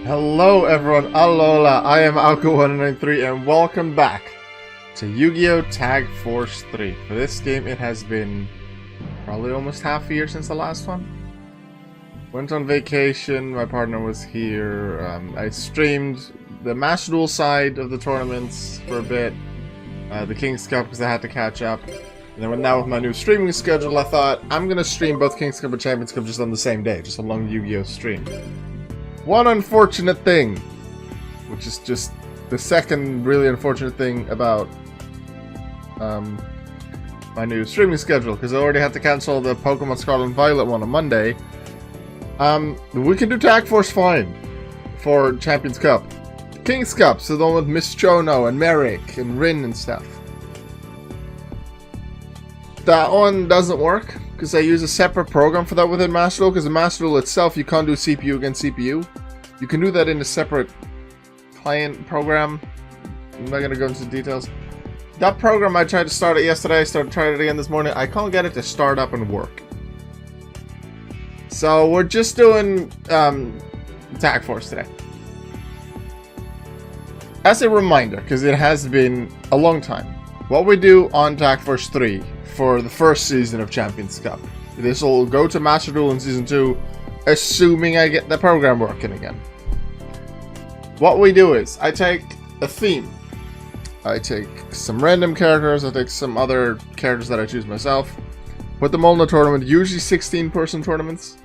Hello everyone, alola, I am Alko193 and welcome back to Yu-Gi-Oh! Tag Force 3. For this game it has been probably almost half a year since the last one. Went on vacation, my partner was here, I streamed the Master Duel side of the tournaments for a bit, the King's Cup because I had to catch up. And then now with my new streaming schedule, I thought I'm gonna stream both King's Cup and Champions Cup just on the same day, just a long Yu-Gi-Oh! Stream. One unfortunate thing, which is just the second really unfortunate thing about my new streaming schedule, because I already had to cancel the Pokemon Scarlet and Violet one on Monday. We can do Tag Force fine for Champions Cup. King's Cup, so the one with Miss Chono and Merrick and Rin and stuff. That one doesn't work, because I use a separate program for that within Master Duel, because the Master Duel itself, you can't do CPU against CPU. You can do that in a separate client program. I'm not going to go into the details. That program, I tried to start it yesterday, I tried it again this morning. I can't get it to start up and work. So we're just doing Tag Force today. As a reminder, because it has been a long time, what we do on Tag Force 3 for the first season of Champions Cup. This will go to Master Duel in Season 2, assuming I get the program working again. What we do is, I take a theme. I take some random characters, I take some other characters that I choose myself, put them all in a tournament, usually 16-person tournaments.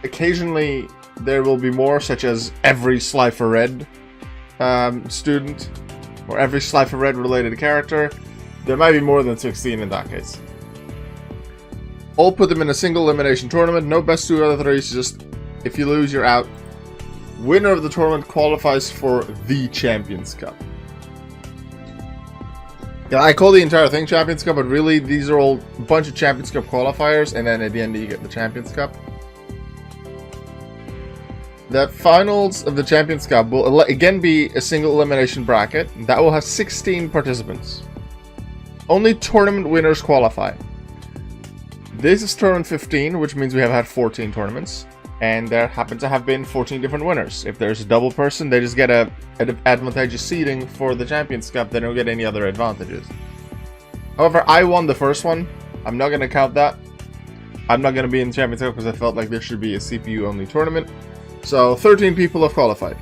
Occasionally, there will be more, such as every Slifer Red student, or every Slifer Red related character. There might be more than 16 in that case. All put them in a single elimination tournament, no best two out of three, just if you lose, you're out. Winner of the tournament qualifies for the Champions Cup. Yeah, I call the entire thing Champions Cup, but really these are all a bunch of Champions Cup qualifiers, and then at the end you get the Champions Cup. The finals of the Champions Cup will again be a single elimination bracket that will have 16 participants. Only tournament winners qualify. This is tournament 15, which means we have had 14 tournaments, and there happen to have been 14 different winners. If there's a double person, they just get an advantageous seeding for the Champions Cup. They don't get any other advantages. However, I won the first one. I'm not going to count that. I'm not going to be in the Champions Cup because I felt like there should be a CPU-only tournament. So 13 people have qualified.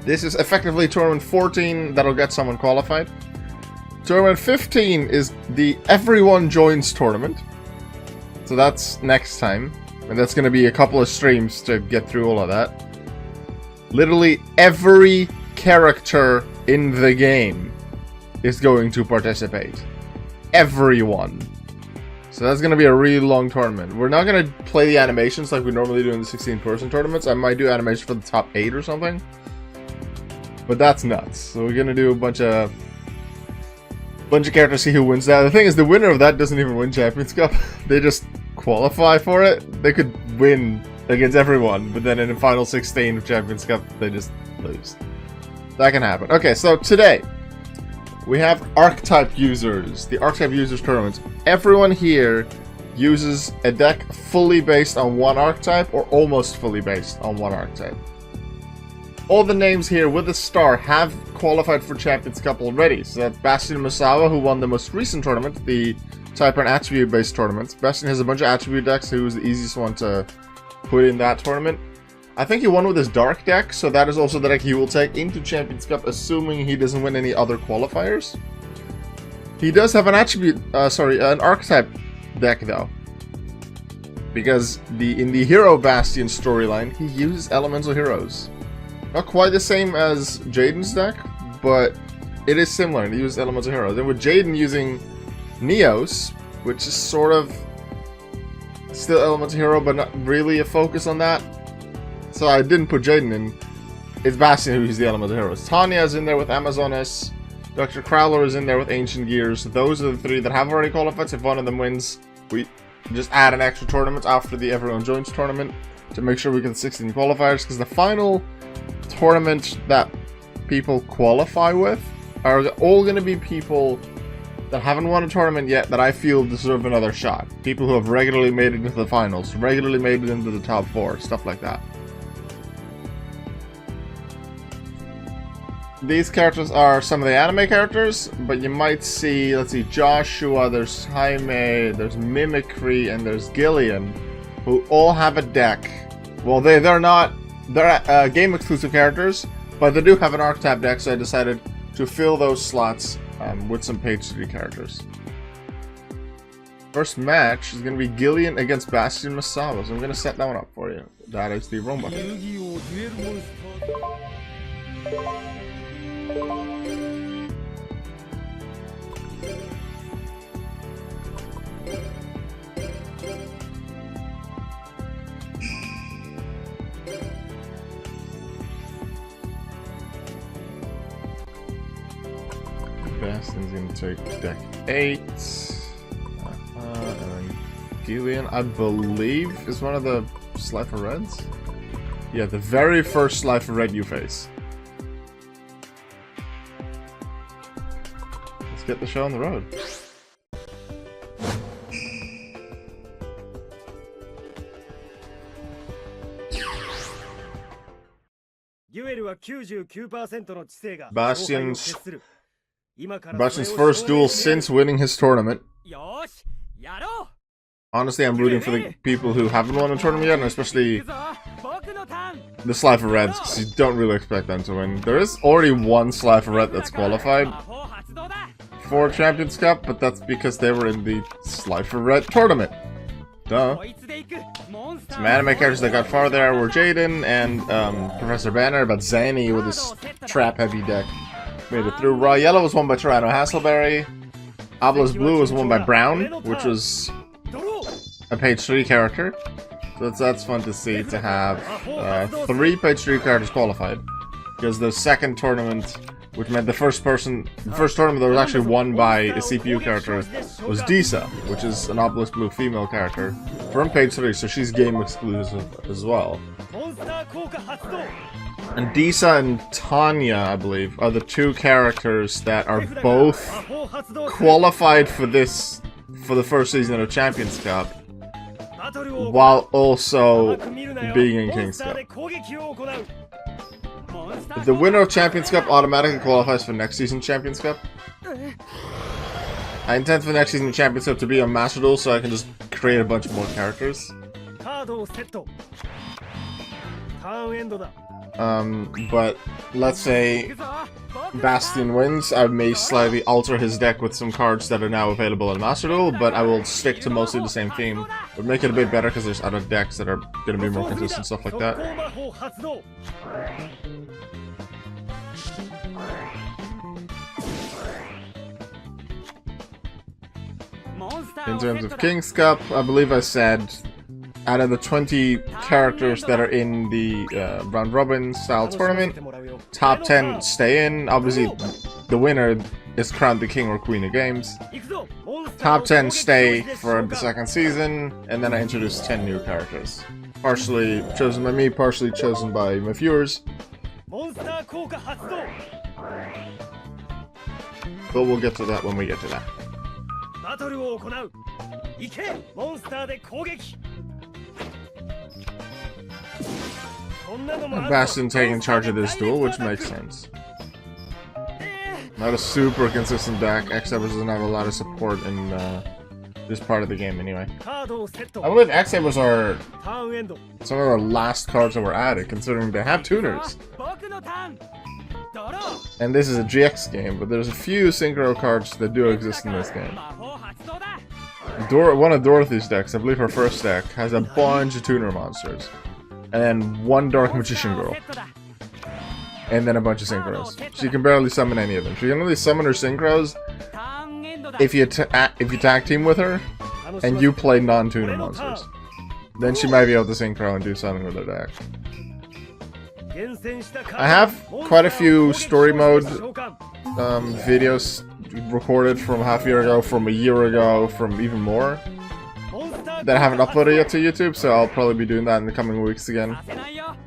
This is effectively tournament 14 that'll get someone qualified. Tournament 15 is the Everyone Joins tournament. So that's next time. And that's going to be a couple of streams to get through all of that. Literally every character in the game is going to participate. Everyone. So that's going to be a really long tournament. We're not going to play the animations like we normally do in the 16-person tournaments. I might do animation for the top 8 or something. But that's nuts. So we're going to do a bunch of characters, see who wins that. The thing is, the winner of that doesn't even win Champions Cup. They just qualify for it. They could win against everyone, but then in the final 16 of Champions Cup, they just lose. That can happen. Okay, so today, we have Archetype users. The Archetype users tournament. Everyone here uses a deck fully based on one archetype, or almost fully based on one archetype. All the names here with a star have qualified for Champions Cup already. So that's Bastion Masawa, who won the most recent tournament, the type and attribute based tournaments. Bastion has a bunch of attribute decks, who was the easiest one to put in that tournament. I think he won with his dark deck, so that is also the deck he will take into Champions Cup, assuming he doesn't win any other qualifiers. He does have an an archetype deck though, because in the Hero Bastion storyline, he uses elemental heroes. Not quite the same as Jaden's deck, but it is similar. He uses elemental heroes. Then with Jaden using Neos, which is sort of still elemental hero, but not really a focus on that. So I didn't put Jaden in. It's Bastion who uses the elemental heroes. Tanya is in there with Amazonas. Dr. Crowler is in there with Ancient Gears. Those are the three that have already qualified. So if one of them wins, we just add an extra tournament after the Everyone Joins tournament to make sure we get 16 qualifiers, because the final tournament that people qualify with are all going to be people that haven't won a tournament yet that I feel deserve another shot. People who have regularly made it into the finals, regularly made it into the top 4, stuff like that. These characters are some of the anime characters, but you might see, let's see, Joshua, there's Jaime, there's Mimicry, and there's Gillian, who all have a deck. Well, they're game exclusive characters, but they do have an Archetype deck, so I decided to fill those slots with some page 3 characters. First match is going to be Gillian against Bastion Masawa, so I'm going to set that one up for you. That is the Roma. Bastion's gonna take deck 8. And then Gillian, I believe, is one of the Slifer Reds? Yeah, the very first Slifer Red you face. Let's get the show on the road. Bastion's first duel since winning his tournament. Honestly, I'm rooting for the people who haven't won a tournament yet, and especially the Slifer Reds, because you don't really expect them to win. There is already one Slifer Red that's qualified for Champions Cup, but that's because they were in the Slifer Red tournament. Duh. Some anime characters that got far there were Jaden and Professor Banner, but Zanny with his trap-heavy deck made it through. Raw Yellow was won by Tyranno Hasselberry. Obelisk Blue was won by Brown, which was a page 3 character. So that's fun to see, to have 3 page 3 characters qualified. Because the second tournament, which meant the first tournament that was actually won by a CPU character, was Disa, which is an Obelisk Blue female character from page 3, so she's game exclusive as well. And Disa and Tanya, I believe, are the 2 characters that are both qualified for the first season of Champions Cup, while also being in King's Cup. The winner of Champions Cup automatically qualifies for next season's Champions Cup. I intend for next season's Champions Cup to be on Master Duel, so I can just create a bunch more characters. But let's say Bastion wins, I may slightly alter his deck with some cards that are now available in Master Duel, but I will stick to mostly the same theme. Would make it a bit better because there's other decks that are going to be more consistent, stuff like that. In terms of King's Cup, I believe I said out of the 20 characters that are in the round robin style tournament, top 10 stay in. Obviously, the winner is crowned the king or queen of games. Top 10 stay for the second season, and then I introduced 10 new characters. Partially chosen by me, partially chosen by my viewers. But we'll get to that when we get to that. Bastion taking charge of this duel, which makes sense. Not a super consistent deck. X-Saber doesn't have a lot of support in this part of the game anyway. I believe X-Sabers are some of the last cards that were added, considering they have tuners. And this is a GX game, but there's a few Synchro cards that do exist in this game. One of Dorothy's decks, I believe her first deck, has a bunch of tuner monsters. And then one Dark Magician Girl. And then a bunch of Synchros. She can barely summon any of them. She can only summon her Synchros if you tag team with her and you play non-tuner monsters. Then she might be able to Synchro and do something with her deck. I have quite a few story mode videos recorded from half a year ago, from a year ago, from even more, that I haven't uploaded yet to YouTube, so I'll probably be doing that in the coming weeks again.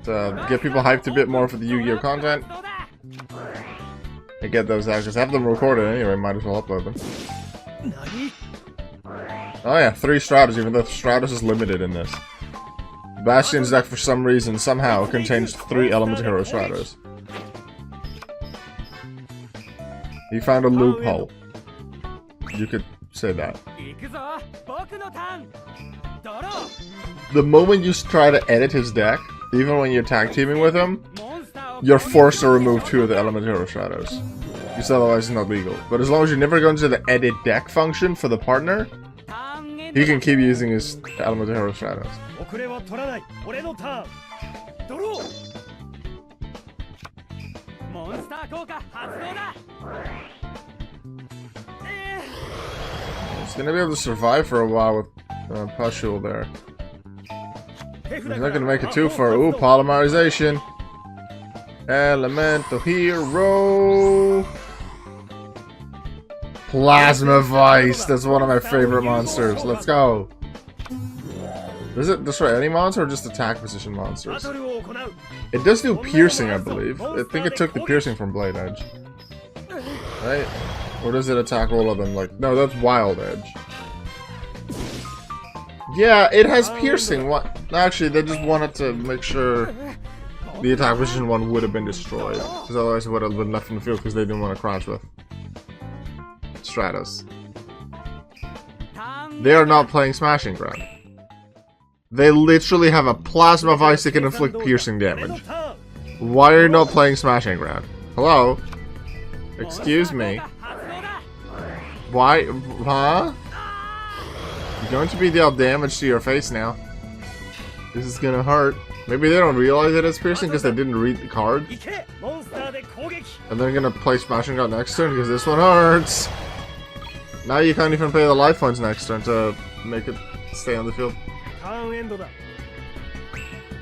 To get people hyped a bit more for the Yu-Gi-Oh! Content. And get those out, because I have them recorded anyway, might as well upload them. Oh yeah, 3 Stratos, even though Stratos is limited in this. Bastion's deck, for some reason, somehow, contains 3 Elemental Hero Stratos. He found a loophole. You could say that. The moment you try to edit his deck, even when you're tag teaming with him, you're forced to remove 2 of the Elemental Hero Stratos. Because otherwise it's not legal. But as long as you never go into the edit deck function for the partner, he can keep using his Elemental Hero Stratos. He's gonna be able to survive for a while with Pushul there. He's not gonna make it too far. Ooh, polymerization. Elemental Hero. Plasma Vice. That's one of my favorite monsters. Let's go. Does it destroy any monster or just attack position monsters? It does do piercing, I believe. I think it took the piercing from Blade Edge. Right? Or does it attack all of them? Like, no, that's Wild Edge. Yeah, it has piercing. What? Actually, they just wanted to make sure the attack position one would have been destroyed. Because otherwise it would have been left in the field because they didn't want to crash with Stratos. They are not playing Smashing Ground. They literally have a Plasma Vice that can inflict piercing damage. Why are you not playing Smashing Ground? Hello? Excuse me. Why? Huh? You're going to be dealt damage to your face now. This is gonna hurt. Maybe they don't realize that it's piercing because they didn't read the card. And they're gonna play Smashing Ground next turn because this one hurts. Now you can't even play the life points next turn to make it stay on the field.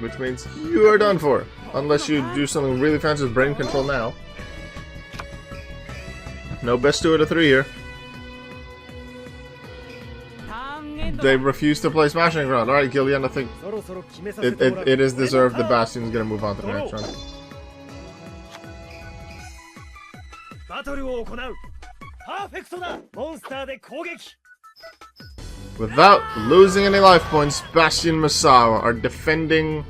Which means you are done for. Unless you do something really fancy with brain control now. No best 2 out of 3 here. They refuse to play Smashing Ground. Alright, Gillian, I think it is deserved. The Bastion's gonna move on to the next round. Without losing any life points, Bastion Misawa, our defending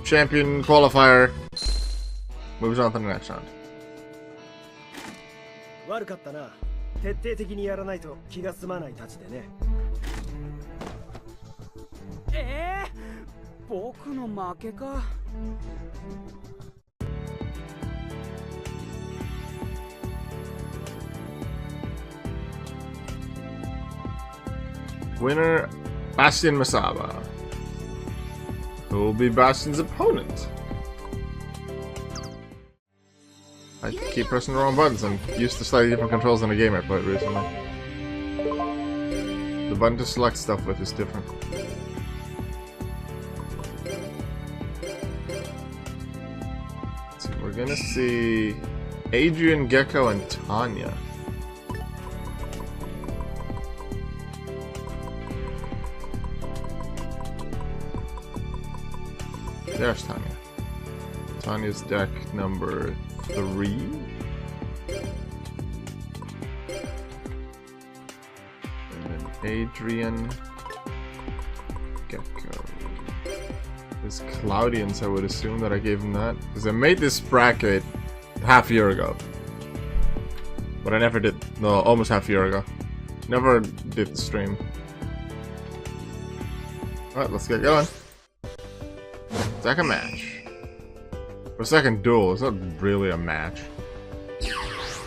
champion qualifier, moves on to the next round. Winner, Bastion Misawa. Who will be Bastion's opponent? I keep pressing the wrong buttons. I'm used to slightly different controls than a game I played recently. The button to select stuff with is different. So we're gonna see Adrian, Gecko, and Tanya. There's Tanya. Tanya's deck number 3. And then Adrian. Gecko. This Cloudians, I would assume that I gave him that. Because I made this bracket half a year ago. But I never did. No, almost half a year ago. Never did the stream. Alright, let's get going. Second match. Or second duel. It's not really a match.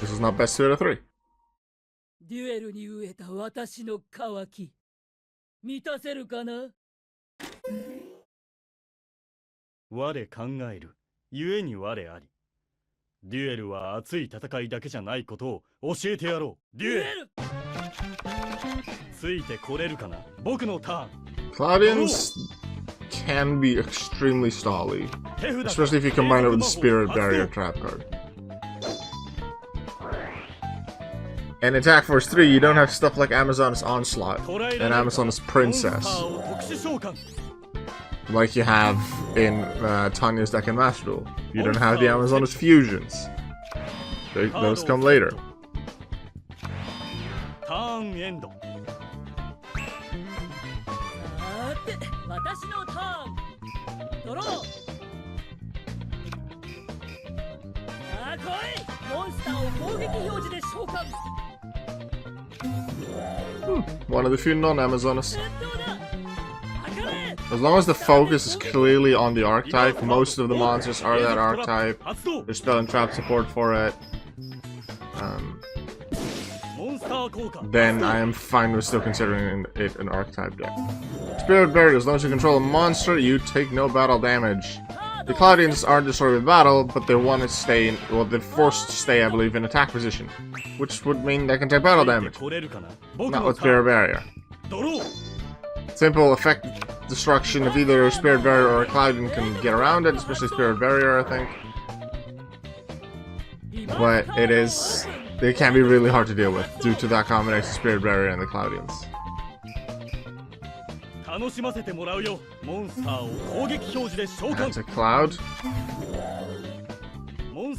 This is not best 2 out of 3. Claudians can be extremely stally, especially if you combine it with the Spirit Barrier trap card. And Attack Force 3, you don't have stuff like Amazon's Onslaught and Amazon's Princess, like you have in Tanya's deck in Master Duel. You don't have the Amazon's Fusions. Those come later. ーンエンド。さて、私のターン。ドロー。さあ来い。モンスターを攻撃表示で召喚。One of the few non-Amazonists. As long as the focus is clearly on the archetype, most of the monsters are that archetype. There's spell and trap support for it. Then I am fine with still considering it an archetype deck. Spirit Barrier, as long as you control a monster, you take no battle damage. The Cloudians aren't destroyed with battle, but they want to stay in, well, they're forced to stay, I believe, in attack position. Which would mean they can take battle damage. Not with Spirit Barrier. Simple effect destruction if either a Spirit Barrier or a Cloudian can get around it, especially Spirit Barrier, I think. But it can be really hard to deal with due to that combination of Spirit Barrier and the Cloudians. That's a Cloud.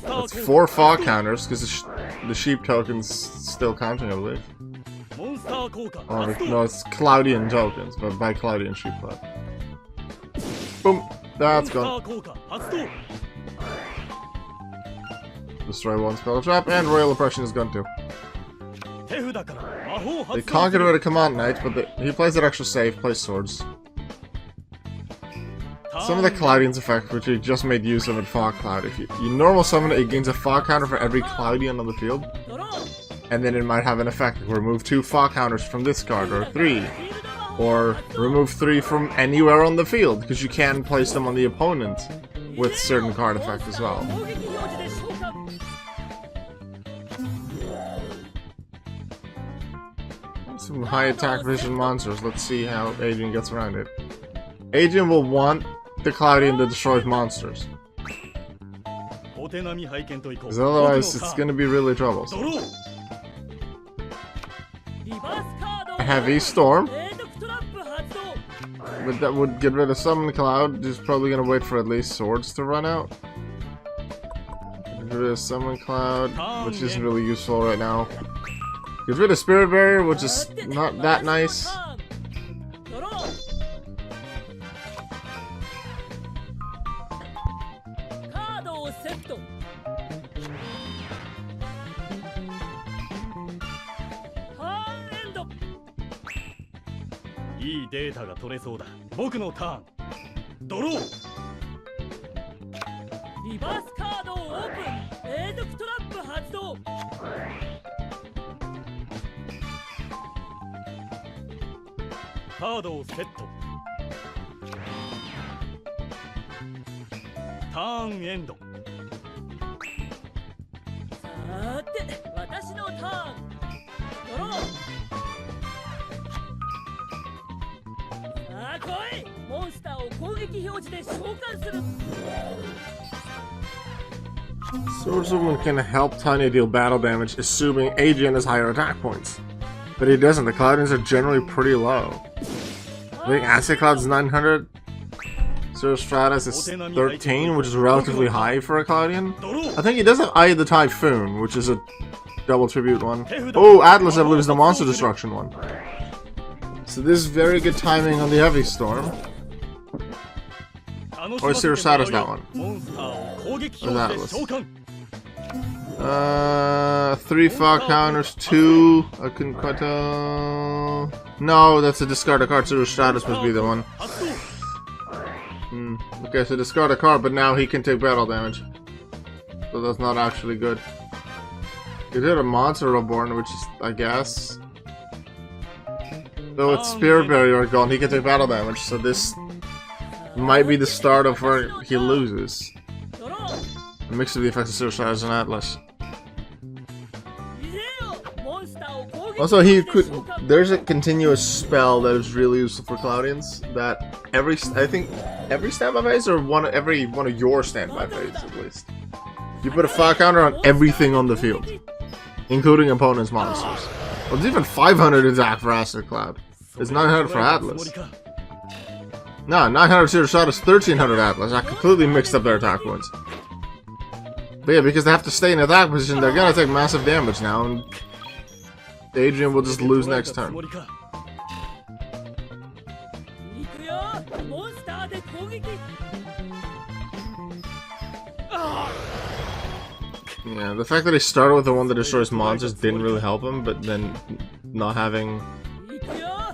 That's 4 fog counters because the sheep token's still counting, I believe. Oh, no, it's Cloudian tokens, but by Cloudian sheep cloud. Boom! That's gone. Destroy 1 spell trap, and Royal Oppression is gone too. They can't get rid of Command Knight, but he plays it extra safe, plays swords. Some of the Cloudian's effect, which he just made use of in Fog Cloud. If you normal summon it, it gains a fog counter for every Cloudian on the field. And then it might have an effect, like remove 2 fog counters from this card, or 3. Or remove 3 from anywhere on the field, because you can place them on the opponent with certain card effect as well. Some high attack vision monsters. Let's see how Adrian gets around it. Adrian will want the Cloudian that destroys monsters. Because otherwise it's gonna be really troublesome. A heavy storm. But that would get rid of Summon Cloud. Just probably gonna wait for at least swords to run out. Get rid of Summon Cloud, which isn't really useful right now. Get rid of Spirit Barrier, which is not that nice. Swordswoman can help Tanya deal battle damage, assuming Adrian has higher attack points. But he doesn't. The Cloudians are generally pretty low. I think Acid Cloud's 900. Stratus is 13, which is relatively high for a Cloudian. I think he does have Eye of the Typhoon, which is a double tribute one. Oh, Atlas, I believe, is the monster destruction one. So this is very good timing on the Heavy Storm. Or is Stratus that one? Or Atlas? 3 fog counters, 2. I couldn't quite tell. No, that's a discard a card. Stratus must be the one. Okay, so discard a card, but now he can take battle damage. So that's not actually good. He did a Monster Reborn, which is, I guess. Though it's Spirit Barrier gone, he can take battle damage, so this might be the start of where he loses. A mix of the effects of Stratus and Atlas. Also, he could. There's a continuous spell that is really useful for Cloudians. That I think every standby phase, or every one of your standby phases at least. You put a fog counter on everything on the field, including opponents' monsters. Well, it's even 500 attack for Acid Cloud. It's 900 for Atlas. No, 900 Zero Shot is 1300 Atlas. I completely mixed up their attack points. But yeah, because they have to stay in attack position, they're gonna take massive damage now. And Adrian will just lose next turn. 行くよモンスターで攻撃 Yeah, the fact that he started with the one that destroys monsters didn't really help him, but then not having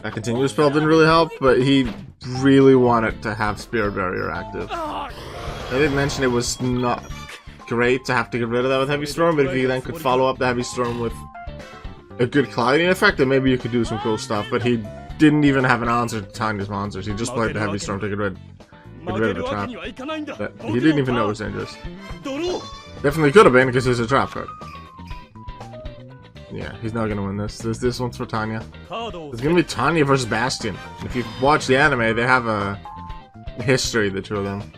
that continuous spell didn't really help, but he really wanted to have Spirit Barrier active. I did mention it was not great to have to get rid of that with Heavy Storm, but if you then could follow up the Heavy Storm with a good clouding effect, then maybe you could do some cool stuff, but he didn't even have an answer to Tanya's monsters. He just played the Heavy Storm to get rid of the trap. But he didn't even know it was dangerous. Definitely could have been because there's a trap card. Yeah, he's not gonna win this. This one's for Tanya. It's gonna be Tanya versus Bastion. If you watch the anime, they have a history, the two of them.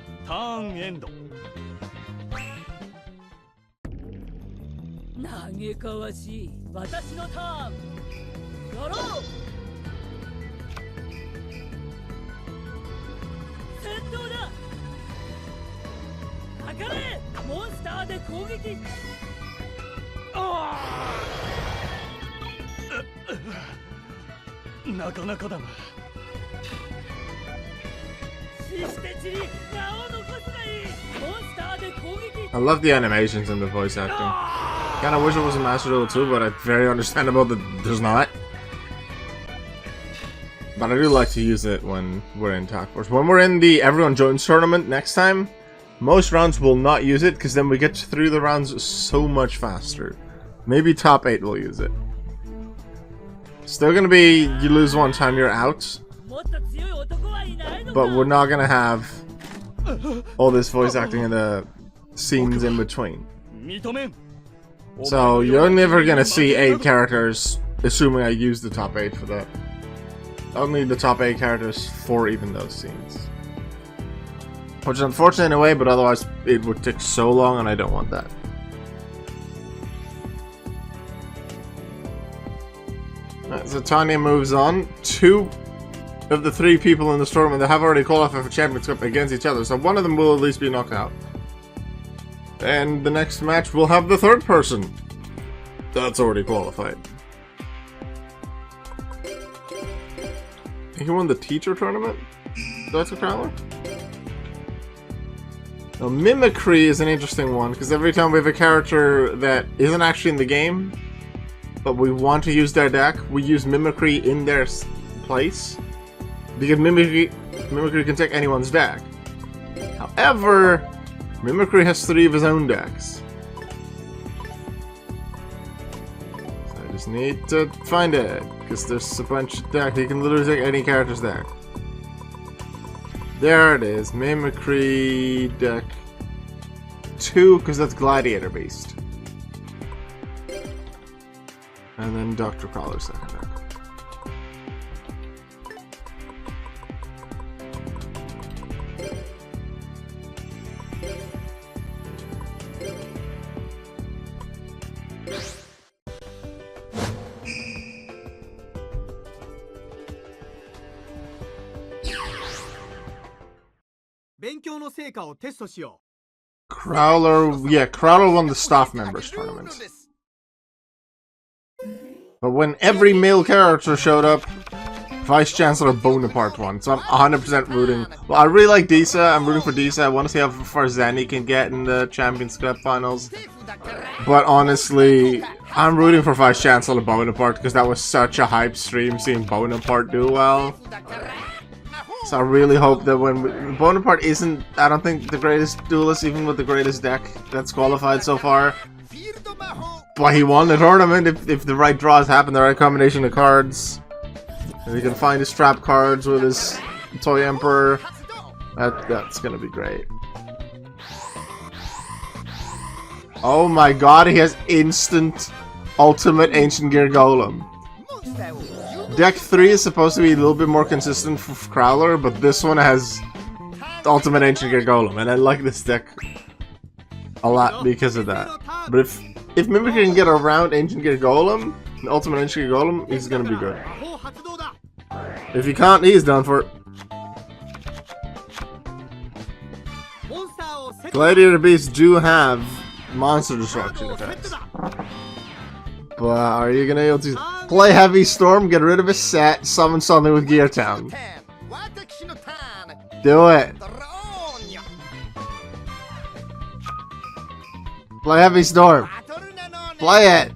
I love the animations and the voice acting. Kinda wish it was a Master Duel too, but it's very understandable that there's not. But I do like to use it when we're in Task Force. When we're in the Everyone Joins tournament next time, most rounds will not use it, because then we get through the rounds so much faster. Maybe top 8 will use it. Still gonna be, you lose one time, you're out. But we're not gonna have all this voice acting in the scenes in between. So you're never gonna see 8 characters, assuming I use the top 8 for that. Only the top 8 characters for even those scenes. Which is unfortunate in a way, but otherwise it would take so long and I don't want that. Alright, so Tanya moves on. 2 of the 3 people in this tournament that have already qualified for Champions Cup against each other, so one of them will at least be knocked out. And the next match will have the 3rd person that's already qualified. He won the teacher tournament? Dr. Crowler? Now, Mimicry is an interesting one, because every time we have a character that isn't actually in the game, but we want to use their deck, we use Mimicry in their place. Because Mimicry can take anyone's deck. However, Mimicry has 3 of his own decks. So I just need to find it, because there's a bunch of decks. He can literally take any character's deck. There it is, Mimicry deck 2, because that's Gladiator Beast. And then Dr. Crawler's second deck. Crowler, yeah, Crowler won the staff members tournament. But when every male character showed up, Vice Chancellor Bonaparte won. So I'm 100% rooting. Well, I really like Disa. I'm rooting for Disa. I want to see how far Zanny can get in the Champions Cup finals. But honestly, I'm rooting for Vice Chancellor Bonaparte because that was such a hype stream seeing Bonaparte do well. So I really hope that when Bonaparte isn't, I don't think the greatest duelist, even with the greatest deck that's qualified so far. But he won the tournament if the right draws happen, the right combination of cards. And he can find his trap cards with his Toy Emperor. That's gonna be great. Oh my god, he has instant ultimate Ancient Gear Golem. Deck 3 is supposed to be a little bit more consistent for Crowler, but this one has ultimate Ancient Gear Golem, and I like this deck a lot because of that. But if Mimicry can get around Ancient Gear Golem, the ultimate Ancient Gear Golem, he's gonna be good. If he can't, he's done for it. Gladiator Beasts do have monster destruction effects. But are you gonna be able to Play Heavy Storm, get rid of his set, summon something with Gear Town. Do it. Play Heavy Storm. Play it.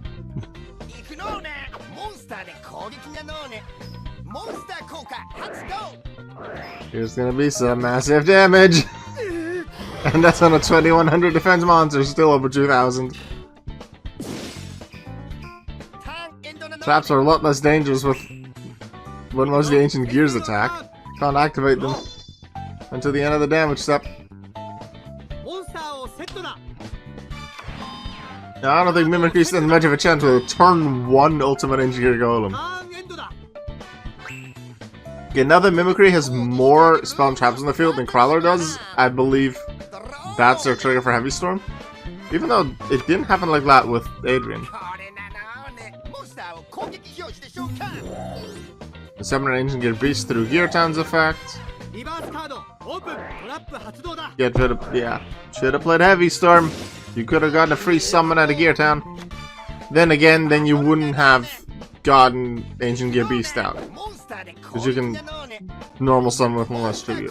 Here's gonna be some massive damage. And that's on a 2100 defense monster, still over 2000. Traps are a lot less dangerous with when most of the ancient gears attack. Can't activate them until the end of the damage step. Now, I don't think Mimicry stands much of a chance with a turn 1 Ultimate Engineer Golem. Okay, now that Mimicry has more spawn traps in the field than Crawler does, I believe that's their trigger for Heavy Storm. Even though it didn't happen like that with Adrian. The Summoner Ancient Gear Beast through Gear Town's effect. Should have played Heavy Storm. You could have gotten a free summon out of Gear Town. Then again, then you wouldn't have gotten Ancient Gear Beast out. Because you can normal summon with one less tribute.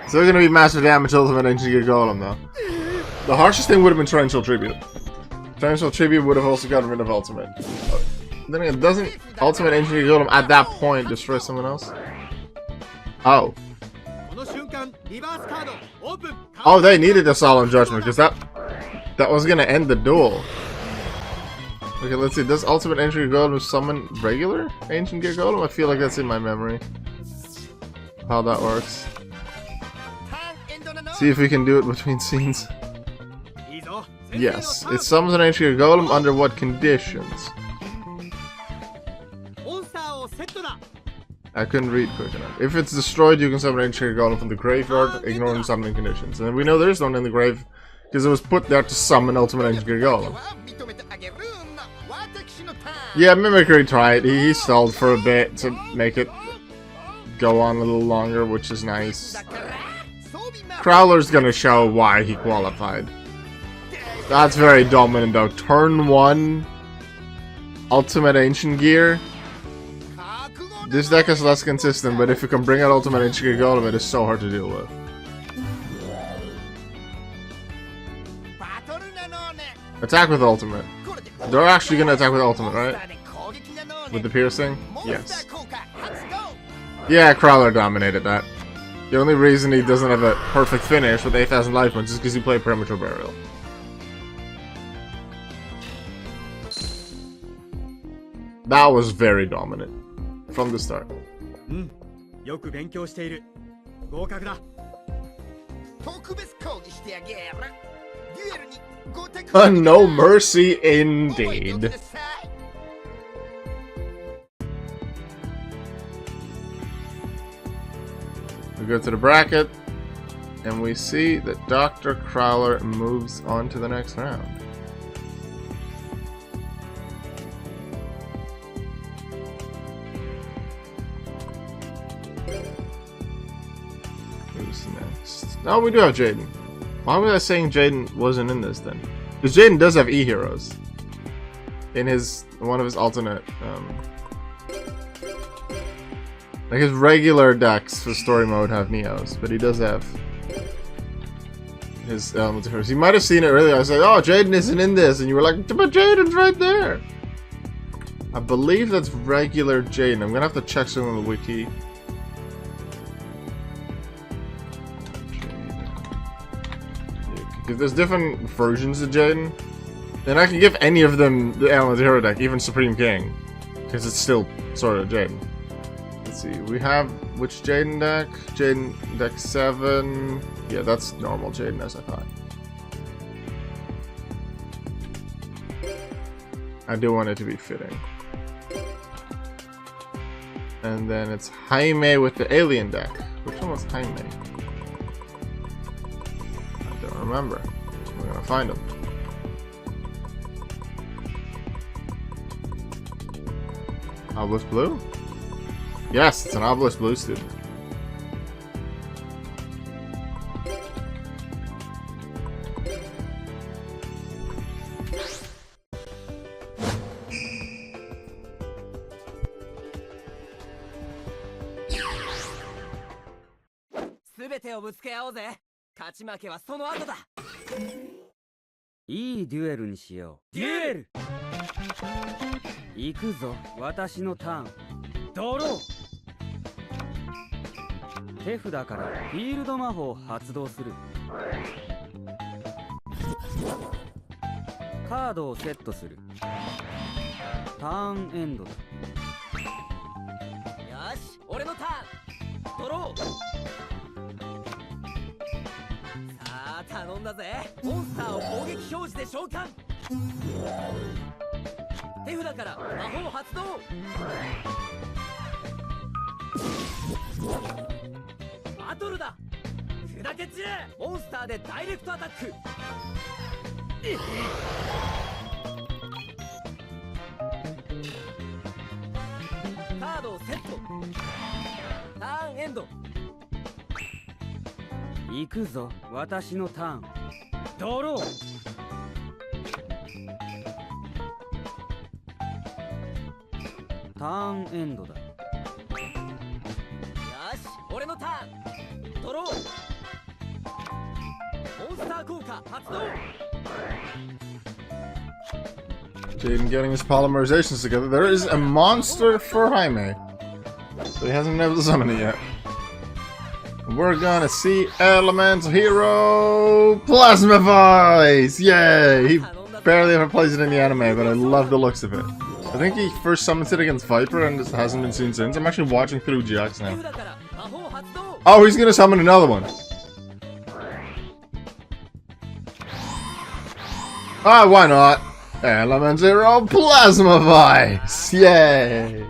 So they're going to be massive damage Ultimate Ancient Gear Golem though. The harshest thing would have been Torrential Tribute. Torrential Tribute would have also gotten rid of Ultimate. Then again, doesn't Ultimate Ancient Gear Golem at that point destroy someone else? Oh. Oh, they needed a Solemn Judgment because that was gonna end the duel. Okay, let's see. Does Ultimate Ancient Gear Golem summon regular Ancient Gear Golem? I feel like that's in my memory. How that works. See if we can do it between scenes. Yes, it summons an Ancient Gear Golem under what conditions? I couldn't read quick enough. If it's destroyed, you can summon an Ancient Gear Golem from the graveyard, ignoring summoning conditions. And we know there is none in the grave, because it was put there to summon Ultimate Ancient Gear Golem. Yeah, Mimicry tried. He stalled for a bit to make it go on a little longer, which is nice. Crowler's gonna show why he qualified. That's very dominant though. Turn 1, Ultimate Ancient Gear. This deck is less consistent, but if you can bring out Ultimate Ancient Gear Golem, it is so hard to deal with. Attack with Ultimate. They're actually gonna attack with Ultimate, right? With the piercing? Yes. Yeah, Crowler dominated that. The only reason he doesn't have a perfect finish with 8,000 life points is because he played Premature Burial. That was very dominant. From the start. No mercy indeed. We go to the bracket, and we see that Dr. Crowler moves on to the next round. Who's next? No, we do have Jaden. Why was I saying Jaden wasn't in this then? Because Jaden does have E-Heroes. In one of his alternate, like his regular decks for story mode have Neos, but he does have his Elements of Heroes. You might have seen it earlier. I was like, oh, Jaden isn't in this, and you were like, but Jaden's right there. I believe that's regular Jaden. I'm gonna have to check some on the wiki. Because there's different versions of Jaden, and I can give any of them the Elements of Hero deck, even Supreme King, because it's still sort of Jaden. Let's see, we have which Jaden deck? Jaden deck 7. Yeah, that's normal Jaden as I thought. I do want it to be fitting. And then it's Jaime with the alien deck. Which one was Jaime? I don't remember. We're gonna find him. Obelisk Blue? Yes, it's an Obelisk Blue student. 全てをぶつけ合おうぜ。勝ち負けはその後だ。いいデュエルにしよう。デュエル行くぞ、私のターン。ドロー。手札からフィールド魔法を発動する。カードをセットする。ターンエンドだ。よし、俺のターン。ドロー。さあ頼んだぜ。モンスターを攻撃表示で召喚。手札から魔法発動。バトルだ。砕け散れ。モンスターでダイレクトアタック。カードをセット。ターンエンド。行くぞ、私のターン。ドロー。ターンエンドだ。よし、俺のターン。ドロー。モンスター効果発動。Jaden getting his polymerizations together. There is a monster for Jaime, but he hasn't been able to summon it yet. We're gonna see Elemental Hero Plasma Vice! Yay! He barely ever plays it in the anime, but I love the looks of it. I think he first summoned it against Viper and just hasn't been seen since. I'm actually watching through GX now. Oh, he's gonna summon another one. Ah, why not? Elemental Hero Plasma Vice! Yay!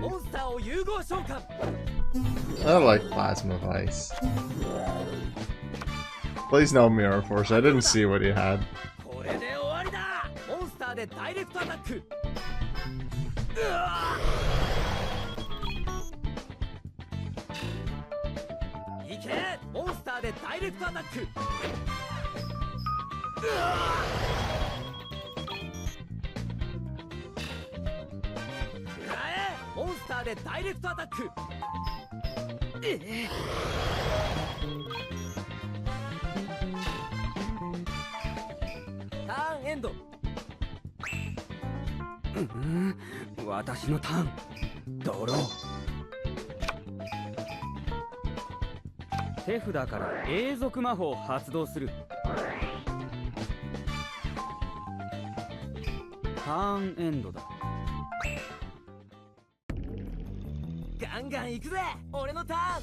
I like Plasma Vice. Please no Mirror Force, I didn't see what he had. Mm-hmm. 私のターン。ドロー。手札から永続魔法を発動する。ターンエンドだ。ガンガン行くぜ。俺のターン。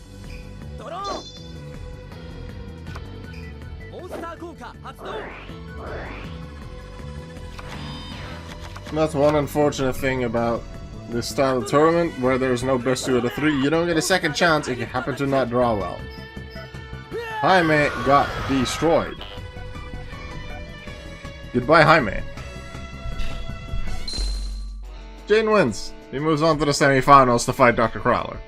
ドロー。モンスター効果発動。That's one unfortunate thing about this style of tournament, where there's no best 2 out of 3. You don't get a second chance if you happen to not draw well. Jaime got destroyed. Goodbye, Jaime. Jaden wins. He moves on to the semifinals to fight Dr. Crowler.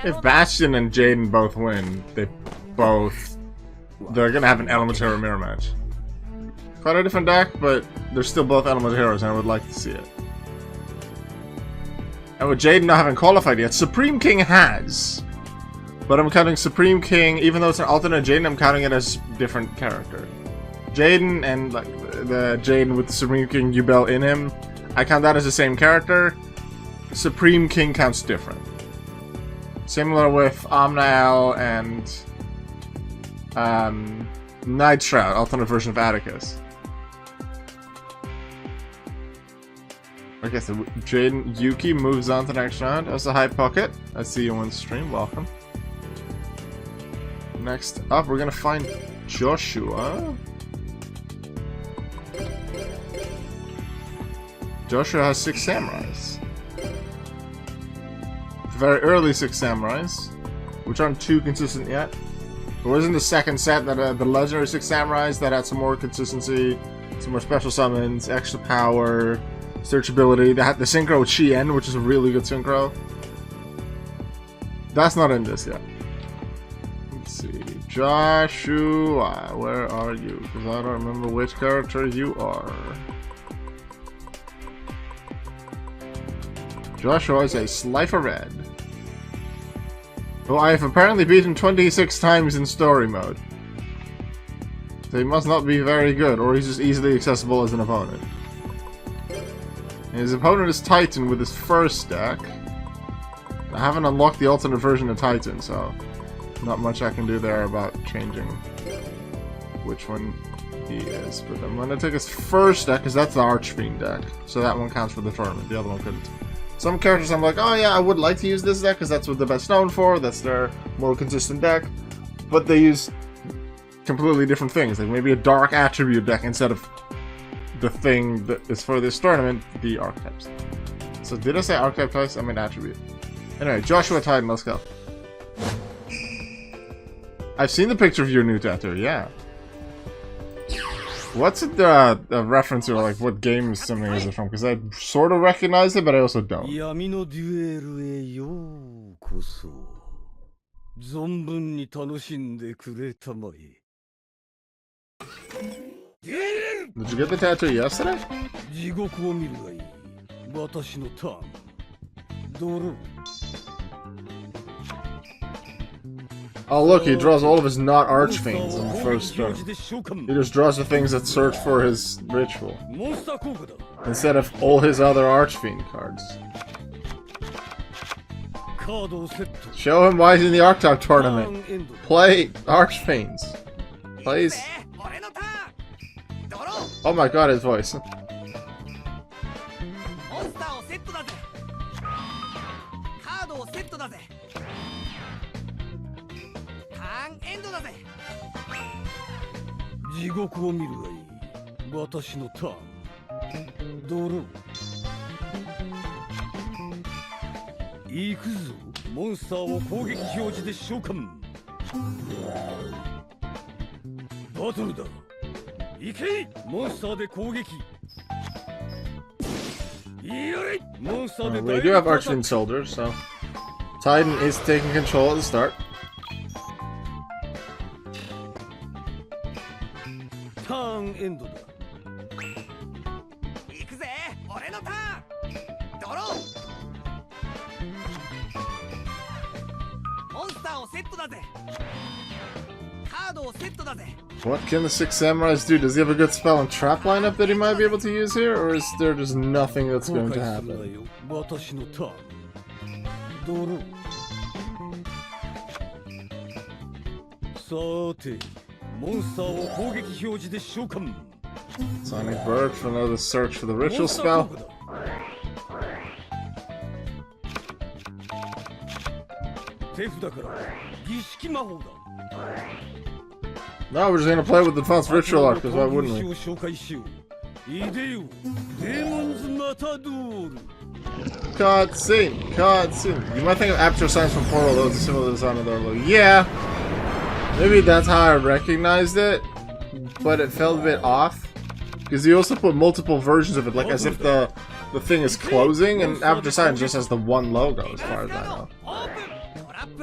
If Bastion and Jaden both win, they're gonna have an Elemental Hero mirror match. Quite a different deck, but they're still both Elemental Heroes, and I would like to see it. And with Jaden not having qualified yet, Supreme King has. But I'm counting Supreme King, even though it's an alternate Jaden, I'm counting it as different character. Jaden and like the Jaden with the Supreme King Yubel in him, I count that as the same character. Supreme King counts different. Similar with Omnael and Night Shroud, alternate version of Atticus. Okay, so Jaden Yuki moves on to the next round. That's a high pocket. I see you on stream. Welcome. Next up, we're gonna find Joshua. Joshua has 6 samurais. Very early 6 samurais, which aren't too consistent yet. There wasn't the second set that the legendary 6 samurais that had some more consistency, some more special summons, extra power, searchability. They had the synchro with Chien, which is a really good synchro. That's not in this yet. Let's see. Joshua, where are you? Because I don't remember which character you are. Joshua is a Slifer Red, who I have apparently beaten 26 times in story mode. So he must not be very good, or he's just easily accessible as an opponent. And his opponent is Titan with his first deck. I haven't unlocked the alternate version of Titan, so not much I can do there about changing which one he is. But I'm going to take his first deck, because that's the Archfiend deck. So that one counts for the tournament, the other one couldn't. Some characters I'm like, oh yeah, I would like to use this deck, because that's what they're best known for, that's their more consistent deck. But they use completely different things, like maybe a Dark Attribute deck instead of the thing that is for this tournament, the Archetypes. So did I say Archetype twice? I mean Attribute. Anyway, Joshua Titan, let's go. I've seen the picture of your new tattoo, yeah. What's it a reference to, like what game something is it from? Because I sort of recognize it, but I also don't. Did you get the tattoo yesterday? Oh look, he draws all of his not Archfiends in the first turn. He just draws the things that search for his ritual, instead of all his other Archfiend cards. Show him why he's in the Archetype tournament. Play Archfiends. Please. Oh my god, his voice. We do have Archfiend soldiers, so Titan is taking control at the start. What can the Six Samurais do? Does he have a good spell and trap lineup that he might be able to use here, or is there just nothing that's going to happen? Sonic Bird for another search for the ritual spell. No, we're just gonna play with the Defense Ritual Art, because why wouldn't we? Cutscene! Cutscene! You might think of Aperture Signs from Portal, though it's a similar design of their logo. Yeah! Maybe that's how I recognized it, but it felt a bit off. Because you also put multiple versions of it, like as if the thing is closing, and Aperture Signs just has the one logo, as far as I know.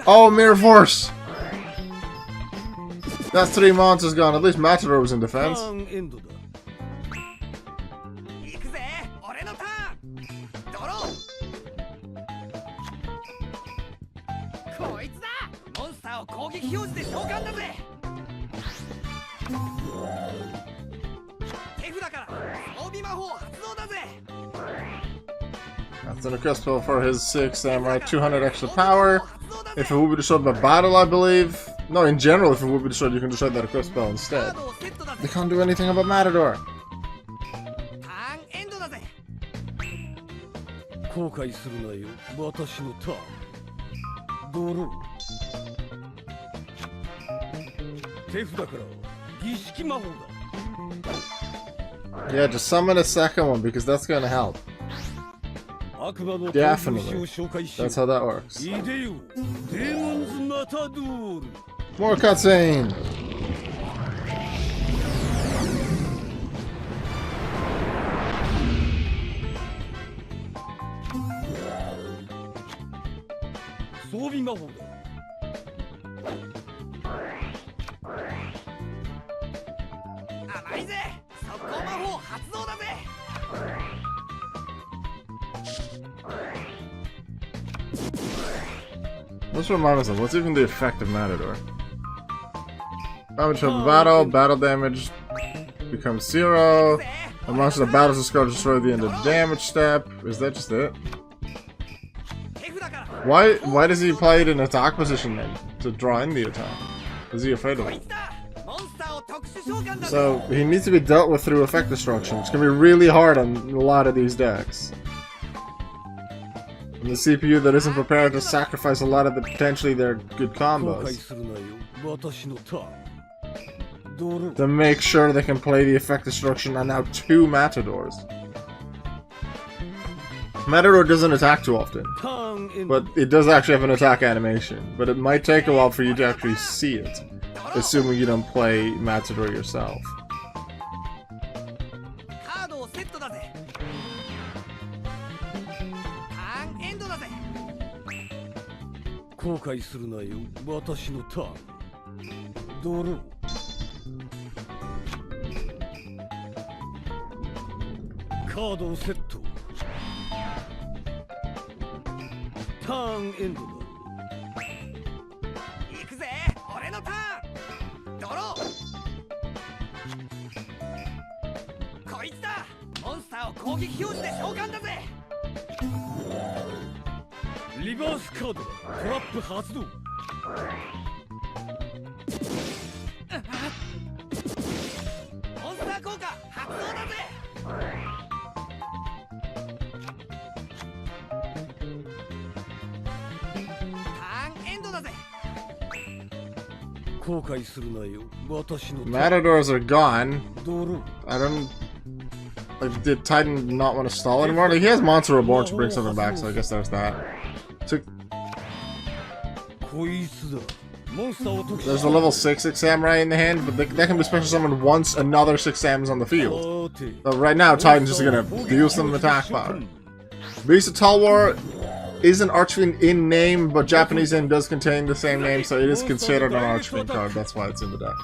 Oh, Mirror Force! That's 3 monsters gone. At least Matador was in defense. That's an request spell for his 6 Samurai, 200 extra power. If it will be destroyed by battle, I believe. No, in general, if it will be destroyed, you can destroy that equip spell instead. They can't do anything about Matador. Yeah, just summon a second one, because that's gonna help. Definitely. That's how that works. More cutscene! Let's remind myself, what's even the effect of Matador? Damage of battle, battle damage becomes 0. A monster that battles the scope destroy the end of the damage step. Is that just it? Why does he play it in attack position then? To draw in the attack? Is he afraid of it? So, he needs to be dealt with through effect destruction, which can be really hard on a lot of these decks. And the CPU that isn't prepared to sacrifice a lot of the potentially their good combos to make sure they can play the effect destruction on now 2 Matadors. Matador doesn't attack too often, but it does actually have an attack animation. But it might take a while for you to actually see it, assuming you don't play Matador yourself. Matadors are gone. I don't... Like, did Titan not want to stall anymore? Like, he has Monster Reborn to bring something back, so I guess there's that. So, there's a level 6 Samurai in the hand, but that can be special summoned once another 6 Sams on the field. So right now, Titan's just gonna deal some attack power. Beast of Talwar is an Archfiend in name, but Japanese name does contain the same name, so it is considered an Archfiend card. That's why it's in the deck.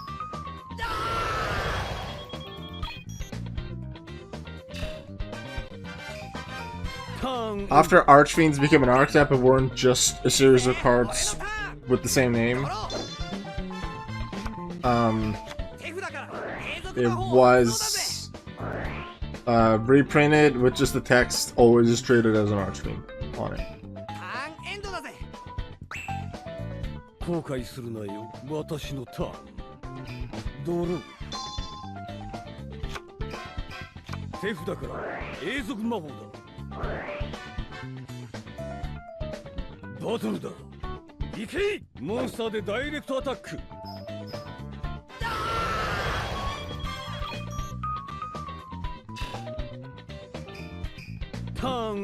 After Archfiends became an archetype, it weren't just a series of cards with the same name. It was reprinted with just the text always is treated as an Archfiend on it.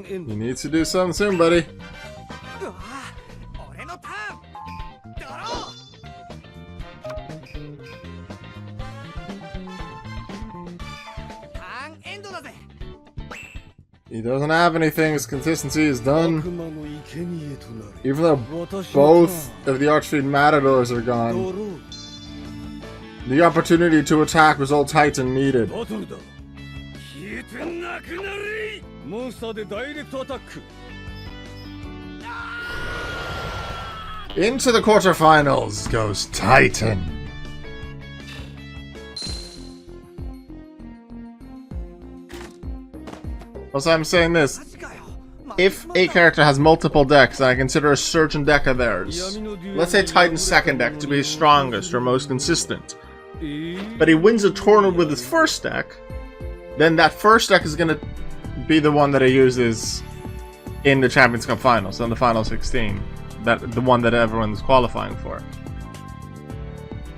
You need to do something soon, buddy. He doesn't have anything, his consistency is done. Even though both of the Archfiend Matadors are gone, the opportunity to attack was all Titan needed. Into the quarterfinals goes Titan. Also, I'm saying this. If a character has multiple decks and I consider a certain deck of theirs, let's say Titan's second deck to be his strongest or most consistent, but he wins a tournament with his first deck, then that first deck is going to be the one that he uses in the Champions Cup finals, so in the final 16. The one that everyone's qualifying for.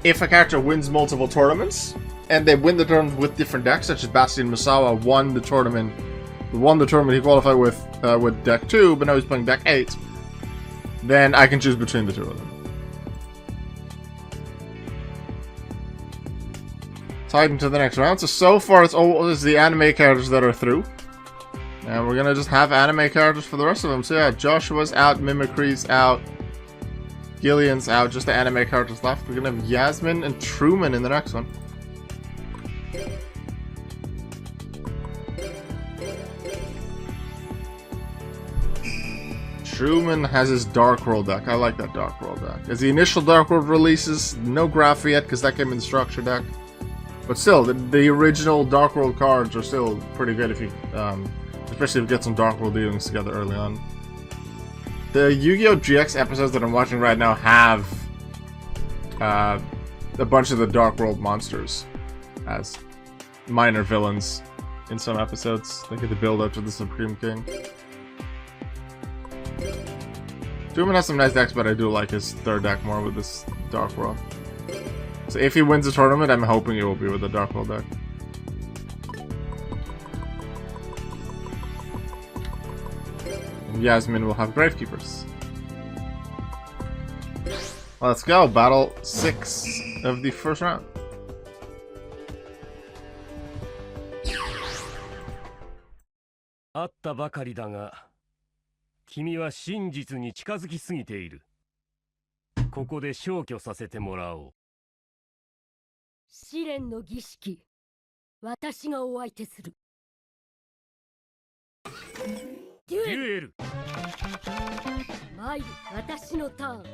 If a character wins multiple tournaments, and they win the tournament with different decks, such as Bastian Misawa won the tournament he qualified with deck 2, but now he's playing deck 8, then I can choose between the two of them. Titan to the next round. So far it's always the anime characters that are through. And we're gonna just have anime characters for the rest of them. So yeah, Joshua's out, Mimicry's out, Gillian's out, just the anime characters left. We're gonna have Yasmin and Truman in the next one. Truman has his Dark World deck. I like that Dark World deck. As the initial Dark World releases, no Graph yet because that came in the structure deck. But still, the original Dark World cards are still pretty good if you, especially if you get some Dark World dealings together early on. The Yu-Gi-Oh! GX episodes that I'm watching right now have a bunch of the Dark World monsters as minor villains in some episodes. They get the build up to the Supreme King. Truman has some nice decks, but I do like his third deck more with this Dark World. So if he wins the tournament, I'm hoping it will be with the Dark World deck. And Yasmin will have Gravekeepers. Let's go, battle 6 of the first round. Atta bakari da ga, kimi wa shinjitsu ni chikazuki sugite iru. Koko de shoukyo sasete morao. 試練の儀式、私がお相手する。デュエル。参る、私のターン。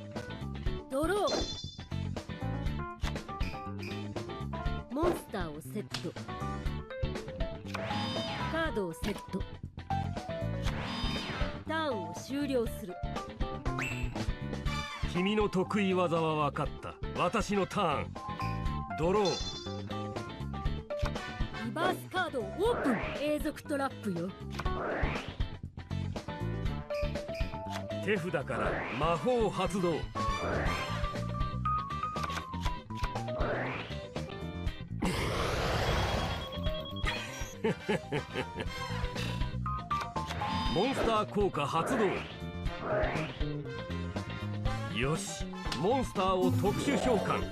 ドロー。モンスターをセット。カードをセット。ターンを終了する。君の得意技は分かった。私のターン。ドロー。リバースカードをオープン。永続トラップよ。手札から魔法発動。モンスター効果発動。よし、モンスターを特殊召喚。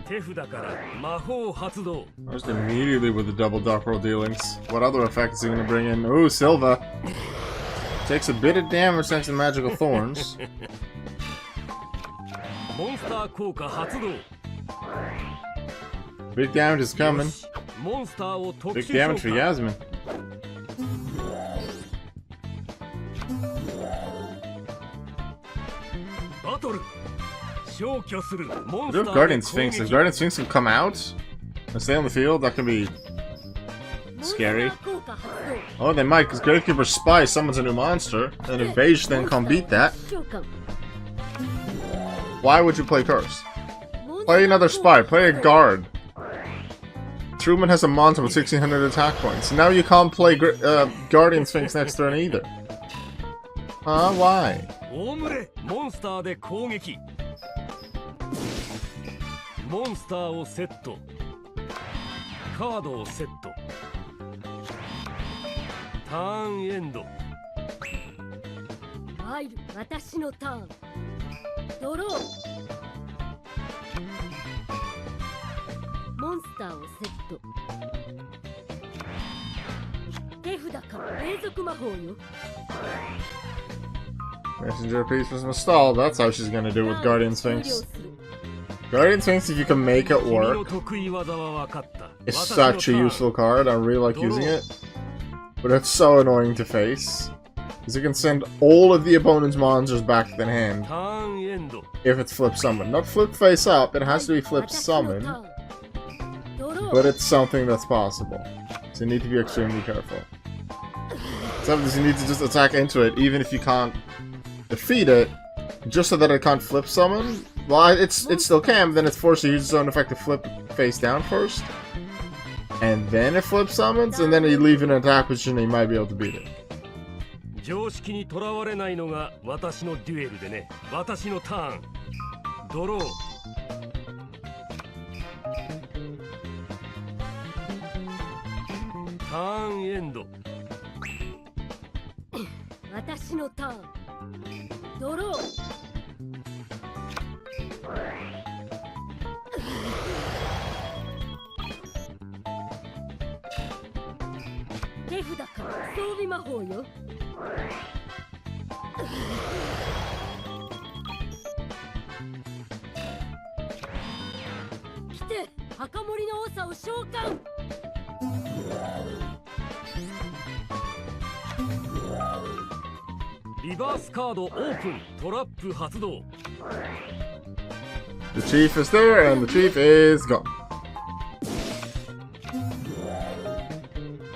手札から魔法発動。Just immediately with the double Dark World dealings. What other effect is he gonna bring in? Ooh, Silva takes a bit of damage thanks to Magical Thorns. モンスター効果発動。 Big damage is coming. モンスターを特殊 Big 召喚。 damage for Yasmin. バトル。消去するモン What ス if ター Guardian で攻 Sphinx? If 撃。 Guardian Sphinx can come out and stay on the field, that can be scary. モンスター効果発動。 Oh, they might, because Gravekeeper Spy summons a new monster, and Invasion then can't beat that. 召喚。 Why would you play Curse? Play another Spy, play a Guard. Truman has a monster with 1600 attack points. Now you can't play Guardian Sphinx next turn either. Huh? Why? オムレモンスターで攻撃。モンスターをセット。カードをセット。ターンエンド。参る、私のターン。ドロー。モンスターをセット。手札から永続魔法よ。 Messenger piece was installed. That's how she's gonna do it with Guardian Sphinx. Guardian Sphinx, if you can make it 君の work, 得意技は分かった。 is 私のターン such a useful card. I really like using it. But it's so annoying to face. Because you can send all of the opponent's monsters back to the hand ターンエンド。 if it's flip summoned. Not flip face up, it has to be flip summoned. But it's something that's possible. So you need to be extremely careful. Sometimes you need to just attack into it, even if you can't defeat it, just so that it can't flip summon. Well, it still can, but then it's forced to use its own effect to flip face down first. And then it flip summons, and then you leave an attack position and you might be able to beat it. 常識にとらわれないのが私のデュエルでね。私のターン。ドロー。ターンエンド。私のターン。ドロー。手札から装備魔法よ。来て、墓守の長を召喚。リバースカードオープントラップ発動 The chief is there, and the chief is gone.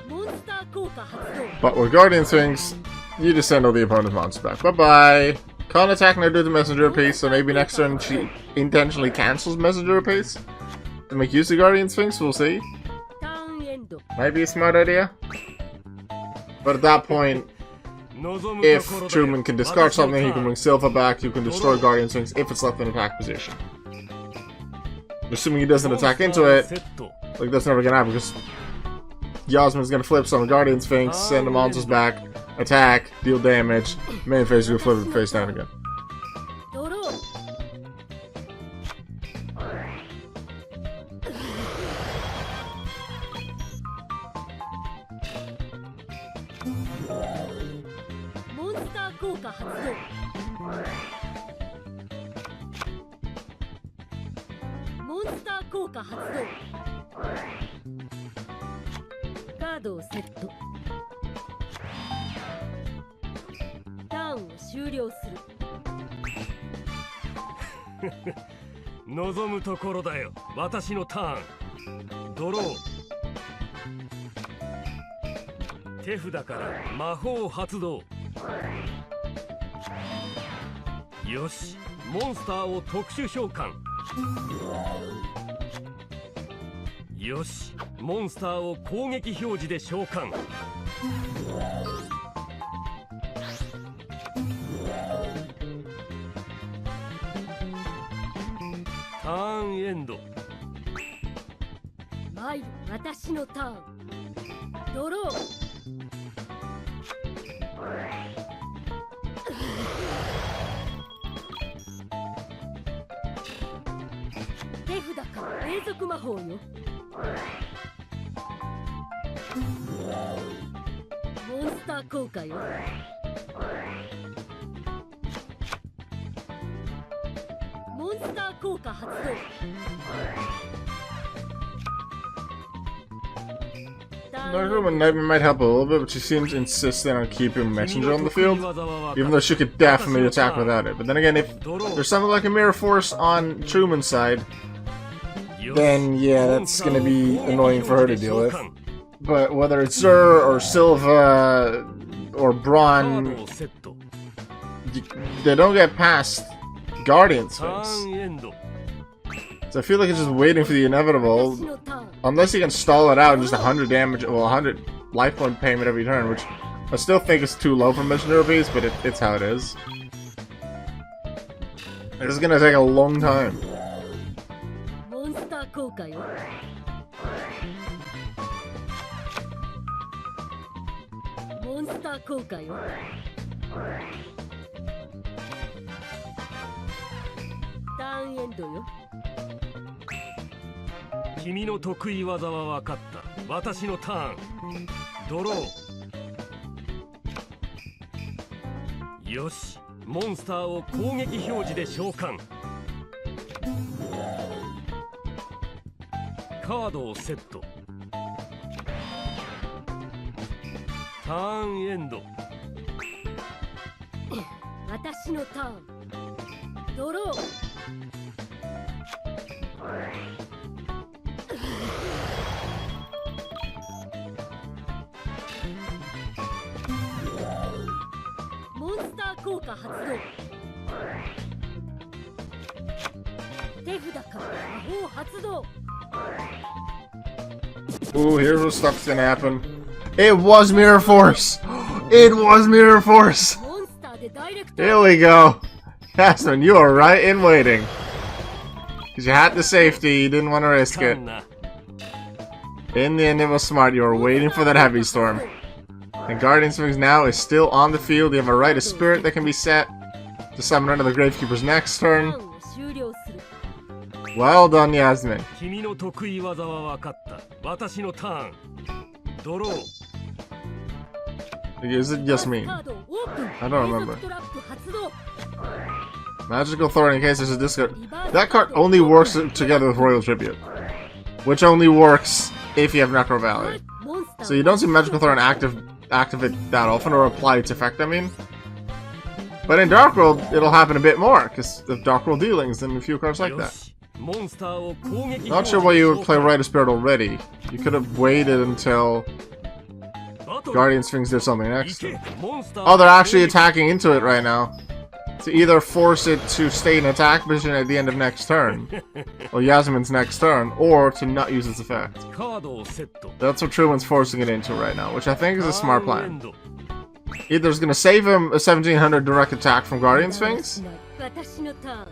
モンスター効果発動 But with Guardian Swings, you just send all the opponent's monsters back. Bye-bye. Can't attack now due to Messenger piece, so maybe next turn she intentionally cancels Messenger piece to make use of Guardian Sphinx. We'll see. ターンエンド Might be a smart idea. But at that point, if Truman can discard something, he can bring Silva back. You can destroy Guardian Sphinx if it's left in attack position. Assuming he doesn't attack into it, like that's never gonna happen because Yasmin's gonna flip some Guardian Sphinx, send the monsters back, attack, deal damage, main phase will flip it face down again. ドロー モンスター効果発動モンスター効果発動カードをセットターンを終了する望むところだよ私のターンドロー手札から魔法発動よしモンスターを特殊召喚よしモンスターを攻撃表示で召喚ターンエンド参る私のターンドロー手札から永続魔法よモンスター効果よモンスター効果発動 Nightmare might help a little bit, but she seems insistent on keeping Messenger on the field, even though she could definitely attack without it. But then again, if there's something like a Mirror Force on Truman's side, then yeah, that's gonna be annoying for her to deal with. But whether it's Zur or Silva or Braun, they don't get past Guardian Sphinx. So I feel like it's just waiting for the inevitable. Unless you can stall it out and just 100 damage, well 100 life point payment every turn, which I still think is too low for Messenger piece, but it's how it is. It's gonna take a long time. モンスター効果よモンスター効果よターンエンドよ君の得意技は分かった私のターンドローよしモンスターを攻撃表示で召喚カードをセットターンエンド私のターンドローモンスター効果発動手札から魔法発動 Ooh, here's what stuff's gonna happen. It was Mirror Force! It was Mirror Force! モンスターでダイレクト Here we go! Yasmin, you are right in waiting. Because you had the safety, you didn't want to risk it. In the end, it was smart. You were waiting for that heavy storm. And Guardian Sphinx now is still on the field. You have a Rite of Spirit that can be set to summon under the Gravekeeper's next ター turn. ンを終了する Well done, Yasmin. 君の得意技は分かった私のターンドロー Is it just me? カードをオープン I don't remember. 永続トラップ発動 Magical Thorn in case there's a discard. That card only works together with Royal Tribute. Which only works if you have Necro Valley. モンスター So you don't see Magical Thorn activate that often, or apply its effect, I mean. But in Dark World, it'll happen a bit more, because of Dark World dealings and a few cards like that. Not sure why you would play Rite of Spirit already. You could have waited until Guardian Sphinx did something next. Oh, they're actually attacking into it right now. To either force it to stay in attack position at the end of next turn, or Yasmin's next turn, or to not use its effect. That's what Truman's forcing it into right now, which I think is a smart plan. Either it's gonna save him a 1700 direct attack from Guardian Sphinx,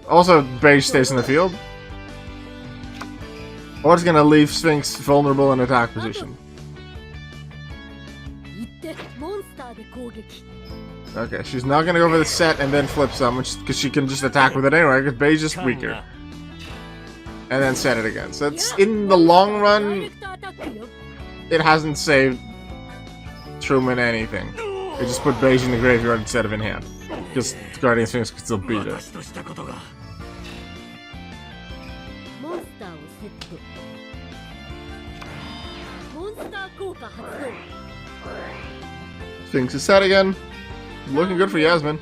also Beige stays in the field, or it's gonna leave Sphinx vulnerable in attack position. Okay, she's not gonna go for the set and then flip some, because she can just attack with it anyway, because Beige is weaker. And then set it again. So it's, in the long run, it hasn't saved Truman anything. They just put Beige in the graveyard instead of in hand. Because Guardian Sphinx could still beat it. Sphinx is set again. Looking good for Yasmin.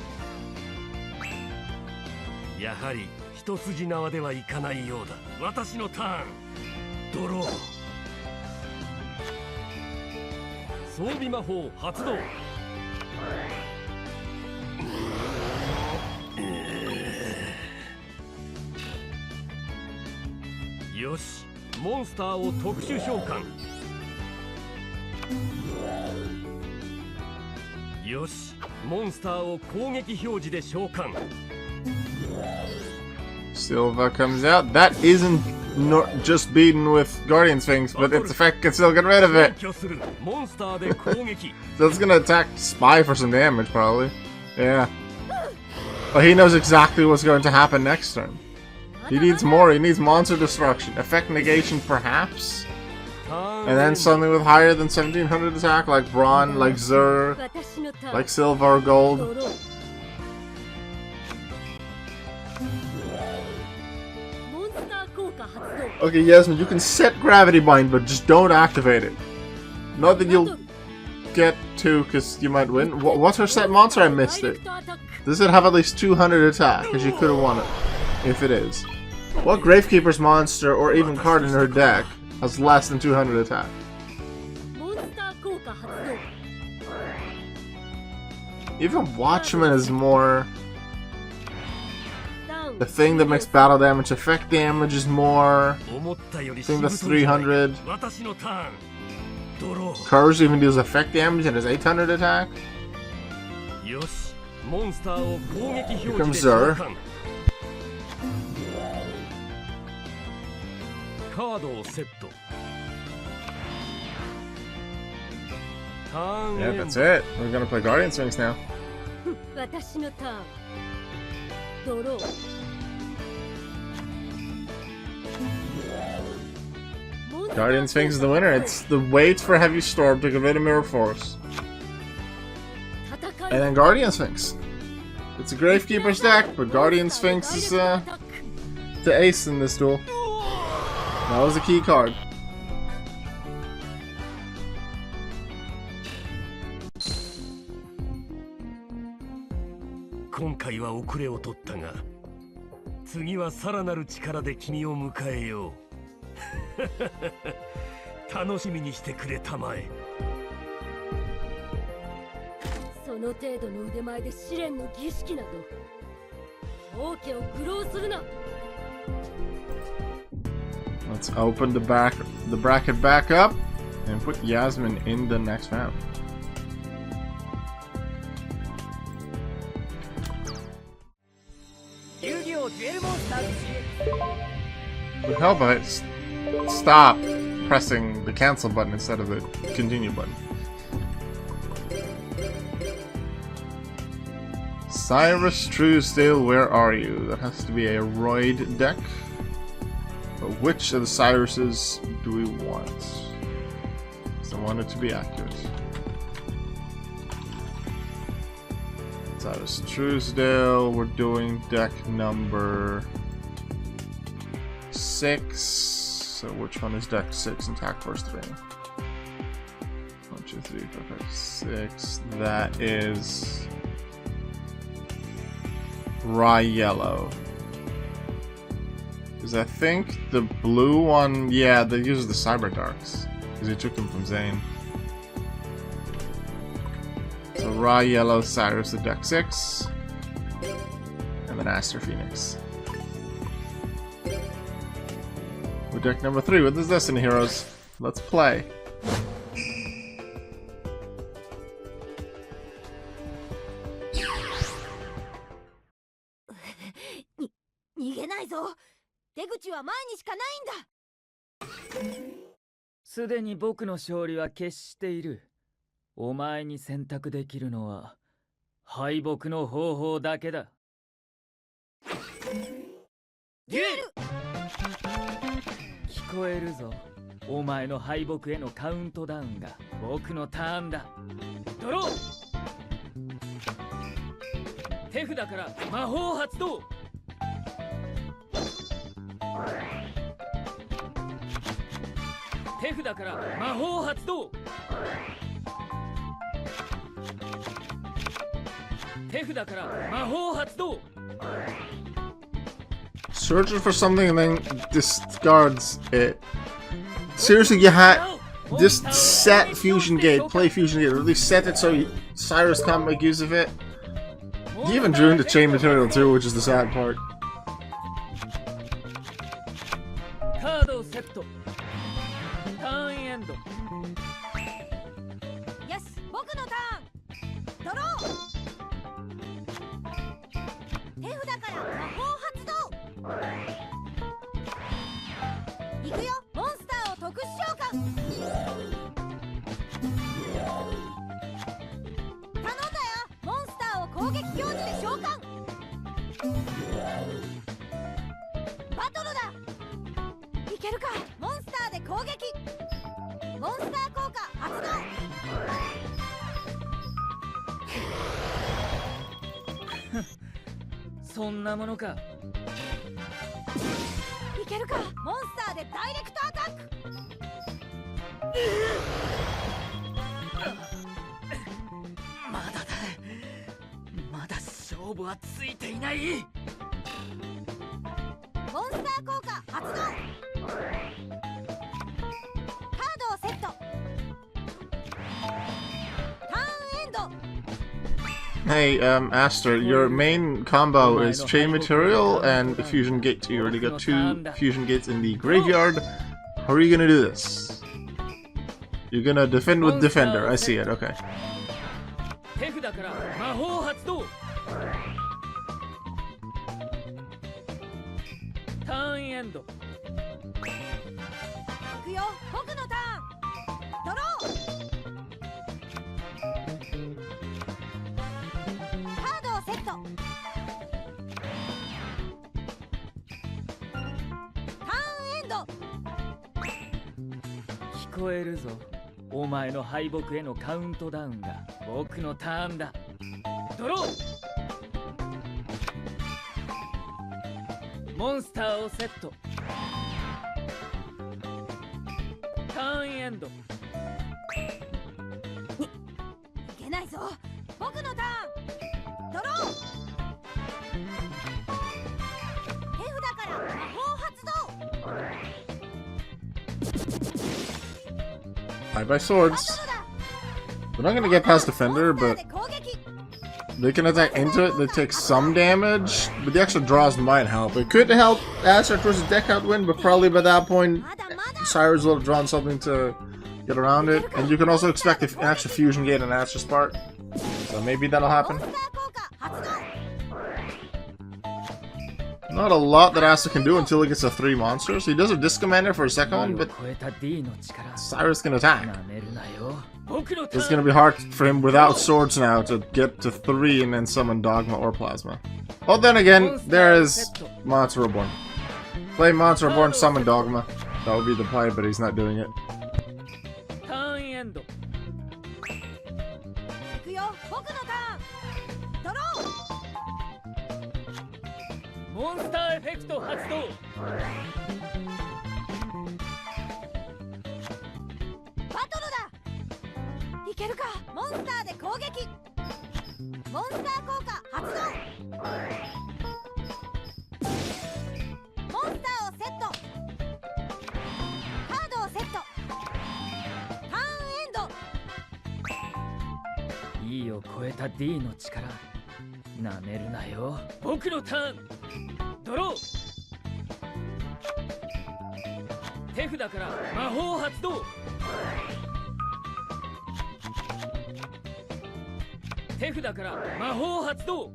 やはり一筋縄ではいかないようだ。私のターン。ドロー。装備魔法発動。よし、モンスターを特殊召喚。よし、モンスターを攻撃表示で召喚。Silva comes out. That isn't just beaten with Guardian Sphinx, but its effect can still get rid of it. So it's gonna attack Spy for some damage, probably. Yeah. But he knows exactly what's going to happen next turn. He needs more. He needs monster destruction. Effect negation, perhaps? And then something with higher than 1700 attack, like Brawn, like Zur, like Silver or Gold. Okay, Yasmin, you can set Gravity Bind, but just don't activate it. Not that you'll get to, because you might win. What's her set monster? I missed it. Does it have at least 200 attack? Because you could have won it, if it is. What Gravekeeper's monster, or even card in her deck, has less than 200 attack? Even Watchman is more... The thing that makes battle damage effect damage is more... The thing that's 300. Courage even deals effect damage and has 800 attack. Here comes Zur. Yeah, that's it. We're gonna play Guardian Sphinx now. Guardian Sphinx is the winner. It's the wait for Heavy Storm to give it a Mirror Force. And then Guardian Sphinx. It's a Gravekeeper's deck, but Guardian Sphinx is the ace in this duel. That was a key card. Let's open the bracket back up and put Yasmin in the next round. Would help if I stop pressing the cancel button instead of the continue button. Cyrus Truesdale, where are you? That has to be a Royd deck. But which of the Cyruses do we want? Because I want it to be accurate. Cyrus Truesdale, we're doing deck number 6. So which one is deck 6 and attack force 3? 1, 2, 3, 4, 5, 6. That is Rye yellow. Because I think the blue one, yeah, they use the Cyber Darks. Because they took them from Zane. So Rye yellow, Cyrus the deck 6. And then Aster Phoenix. With deck number 3 with his Destiny Heroes. Let's play. 逃げないぞ。出口は前にしかないんだ。すでに僕の勝利は決している。お前に選択できるのは敗北の方法だけだ。デュエル。聞こえるぞ。お前の敗北へのカウントダウンが僕のターンだ。ドロー。手札から魔法発動。手札から魔法発動。手札から魔法発動。 Searches for something and then discards it. Seriously, you had just set Fusion Gate, play Fusion Gate, or at least set it so Cyrus can't make use of it. You even drew into chain material too, which is the sad part. カードをセット。ターンエンド。よし、僕のターン。ドロー。手札から魔法発動。行くよ、モンスターを特殊召喚。頼んだよ、モンスターを攻撃表示で召喚。バトルだ。いけるか、モンスターで攻撃。モンスター効果発動。そんなものか。いけるか、モンスターでダイレクトアタック。まだだ。まだ勝負はついていない。モンスター効果発動。カードをセット。ターンエンド。 Hey, Aster, your main combo is Chain Material and Fusion Gate. You already got 2 Fusion Gates in the graveyard. How are you gonna do this? You're gonna defend with Defender. I see it, okay. 手札から魔法発動。ターンエンド。いくよ、僕のターン。ドロー。カードをセット。ターンエンド。聞こえるぞ。お前の敗北へのカウントダウンが僕のターンだ。ドロー。モンスターをセット。ターンエンド。いけないぞ、僕のターン。ドロー。手札から魔法発動。 I buy swords. They're not gonna get past Defender, but they can attack into it. They take some damage, but the extra draws might help. It could help Aster towards the deck out win, but probably by that point, Cyrus will have drawn something to get around it. And you can also expect an extra Fusion Gate on Aster's part. So maybe that'll happen. Not a lot that Aster can do until he gets to 3 monsters. He does a Disc Commander for a second one, but Cyrus can attack. It's gonna be hard for him without swords now to get to 3 and then summon Dogma or Plasma. Well, then again, there is Monster Reborn. Play Monster Reborn, summon Dogma. That would be the play, but he's not doing it. いくよ、僕のターン。ドロー。モンスターエフェクト発動。バトルだ。いけるか、モンスターで攻撃。モンスター効果発動。た D の力なめるなよ。僕のターン。ドロー。手札から魔法発動。手札から魔法発動。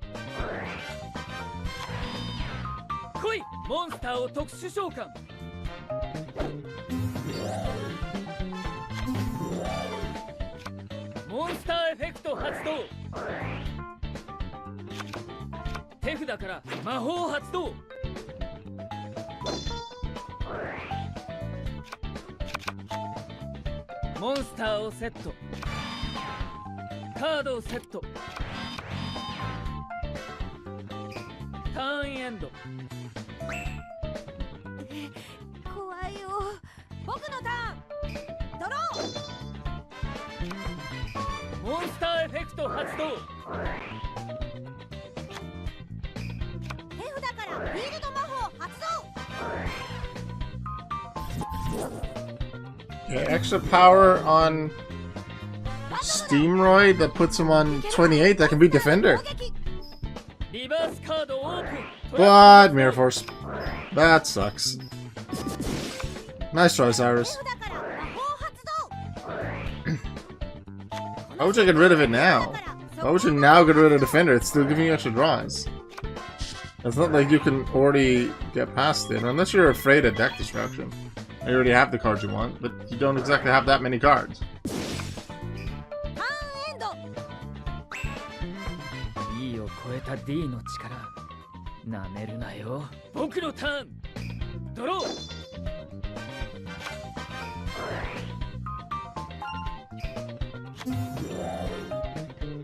来い、モンスターを特殊召喚。モンスターエフェクト発動。手札から魔法発動。モンスターをセット。カードをセット。ターンエンド。怖いよ。僕のターン。ドロー。モンスターエフェクト発動。手札からフィールド魔法発動。Okay, extra power on Steamroid that puts him on 28. That can be Defender. リバースカードオープン。 But Mirror Force. That sucks. Nice try, Cyrus. 手札から魔法発動。 Why would you get rid of it now? Why would you now get rid of Defender? It's still giving you extra draws. It's not like you can already get past it, unless you're afraid of deck destruction. You already have the cards you want, but you don't exactly have that many cards. ターンエンド。 E を超えた D の力なめるなよ。僕のターン。ドロー。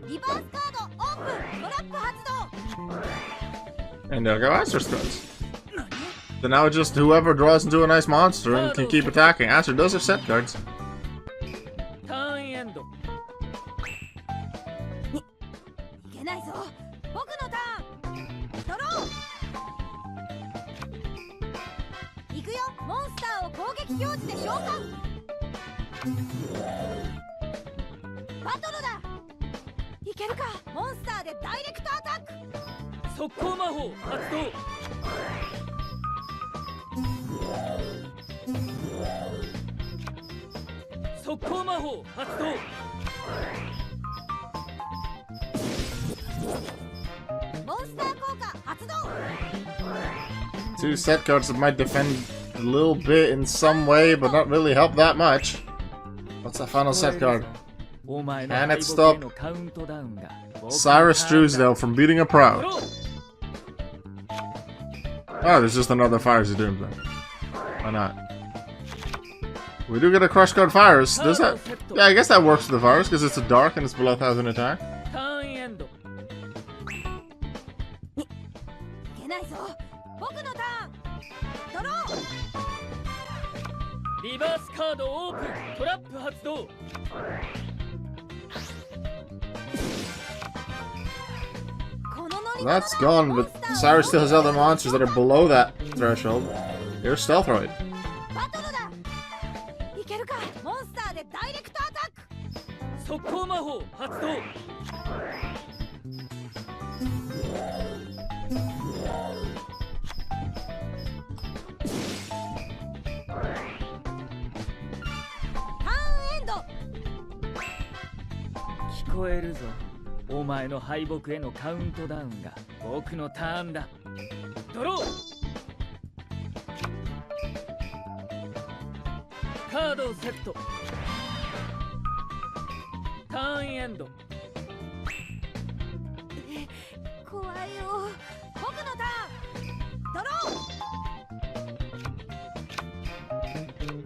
リバースカードオープン。トラップ発動。 And there go Aster's cards. So now it's just whoever draws into a nice monster and can keep attacking. Aster does have set cards. ターンエンド。いけないぞ。僕のターン。ドロー。行くよ。モンスターを攻撃表示で召喚。バトルだ。いけるか。モンスターでダイレクトアタック。速攻魔法発動。速攻魔法発動。モンスター効果発動。 Two set cards that might defend a little bit in some way, but not really help that much. What's that final set card? Can it stop Cyrus Truesdale from beating a pro? Oh, there's just another Fires of Doom then. Why not? We do get a Crush card Fires. Does that? Yeah, I guess that works for the Fires because it's a dark and it's below 1000 attack. ターンエンド。いけないぞ。僕のターン。ドロー。リバースカードオープン。トラップ発動。このノリ That's gone, but Cyrus still has other monsters that are below that threshold. Here's Stealthroid. バトルだ。いけるか。モンスターでダイレクトアタック。速攻魔法発動。ターンエンド。聞こえるぞ。お前の敗北へのカウントダウンが僕のターンだ。ドロー。カードをセット。ターンエンド。怖いよ。僕のターン。ドロー。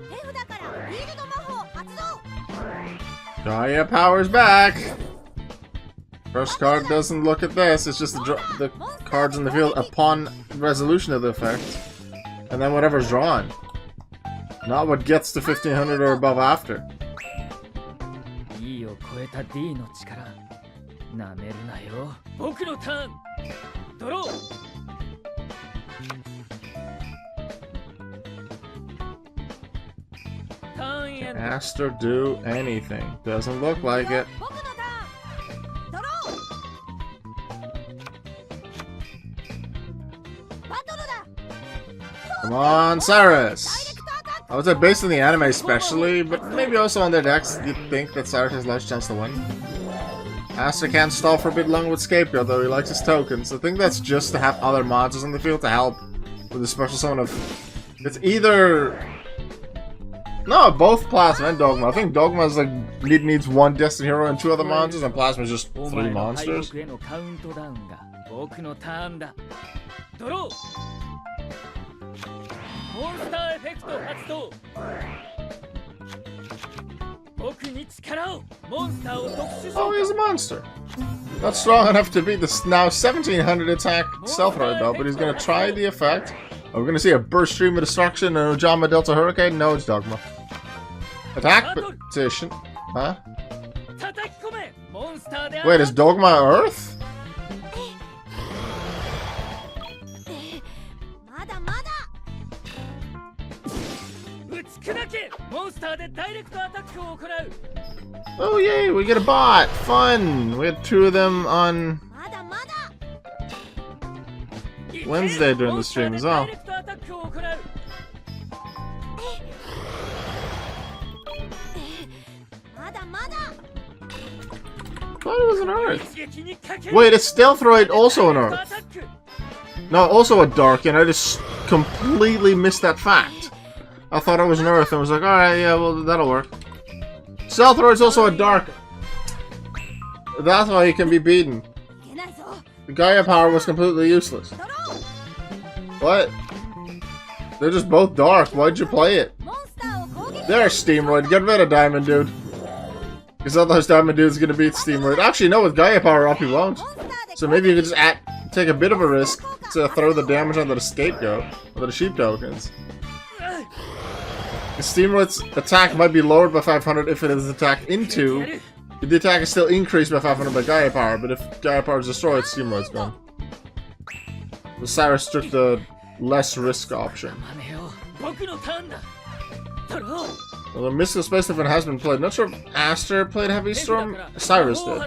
手札からフィールド魔法発動。 Gaia Power's back! First card doesn't look at this, it's just the cards in the field upon resolution of the effect. And then whatever's drawn. Not what gets to 1500 or above after. E を超えた D の力なめるなよ。僕のターン。ドロー。ターンエンド。 Asked or do anything. Doesn't look like it. 僕のターン。ドロー。Come on, Cyrus! I would say based on the anime especially, but maybe also on their decks, you'd think that Cyrus has less chance to win. Aster can't stall for a bit long with Scapegoat, though he likes his tokens. I think that's just to have other monsters on the field to help with the special summon of... It's either... No, both Plasma and Dogma. I think Dogma is like needs one Destiny Hero and 2 other monsters, and Plasma is just 3 monsters. Oh, he's a monster. Not strong enough to beat this now 1700 attack Stealth Roid though, but he's gonna try the effect. Are we gonna see a Burst Stream of Destruction and Ojama Delta Hurricane? No, it's Dogma. Attack petition. Huh? Wait, is Dogma Earth? Oh yay, we get a bot! Fun! We had 2 of them on Wednesday during the stream as well. I thought it was an Earth. Wait, is Stealth Roid also an Earth? No, also a Dark, and I just completely missed that fact. I thought it was an Earth and was like, alright, yeah, well, that'll work. Stealth Roid's also a Dark. That's why he can be beaten. The Gaia power was completely useless. What? They're just both Dark. Why'd you play it? There's Steamroid. Get rid of Diamond Dude. Because otherwise Diamond Dude's gonna beat Steamroid. Actually, no, with Gaia power up he won't. So maybe you could just take a bit of a risk to throw the damage onto the Scapegoat. Or the Sheep Tokens. The Steamroid's attack might be lowered by 500 if it is attacked into. The attack is still increased by 500 by Gaia power, but if Gaia power is destroyed, Steamroid's gone. So Cyrus took the less risk option. Well, the Mystical Space Defense has been played. Not sure if Aster played Heavy Storm. Cyrus did.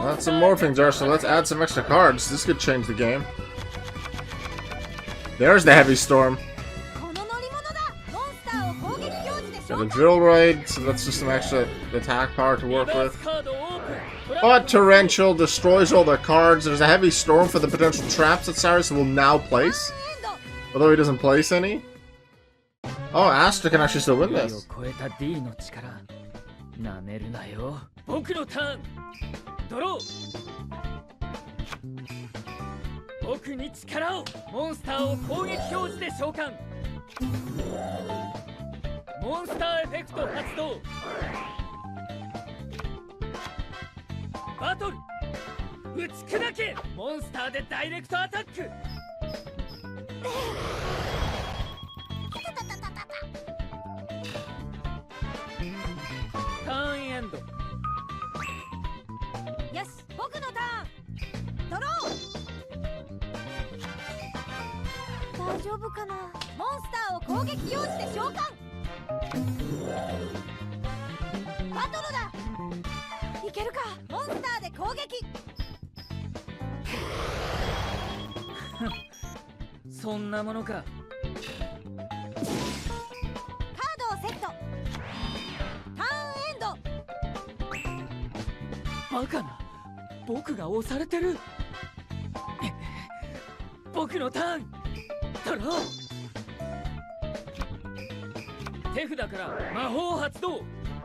That's some morphing jar, so let's add some extra cards. This could change the game. There's the Heavy Storm. Got a Drill Raid, so that's just some extra attack power to work with. But Torrential destroys all their cards. There's a Heavy Storm for the potential traps that Cyrus will now place. Although he doesn't place any. Oh, Aster can actually still win this.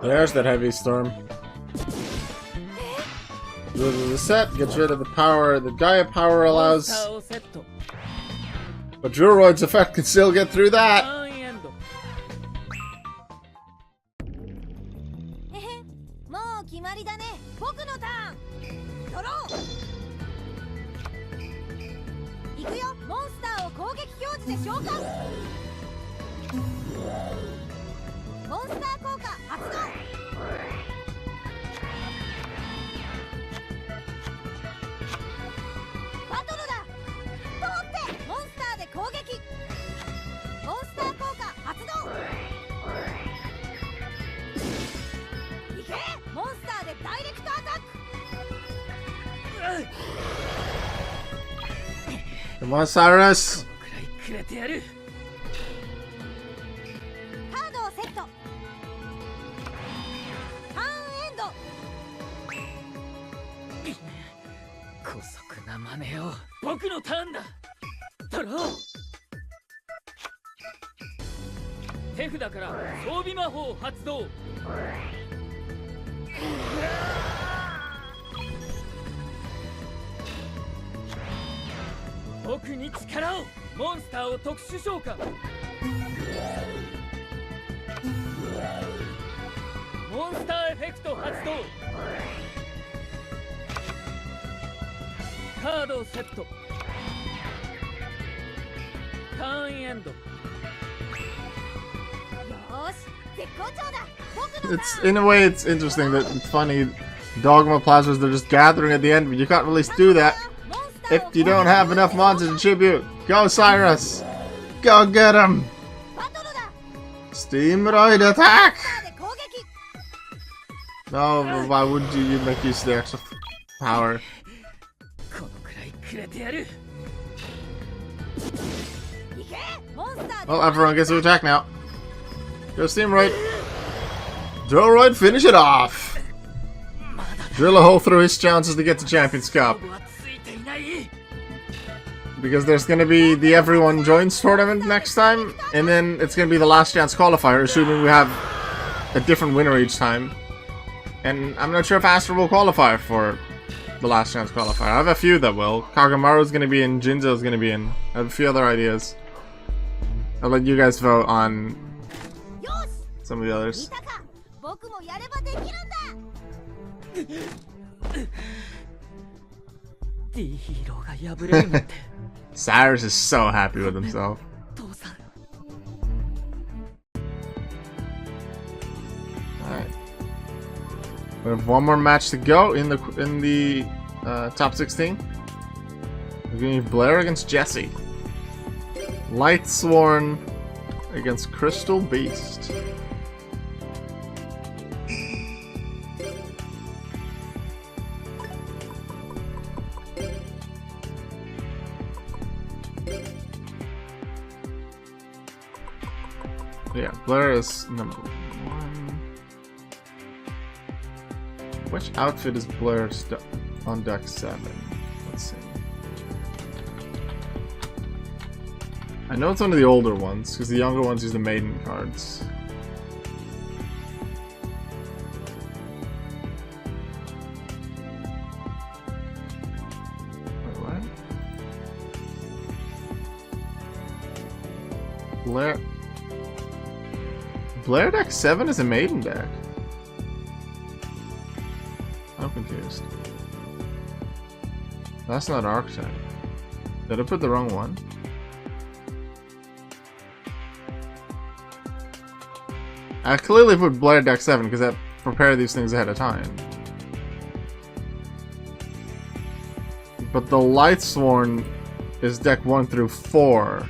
There's that Heavy Storm. The set gets rid of the power that Gaia power allows. But Druroid's effect can still get through that. もう決まりだね。僕のターン。ドロー。行くよ。モンスターを攻撃表示で召喚。モンスター効果発動。バトルだ。通ってモンスターで攻撃。モンスター効果発動。いけ。モンスターでダイレクトアタック。Come on, Cyrus! くらいくれてやる。カードをセット。ターンエンド。姑息な真似を。僕のターンだ。ドロー。手札から装備魔法発動。僕に力を。モンスターを特殊召喚。モンスターエフェクト発動。カードをセット。ターンエンド。よーし、絶好調だ。僕のタ It's ーン。 in a way, it's interesting that it's funny. Dogma plasmas, they're just gathering at the end, but you can't really do that if you don't have enough monsters to tribute. Go, Cyrus! Go get him! バトルだ。 Steamroid attack! モンスターで攻撃。 No, but why would you make use of the extra power? このくらいくれてやる。いけ。モンスターで。 Well, everyone gets to attack now. Go Steamroid. Drillroid, finish it off! Drill a hole through his chances to get to Champions Cup. 勝負はついていない。 Because there's gonna be the Everyone Joins tournament next time, and then it's gonna be the last chance qualifier, assuming we have a different winner each time. And I'm not sure if Astra will qualify for the last chance qualifier. I have a few that will. Kagamaru's gonna be in, Jinzo's gonna be in. I have a few other ideas. I'll let you guys vote on よし。 some of the 見 others. たか。僕もやればできるんだ。 D ヒーローが敗れるなんて。 Cyrus is so happy with himself. 父さん。 Alright. We have one more match to go in the top 16. We're going to be Blair against Jesse. Lightsworn against Crystal Beast. Yeah, Blair is number 1. Which outfit is Blair on deck 7? Let's see. I know it's one of the older ones, because the younger ones use the maiden cards. Wait, what? Blair deck 7 is a maiden deck. I'm confused. That's not Archetype. Did I put the wrong one? I clearly put Blair deck 7 because I prepared these things ahead of time. But the Lightsworn is deck 1 through 4.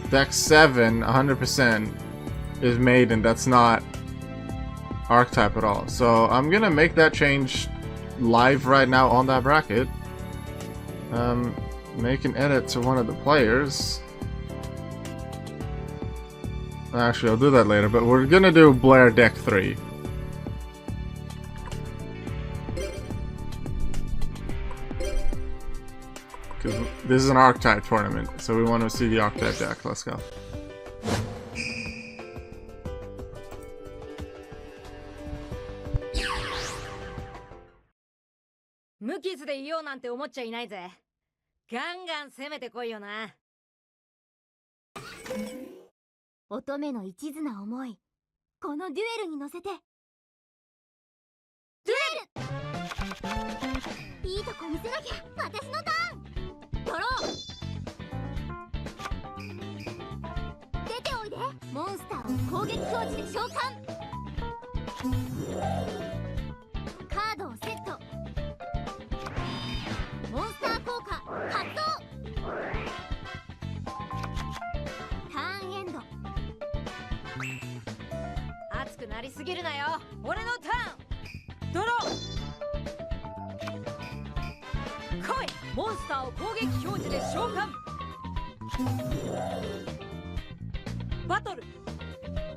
Deck 7, 100%, is maiden. That's not Archetype at all. So I'm gonna make that change live right now on that bracket. Make an edit to one of the players. Actually, I'll do that later, but we're gonna do Blair deck 3. Because this is an Archetype tournament, so we want to see the Archetype deck. Let's go. 無傷でいようなんて思っちゃいないぜ。ガンガン攻めてこいよな。乙女の一途な思い、このデュエルに乗せて。デュエル、いいとこ見せなきゃ。私のターン。ドロー。出ておいで。モンスターを攻撃表示で召喚。カードをセット。モンスター効果発動。ターンエンド。熱くなりすぎるなよ。俺のターン。ドロー。来い。モンスターを攻撃表示で召喚。バトル。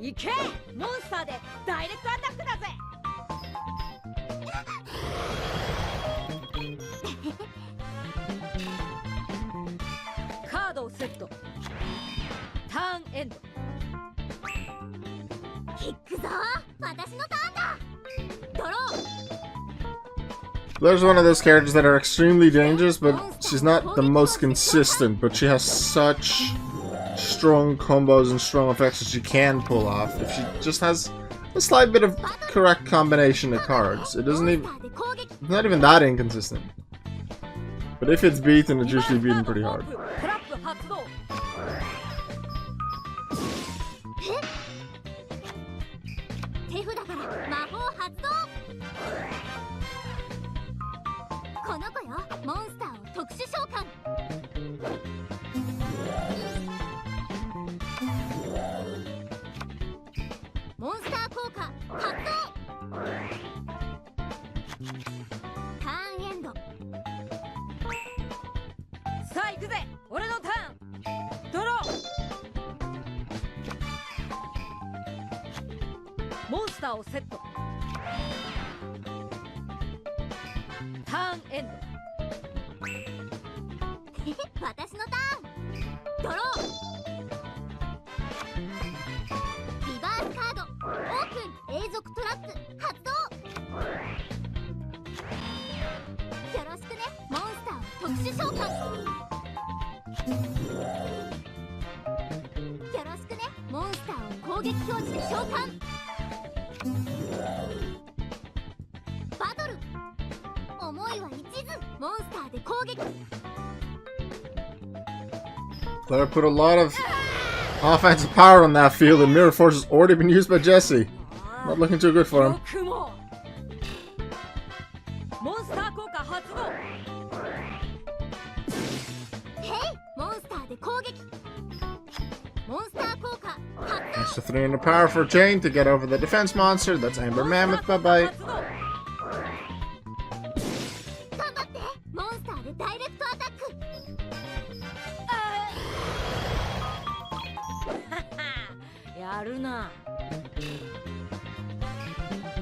いけ。モンスターでダイレクトアタックだぜ。カードをセット。ターンエンド。いくぞ。私のターンだ。ドロー。There's one of those characters that are extremely dangerous, but she's not the most consistent, but she has such strong combos and strong effects that she can pull off if she just has a slight bit of correct combination of cards. It doesn't even, it's not even that inconsistent. But if it's beaten, it's usually beaten pretty hard. 手札から魔法発動。この子よ。モンスターを特殊召喚。モンスター効果発動。ターンエンド。さあ行くぜ。俺のターン。ドロー。モンスターをセット。ターンエンド。私のターン。ドロー。リバースカードオープン。永続トラップ発動。よろしくね。モンスターを特殊召喚。よろしくね。モンスターを攻撃表示で召喚。バトル。思いは一途。モンスターで攻撃。 Player put a lot of offensive power on that field, and Mirror Force has already been used by Jesse. Not looking too good for him. モンスター効果発動。ヘイ。モンスターで攻撃。モンスター効果発動。 Extra 300 power for Jane to get over the defense monster. That's Amber Mammoth. Bye bye. 頑張って。モンスターでダイレクトアタック。やるな。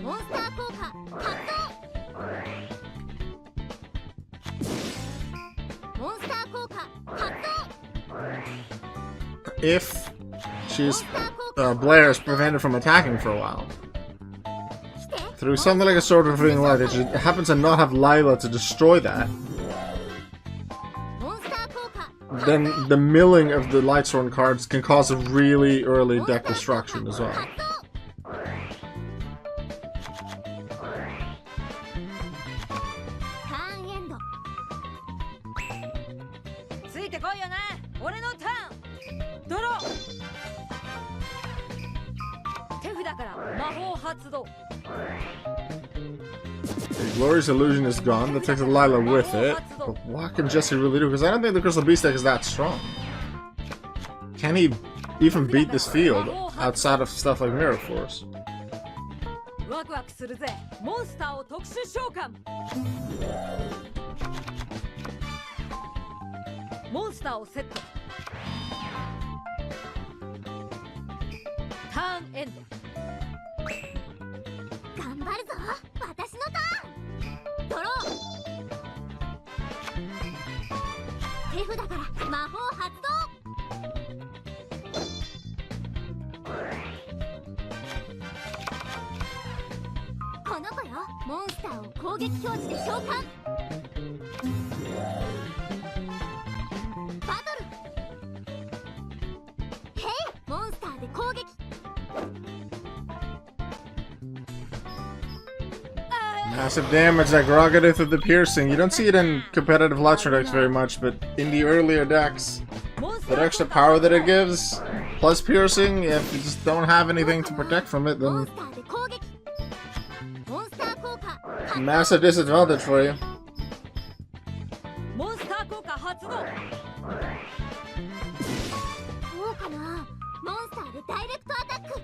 モンスター効果発動。モンスター効果発動。 If she's Blair is prevented from attacking for a while through something like a sword of revealing light, if she happens to not have Lila to destroy that, モンスター効果。 then the milling of the Lightsworn cards can cause a really early deck destruction as well. ターンエンド。ついてこいよな。俺のターン。ドロー。手札から魔法発動。 The Glorious Illusion is gone. That takes Lila with it. But what can Jesse really do? Because I don't think the Crystal Beast deck is that strong. Can he even beat this field outside of stuff like Mirror Force? ワクワクするぜ。モンスターを特殊召喚。モンスターをセット。ターンエンド。頑張るぞ。私のターン。ドロー。手札から魔法発動。この子よ。モンスターを攻撃表示で召喚。バトル。ヘイ。モンスターで攻撃。Massive damage, that Grogadith with the piercing. You don't see it in competitive Lightsworn decks very much, but in the earlier decks, that extra power that it gives, plus piercing, if you just don't have anything to protect from it, then massive disadvantage for you. モンスター効果発動。どうかな。モンスターでダイレクトアタック。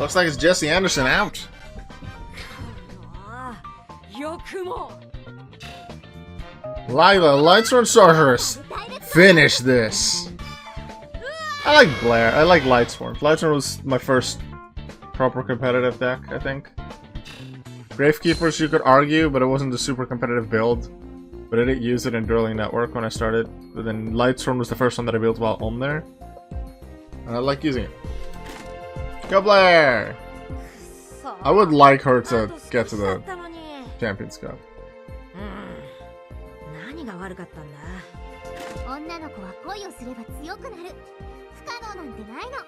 Looks like it's Jesse Anderson out. よくも。Lila, Lightsworn Sorceress. Finish this. I like Blair. I like Lightsworn. Lightsworn was my first proper competitive deck, I think. Gravekeepers you could argue, but it wasn't a super competitive build. But I didn't use it in Dueling Network when I started. But then Lightsworn was the first one that I built while on there. And I like using it. Go Blair! I would like her to get to the Champions Cup. 何が悪かったんだ。女の子は恋をすれば強くなる。不可能なんてないの。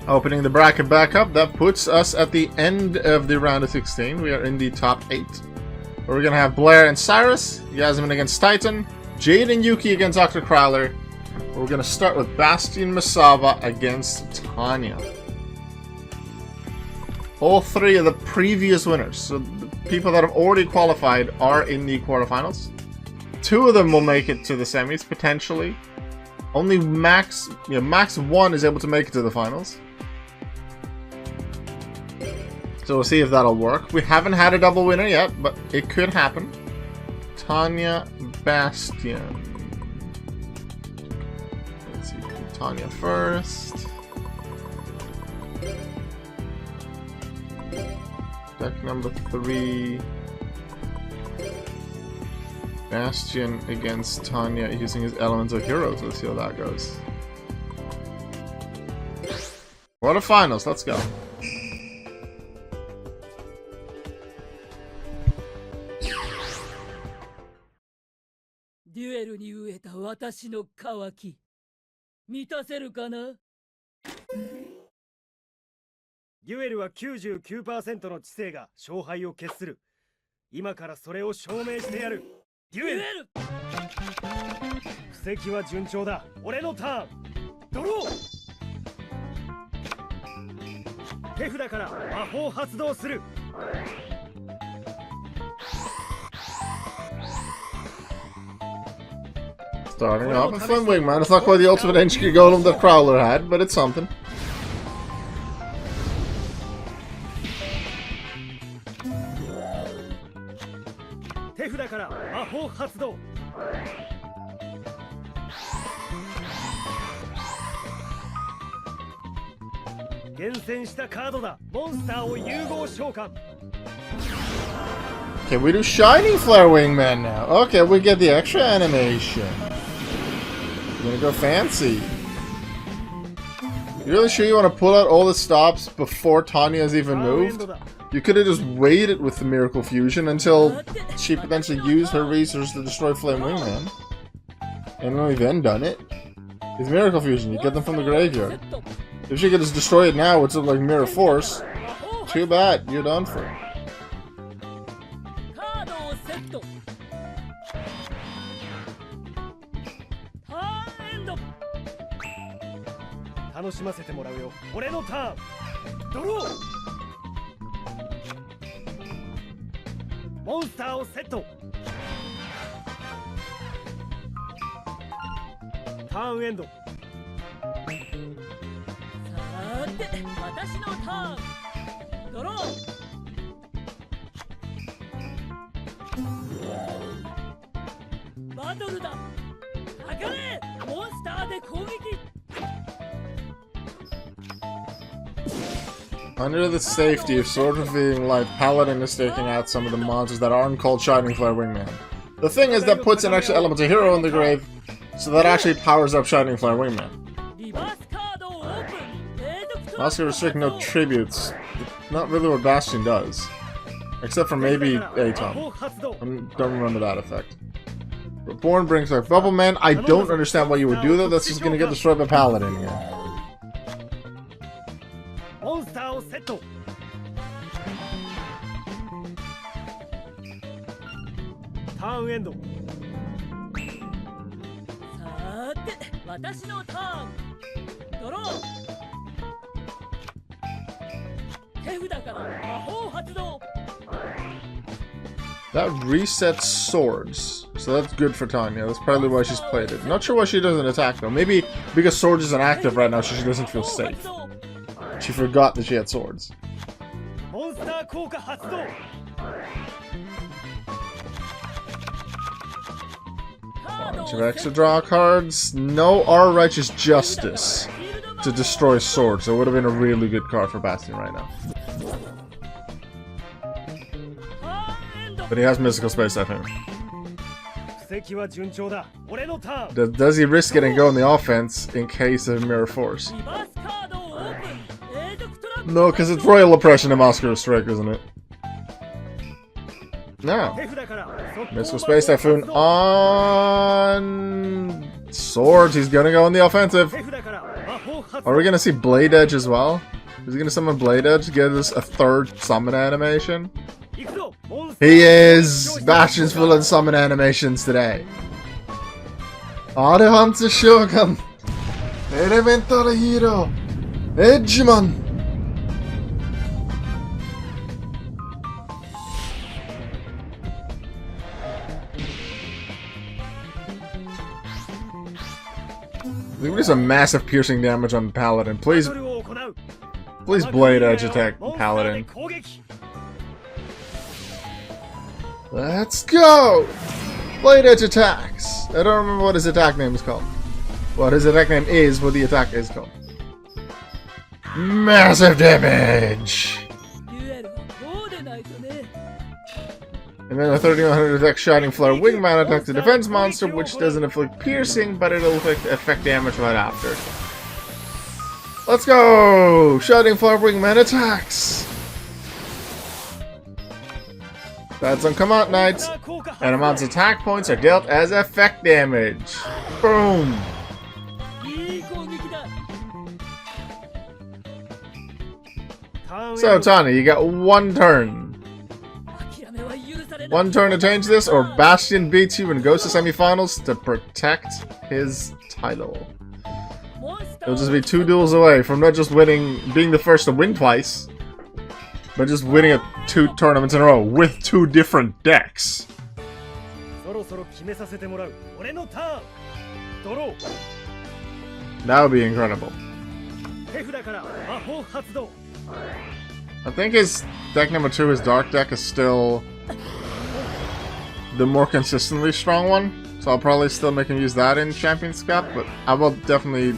Opening the bracket back up, that puts us at the end of the round of 16. We are in the top 8. We're gonna have Blair and Cyrus, Yasmin against Titan, Jade and Yuki against Dr. Crowler. We're gonna start with Bastion Masaba against Tanya. All three of the previous winners, so the people that have already qualified, are in the quarterfinals. 2 of them will make it to the semis, potentially. Only max one is able to make it to the finals. So we'll see if that'll work. We haven't had a double winner yet, but it could happen. Tanya, Bastion. Let's see, Tanya first. Deck number 3. Bastion against Tanya using his Elements of Heroes. Let's see how that goes. Quarterfinals, let's go. デュエルに飢えた私の渇き満たせるかな。デュエルは 99% の知性が勝敗を決する。今からそれを証明してやる。デュエル。布石は順調だ。俺のターン。ドロー。手札から魔法発動する。Starting off with Flame Wingman. It's not quite the ultimate NG golem that Crowler had, but it's something. Can we do Shining Flare Wingman now? Okay, we get the extra animation. You're gonna go fancy. You really sure you want to pull out all the stops before Tanya's even moved? You could have just waited with the Miracle Fusion until she potentially used her resource to destroy Flame Wingman. And only then done it. It's Miracle Fusion, you get them from the graveyard. If she could just destroy it now, it's like Mirror Force. Too bad, you're done for. 楽しませてもらうよ。俺のターン。ドロー。モンスターをセット。ターンエンド。さーて、私のターン。ドロー。バトルだ。かかれ。モンスターで攻撃。Under the safety of sort of being like Paladin is taking out some of the monsters that aren't called Shining Flare Wingman. The thing is that puts an extra element of hero in the grave, so that actually powers up Shining Flare Wingman. Also restrict no tributes. Not really what Bastion does. Except for maybe Atom. I don't remember that effect. Reborn brings back Bubble Man. I don't understand why you would do that. That's just gonna get destroyed by Paladin here. モンスターをセット。ターンエンド。さーて私のターンドロー手札から魔法発動 That resets swords, so that's good for Tanya. That's probably why she's played it. Not sure why she doesn't attack though. Maybe because swords isn't active right now, so she doesn't feel safe. She forgot that she had swords. モンスター効果発動。 Bunch of extra draw cards. No Our Righteous Justice to destroy swords. So it would have been a really good card for Bastion right now. But he has Mystical Space, I think. 布石は順調だ。俺のターン。 Does he risk it and go in the offense in case of Mirror Force? リバースカードをオープン永続トラップ No, because it's Royal Oppression and Moscow Strike, isn't it? No. 手札から速攻 Mystical Space Typhoon on swords. He's gonna go in the offensive. 手札から魔法発 Are 動。 we gonna see Blade Edge as well? Is he gonna summon Blade Edge to get us a third summon animation? 行くぞ。モンスター He is! Bastion's full of summon animations today. Archetype Shogun! Elemental Hero! Edgemon! Look at some massive piercing damage on Paladin. Please, バトルを行う。 please Blade Edge attack モンスターで Paladin. 攻撃。 Let's go! Blade Edge attacks! I don't remember what his attack name is called. What his attack name is, what the attack is called. Massive damage! デュエルはこうでないとね And then a 3100 attack Shining Flare Wingman attacks a defense monster, which doesn't inflict piercing, but it'll affect damage right after. Let's go! Shining Flare Wingman attacks! That's on Command Knights, and amount's attack points are dealt as effect damage. Boom! いい攻撃だ So, Tani, you got one turn. 諦めは許されない One turn to change this, or Bastion beats you and goes to semifinals to protect his title. モンスタ It'll ー just be 2 duels away from not just winning, being the first to win twice, but just winning 2 tournaments in a row with 2 different decks. そろそろ決めさせてもらう。俺のターン。ドロー。 That would be incredible. 手札から魔法発動。 I think his deck number 2, his Dark deck, is still the more consistently strong one, so I'll probably still make him use that in Champions Cup, but I will definitely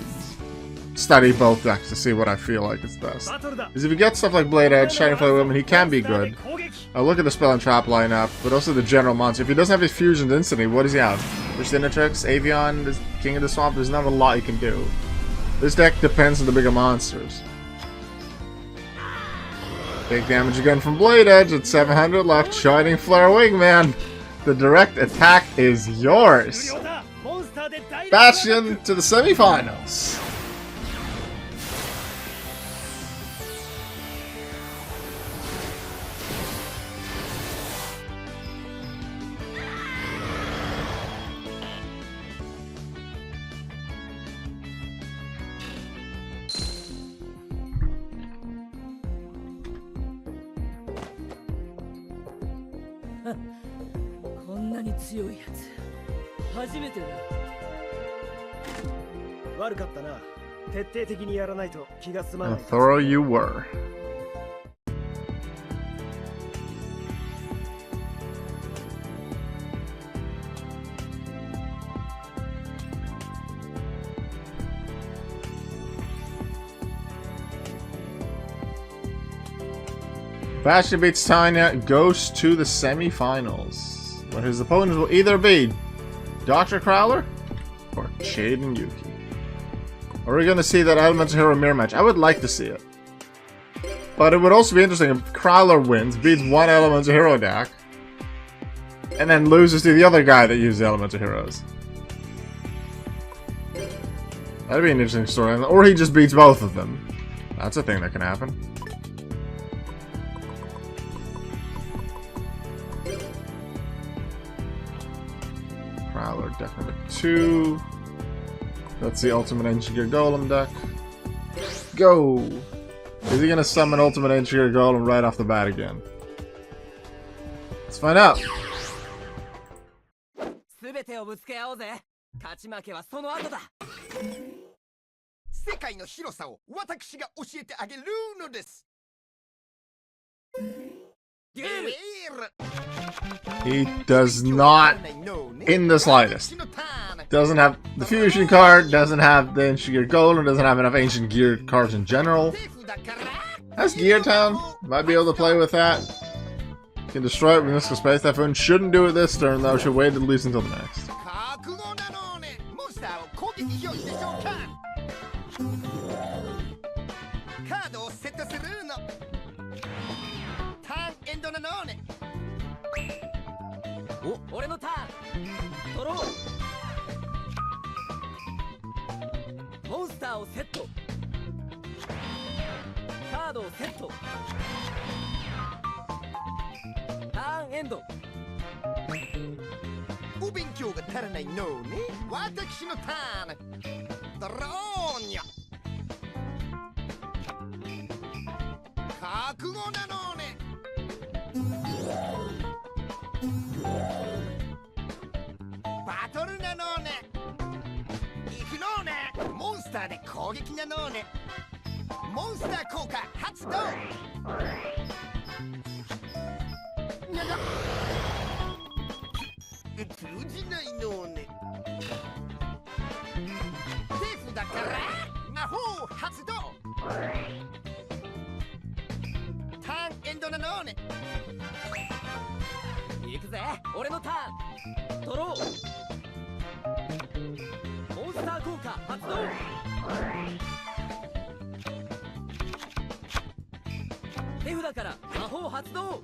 study both decks to see what I feel like is best. バトルだ。 Because if you get stuff like Blade Edge, Shining Flare Woman, he can be good. 攻撃。 I'll look at the Spell and Trap lineup, but also the general monster. If he doesn't have his fusions instantly, what does he have? There's Dinatrix, Avion, there's King of the Swamp, there's not a lot you can do. This deck depends on the bigger monsters. Big damage again from Blade Edge at 700 left. Shining Flare Wingman. The direct attack is 無 yours. 料だ。モンスターで大 Bastion to the semifinals. Huh. こんなに強いやつ初めてだ悪かったな。徹底的にやらないと気が済まな How い。 thorough you were. Bastion beats Tanya, goes to the semifinals, where his opponents will either be Dr. Crowler or Shade and Yuki. Are we going to see that Elemental Hero mirror match? I would like to see it. But it would also be interesting if Crowler wins, beats one Elemental Hero deck, and then loses to the other guy that used the elemental heroes. That'd be an interesting story. Or he just beats both of them. That's a thing that can happen. Prowler deck number 2. That's the Ultimate Engineer Golem deck. Go! Is he gonna summon Ultimate Engineer Golem right off the bat again? Let's find out. 全てをぶつけ合おうぜ。勝ち負けはその後だ。世界の広さを私が教えてあげるのです。He does not, in the slightest. Doesn't have the fusion card, doesn't have the ancient gear golem, doesn't have enough ancient gear cards in general. That's Gear Town. Might be able to play with that. Can destroy it with Mystical Space Typhoon. Shouldn't do it this turn though, should wait at least until the next. Oh, 俺のターン。ドロー。モンスターをセット。カードをセット。ターンエンド。お勉強が足らないのね。私のターン。ドローニャ。覚悟なのね。バトルなのね。行くのね。モンスターで攻撃なのね。モンスター効果発動。にゃが通じないのね。手札から魔法発動。ターンエンドなのね。行くぜ。俺のターン。ドロー。モンスター効果発動。手札から魔法発動。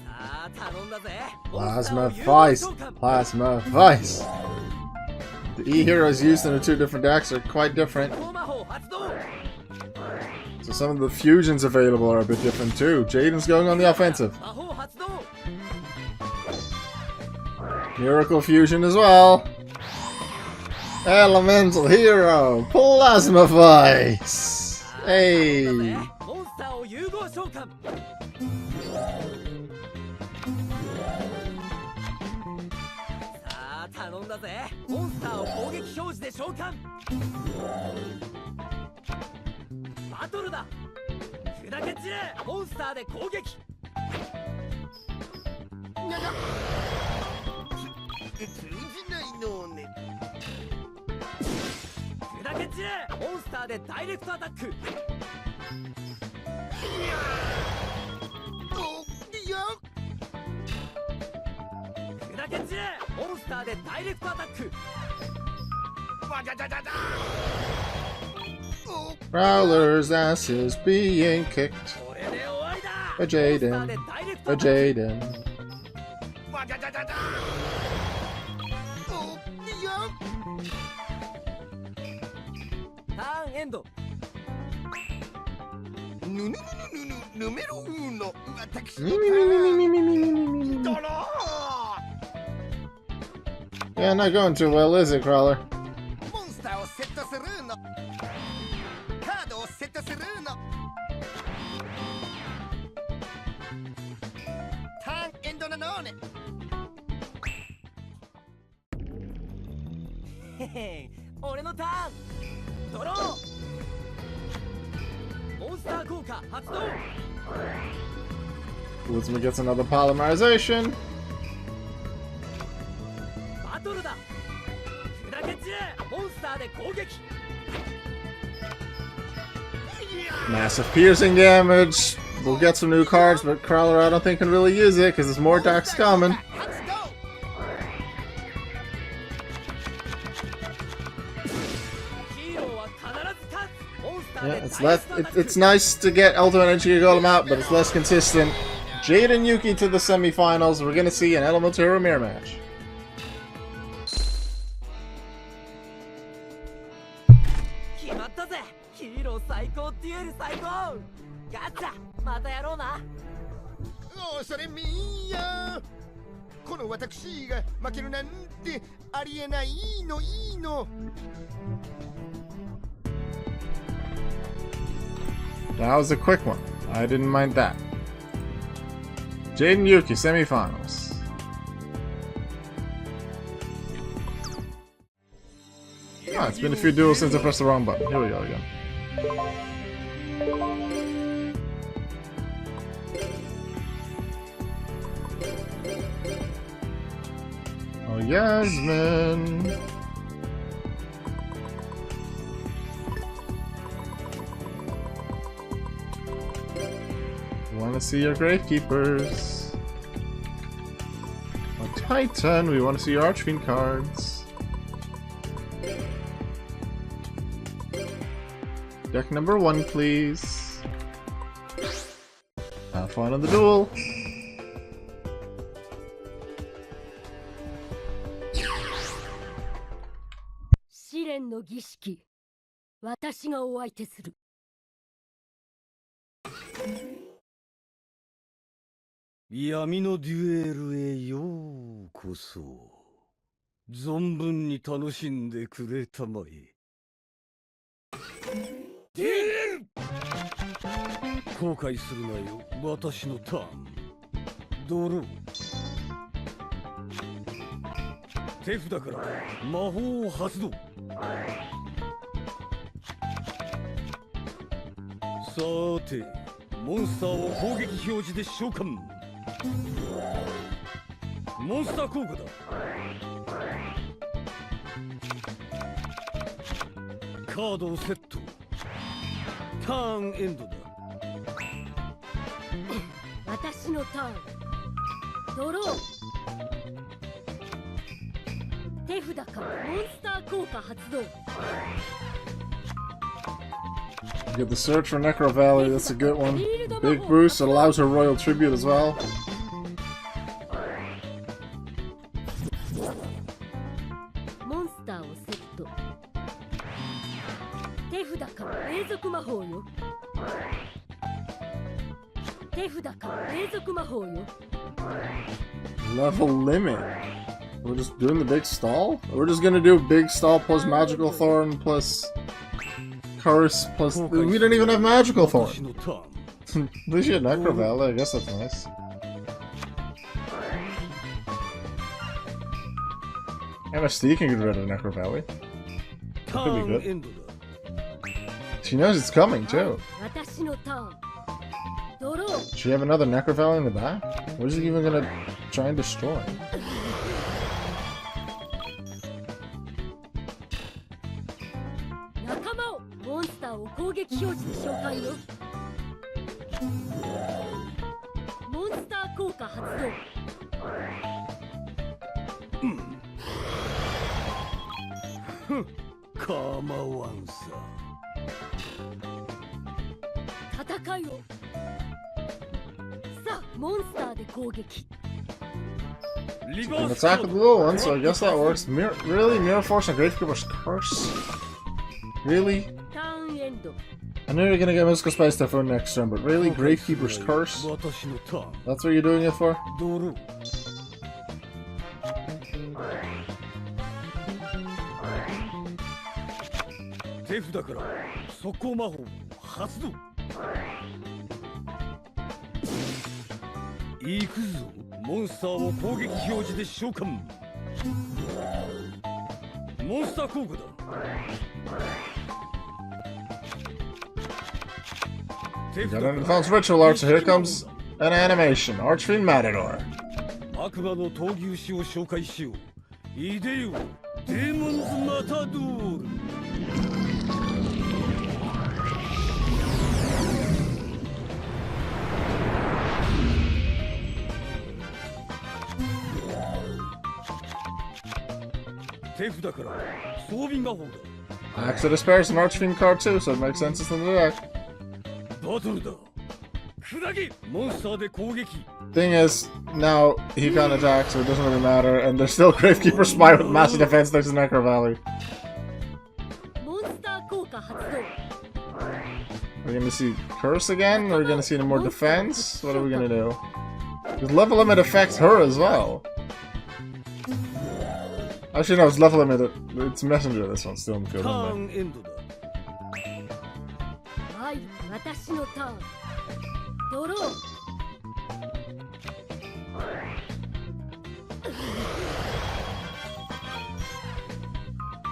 さあ頼んだぜ。 Plasma Vice! Plasma Vice! The E-heroes used in the two different decks are quite different. So some of the fusions available are a bit different too. Jaden's going on the offensive. Miracle Fusion as well. Elemental Hero! Plasma Vice! Hey! Prowler's ass is being kicked. A Jaden. A Jaden. Yeah, not going too well, is it, Crawler? Woodsman gets another polymerization. Massive piercing damage. We'll get some new cards, but Crawler I don't think can really use it because there's more attacks coming. it's nice to get Ultimate Energy Golem out, but it's less consistent. Jade and Yuki to the semifinals. We're gonna see an Elemental mirror match. 決まったぜ。ヒーロー最高デュエル最高。ガッチャまたやろうな。おーそれみーやこの私が負けるなんてありえないのいいの。 That was a quick one. I didn't mind that. Jade and Yuki, semifinals. Ah, it's been a few duels since I pressed the wrong button. Here we go again. Oh, Yasmin. Want to see your Gravekeepers. On Titan, we want to see your Archfiend cards. Deck number 1, please. Have fun on the duel. 試練の儀式、私がお相手する。闇のデュエルへようこそ。存分に楽しんでくれたまえ。デュエル！後悔するなよ、私のターン。ドロー。手札から魔法を発動。さて、モンスターを攻撃表示で召喚。モンスター効果だ。カードをセット。ターンエンドだ。私のターン。ドロー。手札からモンスター効果発動。Get the search for Necro Valley, that's a good one. Big boost, it allows her royal tribute as well. モンスターをセット。手札から永続魔法よ。手札から永続魔法よ。Level limit. We're just doing the big stall? We're just gonna do big stall plus magical thorn plus curse plus we don't even have magical thorn. At least you had Necro Valley, I guess that's nice. MSD can get rid of Necro Valley. That could be good. She knows it's coming too. Does she have another Necro Valley in the back? What is he even gonna try and destroy? 攻撃表示で召喚よ。モンスター効果発動。構わんさ。戦いを。さあ、モンスターで攻撃。You can attack with the little one, so I guess that works. Really? Mirror Force and Gravekeeper's Curse? Really? I knew you were gonna get Mystical Spice Typhoon next turn, but really? Gravekeeper's Curse? That's what you're doing it for? Got an advanced ritual art, so here comes an animation. Archfiend Matador. 悪魔の闘牛士を紹介しよう。イデヨ、デーモンズマタドール。手札から装備魔法だ。Axe of Despair is an Archfiend card too, so it makes sense it's in the deck. バトルだ砕けモンスターで攻撃 Thing is, now he can't attack, so it doesn't really matter, and there's still Gravekeeper Spy with massive defense next to Necro Valley. モンスター効果発動 Are we gonna see Curse again? Or are we gonna see any more defense? What are we gonna do? Because level limit affects her as well. Actually, no, it's level limit. It's Messenger, this one's still in the field, タ isn't ーンエンドだはい私のターンドロー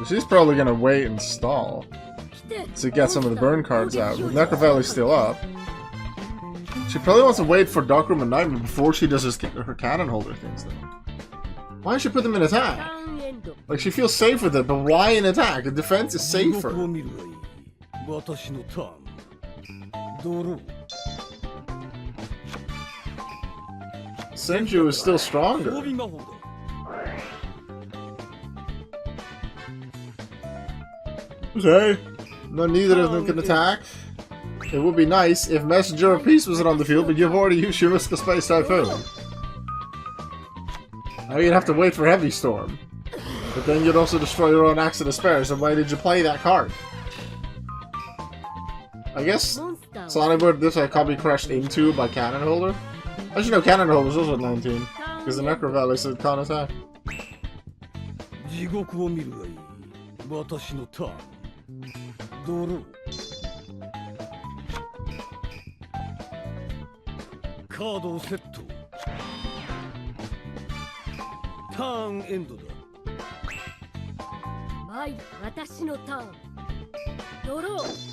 it? She's probably gonna wait and stall 来て to get some of the burn cards out. With Necro Valley still up, she probably wants to wait for Darkroom and Nightmare before she does her cannon holder things, though. Why does she put them in タ attack? ーンエンド Like, she feels safe with it, but why in attack? The defense is 地獄 safer. を見るがいい私のターンドロー Senju is still 装 stronger. 備魔法だ Okay. No, neither of them can attack. It would be nice if Messenger of Peace wasn't on the field, but you've already used your Risk of Space Typhoon. Now you'd have to wait for Heavy Storm. But then you'd also destroy your own Axe of Despair, so why did you play that card? I guess モンスターを Sonic Would this I can't be crushed into by Cannon Holder? Actually no, Cannon Holder's also at 19. Because the Necro Valley said can't attack. 地獄を見るがいい私のターンドローカードをセットターンエンドだはい私のターンドロー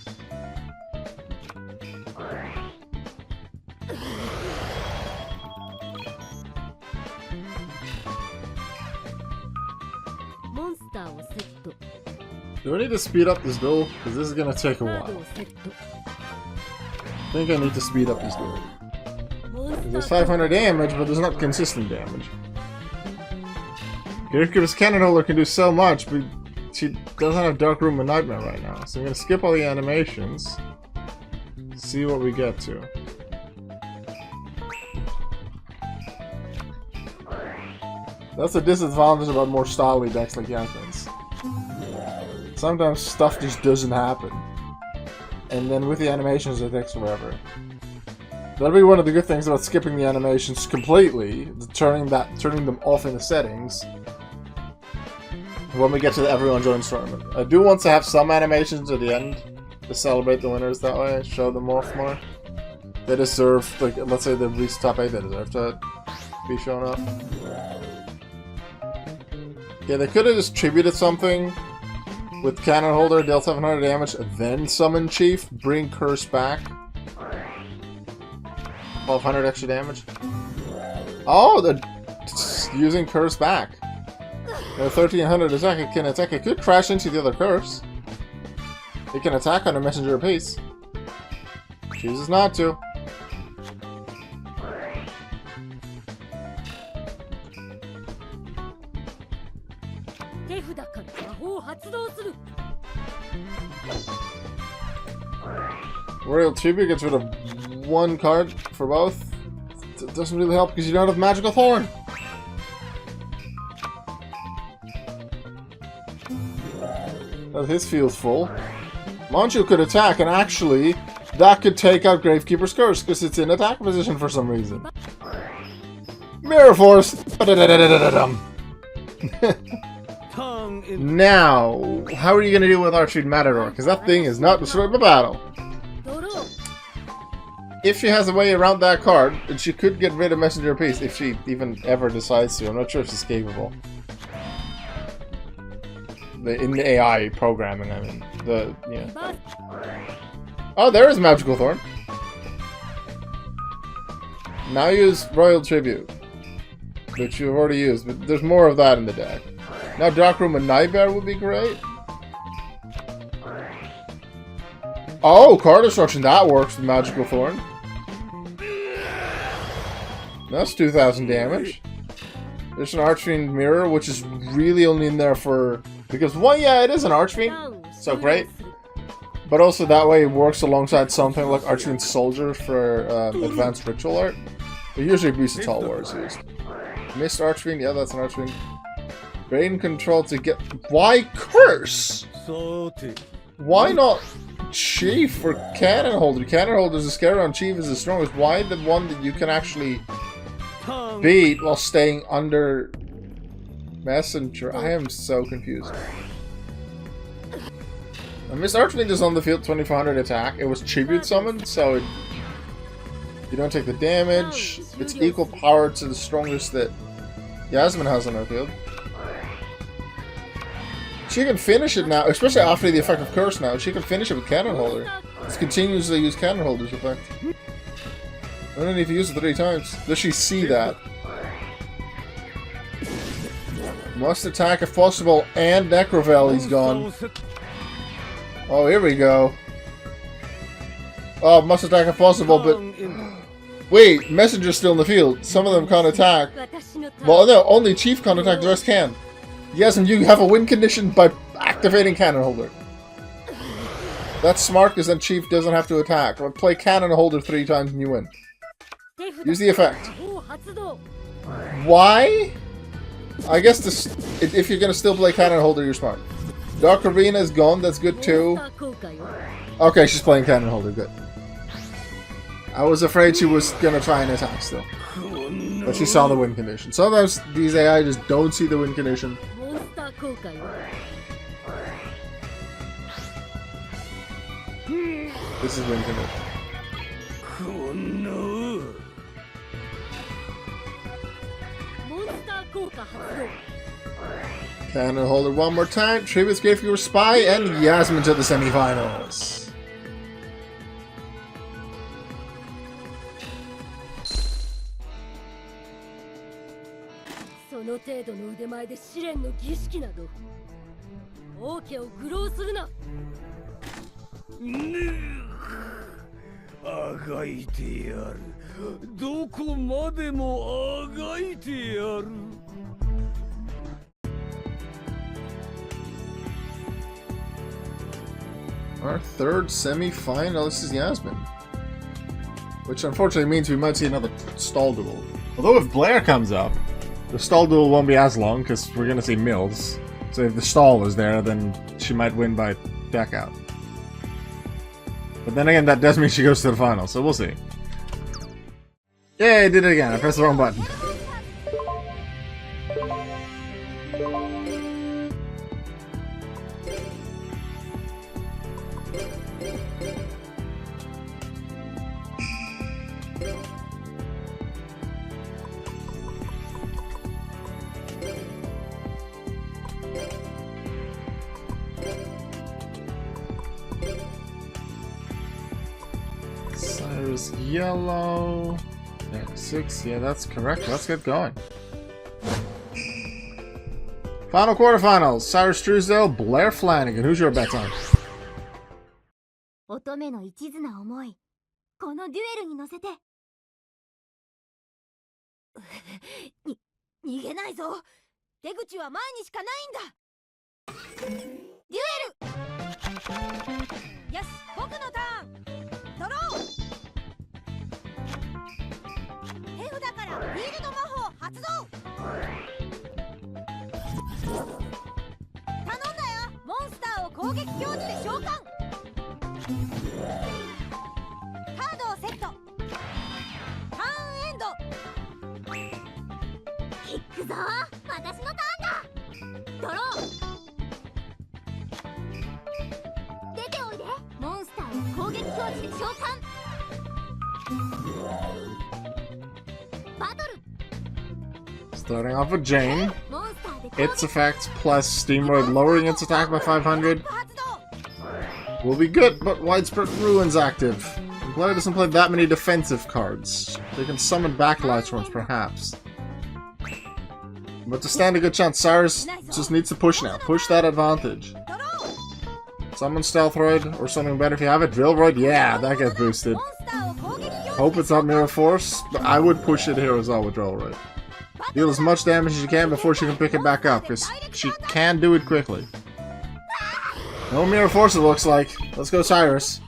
モンスターをセット Do I need to speed up this duel? Because this is gonna take a カー while. ドをセット I think I need to speed up this duel. モンスタ There's ー 500 damage, but there's not consistent damage. Gravekeeper's Cannon Holder can do so much, but she doesn't have Dark Room and Nightmare right now. So I'm gonna skip all the animations. See what we get to. That's the disadvantage about more styley decks like Yasmin's. Sometimes stuff just doesn't happen. And then with the animations it takes forever. That'll be one of the good things about skipping the animations completely, turning them off in the settings when we get to the Everyone Joins tournament. I do want to have some animations at the end to celebrate the winners that way, show them off more. They deserve, like, let's say they reach top 8, they deserve to be shown off. Yeah, they could have just tributed something with Cannon Holder, deal 700 damage, then Summon Chief, bring Curse back. 1200 extra damage. Oh, they're using Curse back. 1300 attack, it can attack. It could crash into the other Curse. It can attack on a Messenger of Peace. Chooses not to. Royal Tribute gets rid of one card for both. It doesn't really help because you don't have Magical Thorn. His field's full. Manchu could attack, and actually, that could take out Gravekeeper's Curse because it's in attack position for some reason. Mirror Force! Now, how are you going to deal with Archetype Matador? Because that thing is not destroyed by battle. If she has a way around that card, and she could get rid of Messenger of Peace if she even ever decides to. I'm not sure if she's capable. In the AI programming, I mean. Yeah. Oh, there is Magical Thorn. Now use Royal Tribute, which you've already used, but there's more of that in the deck. Now Darkroom and Nightmare would be great. Oh, card destruction, that works with Magical Thorn. That's 2000 damage. There's an Archfiend Mirror, which is really only in there for... Because, well, yeah, it is an Archfiend. so great. But also that way it works alongside something like Archetype Soldier for advanced ritual art. But usually Beast of Tall War is used. Missed Archfiend, yeah, that's an Archfiend. Brain control to get. Why Curse? Why not Chief or Cannon Holder? Cannon Holder's the scare on Chief is the strongest. Why the one that you can actually beat while staying under Messenger? I am so confused. Miss Archfiend is on the field, 2400 attack. It was tribute summoned, so you don't take the damage. It's equal power to the strongest that Yasmin has on her field. She can finish it now, especially after the effect of Curse now. She can finish it with Cannon Holder. It's continuously use Cannon Holder's effect. I don't need to use it 3 times. Does she see that? Must attack if possible, and Necrovalley's gone. Oh, here we go. Oh, must attack if possible, but... Wait, Messenger's still in the field. Some of them can't attack. Well, no, only Chief can't attack, the rest can. Yes, and you have a win condition by activating Cannon Holder. That's smart, because then Chief doesn't have to attack. Play Cannon Holder 3 times and you win. Use the effect. Why? I guess this, if you're going to still play Cannon Holder, you're smart. Dark Arena is gone, that's good too. Okay, she's playing Cannon Holder, good. I was afraid she was gonna try and attack still. But she saw the win condition. Sometimes these AI just don't see the win condition. This is win condition. Cannon Holder one more time. Tributes Gravekeeper Spy and Yasmin to the semifinals. Our third semi-final, this is Yasmin. Which unfortunately means we might see another stall duel. Although if Blair comes up, the stall duel won't be as long because we're going to see Mills. So if the stall is there, then she might win by deck out. But then again, that does mean she goes to the final, so we'll see. Yay, I did it again. I pressed the wrong button. Cyrus yellow. X6, yeah, that's correct. Let's get going. Final quarterfinals. Cyrus Truesdale, Blair Flanagan. Who's your bet on? 乙女の一途な思い、このデュエルに乗せて。逃げないぞ。出口は前にしかないんだ。デュエル。よし、僕のターン。ドロー。手札からフィールド魔法発動。頼んだよ。モンスターを攻撃表示で召喚。カードをセット。ターンエンド。行くぞ。私のターンだ。ドロー。出ておいで。モンスターを攻撃表示で召喚。バトル。 Starting off with Jane. Its effects plus Steamroid lowering its attack by 500 will be good, but Widespread Ruin's active. Blair doesn't play that many defensive cards. They can summon back Lightsworns, perhaps. But to stand a good chance, Cyrus just needs to push now. Push that advantage. Summon Stealthroid, or something better if you have it. Drillroid, yeah, that gets boosted. Hope it's not Mirror Force, but I would push it here as well with Drillroid. Deal as much damage as you can before she can pick it back up, because she can do it quickly. No mirror force it looks like. Let's go Cyrus.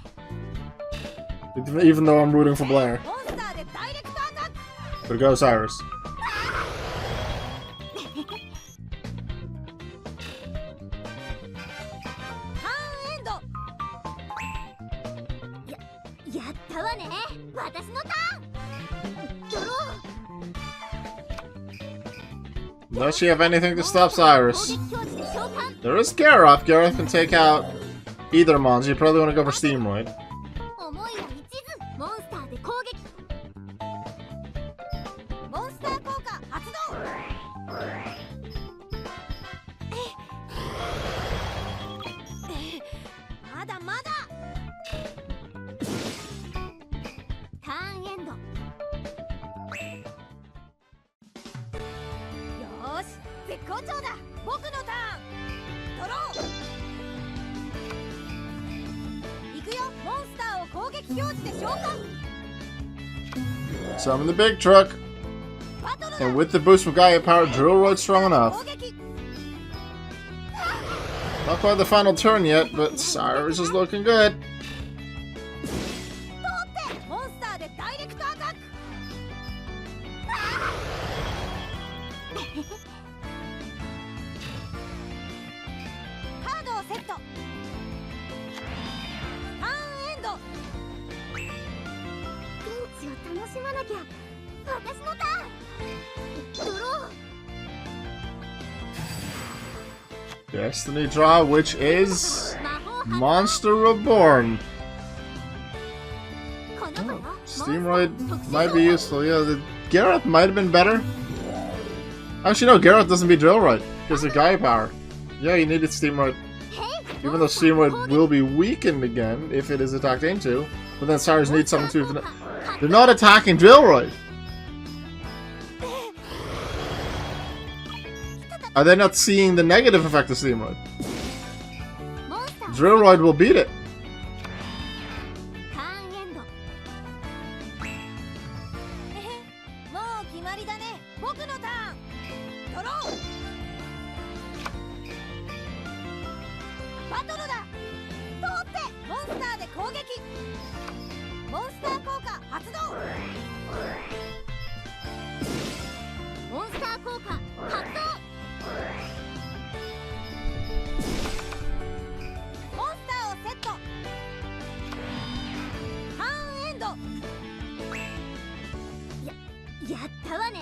Even though I'm rooting for Blair. モンスターでダイレクトアタック But go Cyrus. ターンエンドやったわね私のターンドロー Does she have anything to stop Cyrus? 攻撃表示で召喚 There is Gareth. Gareth can take out either Mons. You probably want to go for Steamroid. 思いは一途モンスターで攻撃モンスター効果発動まだまだターンエンドよーし絶好調だ僕のターンドロー行くよモンスターを攻撃表示で召喚 Summon the big truck. バトルだ And with the boost from Gaia power, Drillroid's strong enough. 攻撃 Not quite the final turn yet, but Cyrus is looking good. 通ってモンスターでダイレクトアタックカードをセットターンエンドピンチを楽しまなきゃ私のターンドロー Destiny draw, which is 魔法発 Monster Reborn. この子よ Steamroid might be useful. Yeah, the Gareth might have been better. Actually, no, Gareth doesn't beat Drillroid because of Gaia power. Yeah, you needed Steamroid. Even though Steamroid will be weakened again if it is attacked into, but then Cyrus needs something to. They're not attacking Drillroid. Are they not seeing the negative effect of Steamroid? モンスター Drillroid will beat it. ターンエンドもう決まりだね僕のターンドローバトルだ通ってモンスターで攻撃モンスター効果発動モンスター効果発動モンスターをセットターンエンドやったわね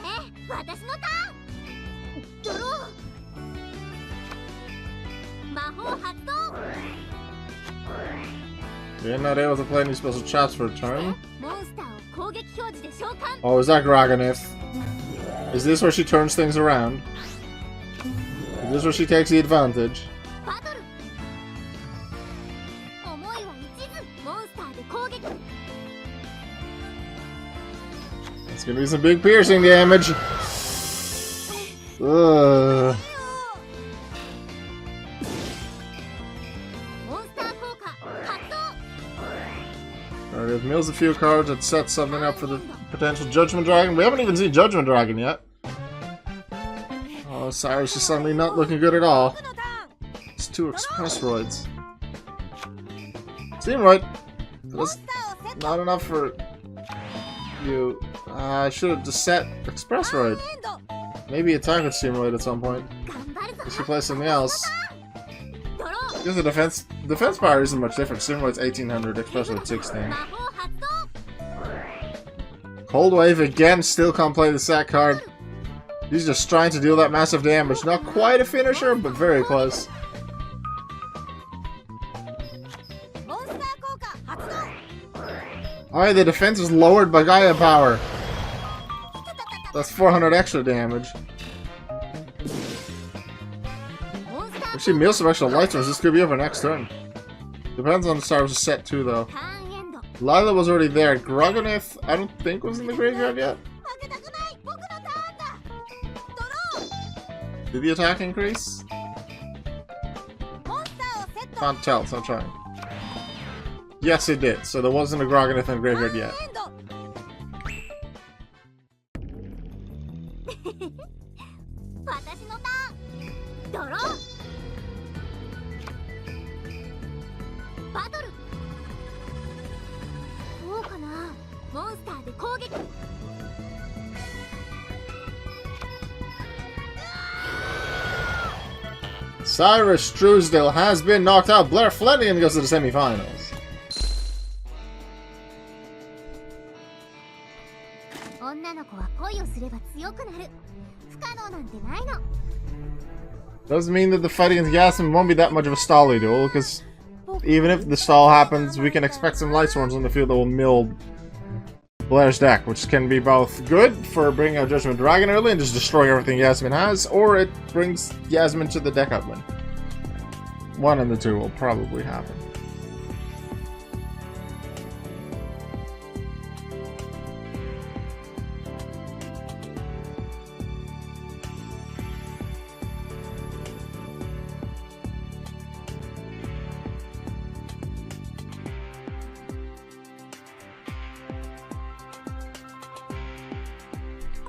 私のターンドロー魔法発動 You're not able to play any special traps for a turn. モンスターを攻撃表示で召喚 Oh, is that Graganith? Is this where she turns things around? Is this where she takes the advantage? バトル思いは一途モンスターで攻撃 It's gonna be some big piercing damage. Ugh. モンスター効果発動 Alright, it mills a few cards that sets something up for the potential Judgment Dragon. We haven't even seen Judgment Dragon yet. Oh, Cyrus is suddenly not looking good at all. 僕のターン It's two Expressroids. Steamroid! モン That's スターをセット not enough for you. I should have just set ターン Expressroid. エンド Maybe attack with Steamroid at some point. 頑張るぞ If she plays something else. ドロー Because the defense power isn't much different. Steamroid's 1800, Expressroid 16. 魔法発動 Cold Wave again, still can't play the sack card. He's just trying to deal that massive damage. Not quite a finisher, but very close. モンスター効果発動 Alright, the defense is lowered by Gaia power. That's 400 extra damage. モンスター If she mills some extra Lightsworns, this could be over next turn. Depends on the Cyrus' set too, though. ターンエンド Lila was already there. Groganith, I don't think was in the graveyard yet. 負けたくない僕のターンだドロ Did the attack increase? ーモンスターをセット Can't tell, it's not trying. Yes, it did. So there wasn't a Groganith in the graveyard yet. ターンエンド私のターンドローモンスターで攻撃 Cyrus Truesdale has been knocked out. Blair Flanagan goes to the semifinals. 女の子は恋をすれば強くなる不可能なんてないの Doesn't mean that the fight against Yasmin won't be that much of a stally duel, because even if the stall happens, we can expect some Lightsworns on the field that will mill Blair's deck, which can be both good for bringing out Judgment Dragon early and just destroy everything Yasmin has, or it brings Yasmin to the deck upland. One of the two will probably happen.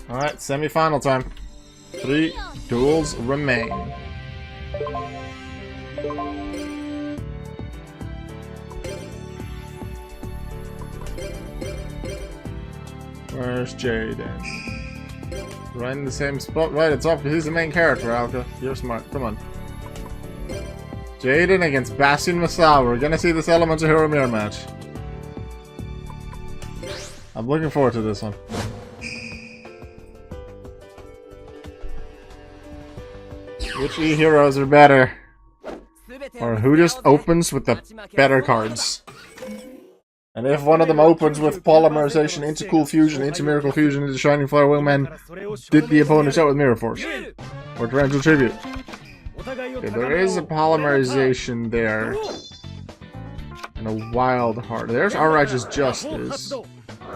Alright, semi-final time. 3 duels remain. Where's Jaden? Right in the same spot? Right, it's off. He's the main character, Alka. You're smart. Come on. Jaden against Bastion Masao. We're gonna see this Elemental Hero Mirror match. I'm looking forward to this one. Which E-heroes are better? Or who just opens with the better cards? And if one of them opens with Polymerization into Cool Fusion, into Miracle Fusion, into Shining Flare Wingman, did the opponent out with Mirror Force? Or Torrential Tribute? Okay, there is a Polymerization there. And a Wild Heart. There's Our Righteous Justice.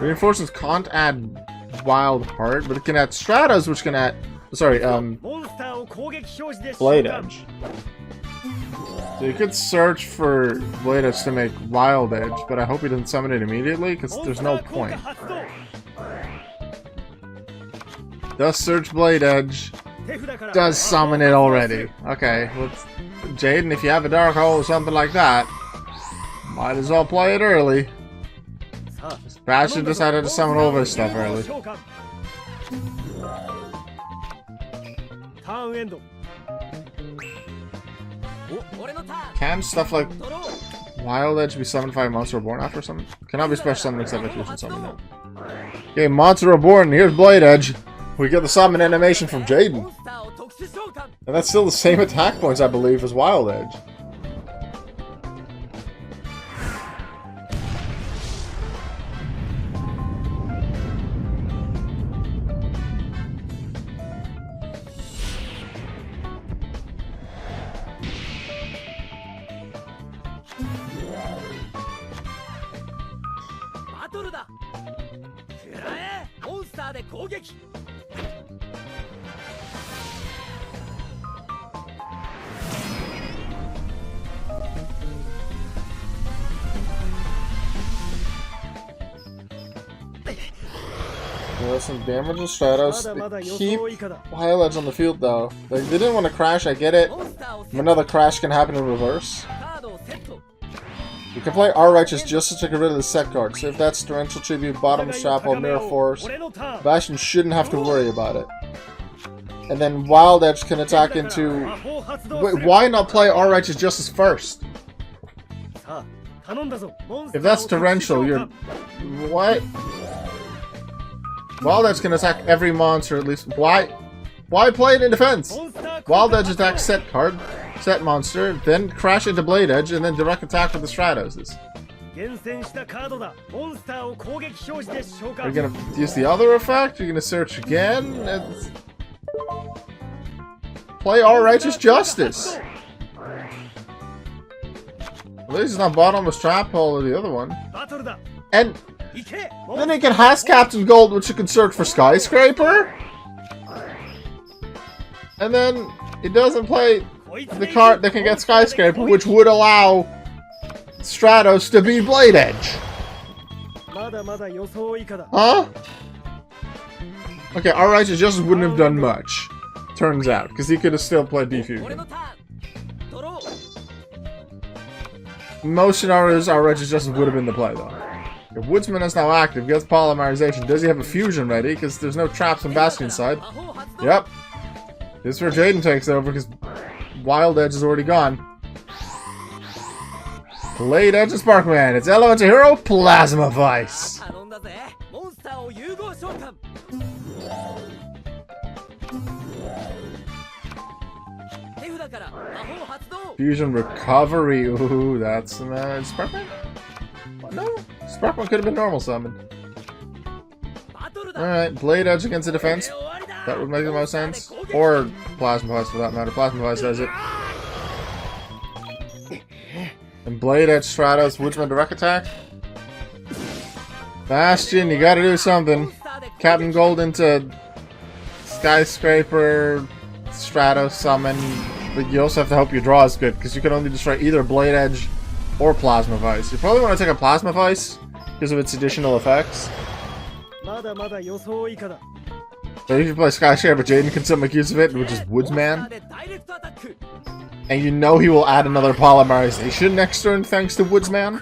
Reinforcements can't add Wild Heart, but it can add Stratos, which can add... Sorry, Blade Edge. So you could search for Blade Edge to make Wild Edge, but I hope he doesn't summon it immediately, because there's no point. Does search Blade Edge. Does summon it already. Okay, let's... Jaden, if you have a Dark Hole or something like that, might as well play it early. Bastion decided to summon all this stuff early. Can stuff like Wild Edge be summoned by Monster Reborn after something? Cannot be special summoned except if you should summon it. Okay, Monster Reborn, here's Blade Edge. We get the summon animation from Jaden. And that's still the same attack points, I believe, as Wild Edge. Some damage and Stratos. They keep Wild Edge on the field though. Like, they didn't want to crash, I get it. Another crash can happen in reverse. You can play Our Righteous just to get rid of the set card. So if that's Torrential Tribute, Bottom Strap, or Mirror Force, Bastion shouldn't have to worry about it. And then Wild Edge can attack into... Wait, why not play Our Righteous Justice first? If that's Torrential, you're... What? Wild Edge can attack every monster at least. Why play it in defense? Wild Edge attacks set card, set monster, then crash into Blade Edge, and then direct attack with the Stratos. Are you gonna use the other effect? You're gonna search again? Play Our Righteous Justice! At least it's not Bottomless Trap Hole or the other one. And... then he can has Captain Gold, which you can search for Skyscraper. And then it doesn't play the card that can get Skyscraper, which would allow Stratos to be Blade Edge. Huh? Okay, Our Righteous Justice wouldn't have done much, turns out, because he could have still played Defusion. Most scenarios, Our Righteous Justice would have been the play, though. If Woodsman is now active, gets polymerization. Does he have a fusion ready? Because there's no traps on Bastion's side. Yep. This is where Jaden takes over because Wild Edge is already gone. Blade Edge and Sparkman. It's Elemental Hero Plasma Vice. Fusion Recovery. Ooh, that's Sparkman? No, Sparkman could have been normal summoned. Alright, Blade Edge against the defense. That would make the most sense. Or Plasma Vice for that matter. Plasma Vice does it. And Blade Edge Stratos, Woodsman direct attack. Bastion, you gotta do something. Captain Gold into Skyscraper, Stratos summon. But you also have to hope your draw is good, because you can only destroy either Blade Edge or Plasma Vice. You probably want to take a Plasma Vice because of its additional effects. So if you play Skyscraper, Jaden can still make use of it, which is Woodsman. And you know he will add another polymerization next turn thanks to Woodsman.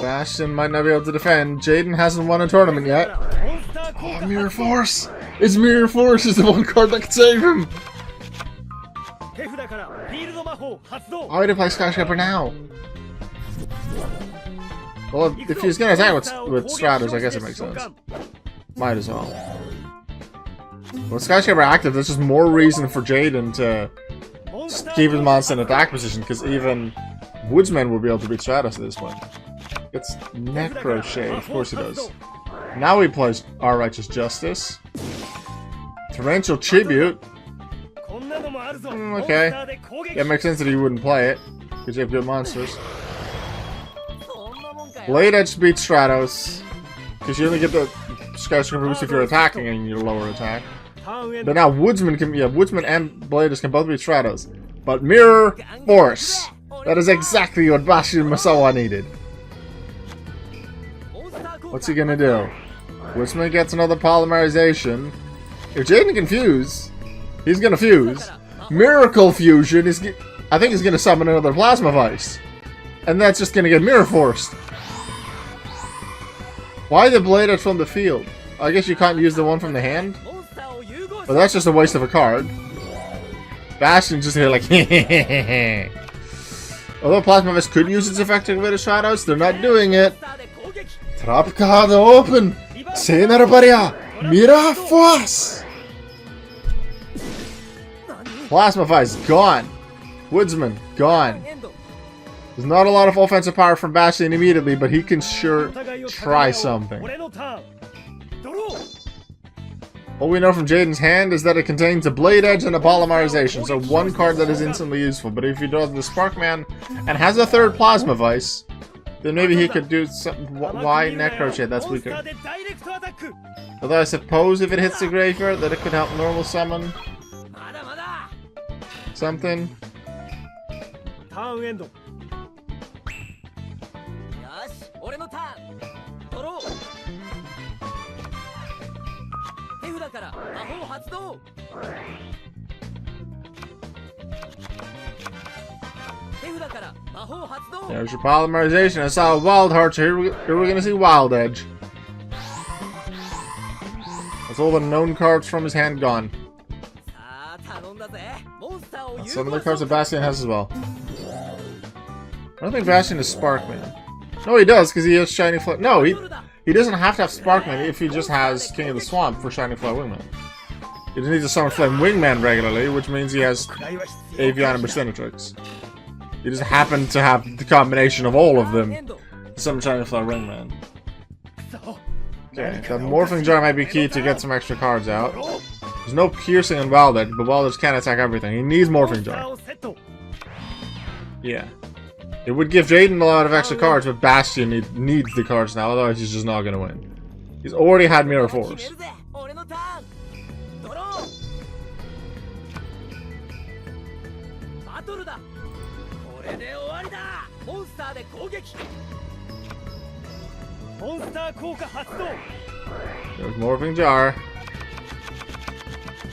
Bastion might not be able to defend. Jaden hasn't won a tournament yet. Oh, Mirror Force! It's Mirror Force is the one card that can save him! Why would he play Skyscraper now? Well, if he's gonna attack with Stratos, I guess it makes sense. Might as well. With Skyscraper active, there's just more reason for Jaden to keep his monster in attack position, because even Woodsman will be able to beat Stratos at this point. It's Necro Shade, of course he does. Now he plays Our Righteous Justice. Torrential Tribute. Okay. Yeah, it makes sense that he wouldn't play it, because you have good monsters. Blade Edge beats Stratos, because you only get the Skyscraper boost if you're attacking and you lower attack. But now Woodsman can, Woodsman and Blade Edge can both beat Stratos. But Mirror Force! That is exactly what Bastion Masawa needed. What's he gonna do? Woodsman gets another polymerization. If Jaden can fuse, he's gonna fuse. Miracle Fusion is, I think he's gonna summon another Plasma Vice. And that's just gonna get Mirror Forced. Why the Blade Edge from the field? I guess you can't use the one from the hand? But that's just a waste of a card. Bastion's just here like, hehehehe. Although Plasma Vice could use its effect to get rid of Stratos, they're not doing it. Trap card open! Sayonara Barrier! Mirror Force! Plasma Vice gone. Woodsman gone. There's not a lot of offensive power from Bastion immediately, but he can sure try something. All we know from Jaden's hand is that it contains a Blade Edge and a Polymerization, so one card that is instantly useful. But if he draws the Sparkman and has a third Plasma Vice, then maybe he could do something. Why Necroshade? That's weaker. Although I suppose if it hits the graveyard, that it could help normal summon something. There's your Polymerization. I saw a Wild Heart, so here we're gonna see Wild Edge. That's all the known cards from his hand gone. That's some of the cards that Bastion has as well. I don't think Bastion is Sparkman. No, he does, because he has Shiny Fly. No, he doesn't have to have Sparkman if he just has King of the Swamp for Shiny Fly Wingman. He doesn't need to summon Flame Wingman regularly, which means he has Avian and Bestinatrix. He just happens to have the combination of all of them to summon Shiny Fly Wingman. Okay, that Morphing Jar might be key to get some extra cards out. There's no piercing on Wild Edge, but Wild Edge can't attack everything. He needs Morphing Jar. Yeah. It would give Jaden a lot of extra cards, but Bastion needs the cards now, otherwise he's just not going to win. He's already had Mirror Force. Morphing Jar.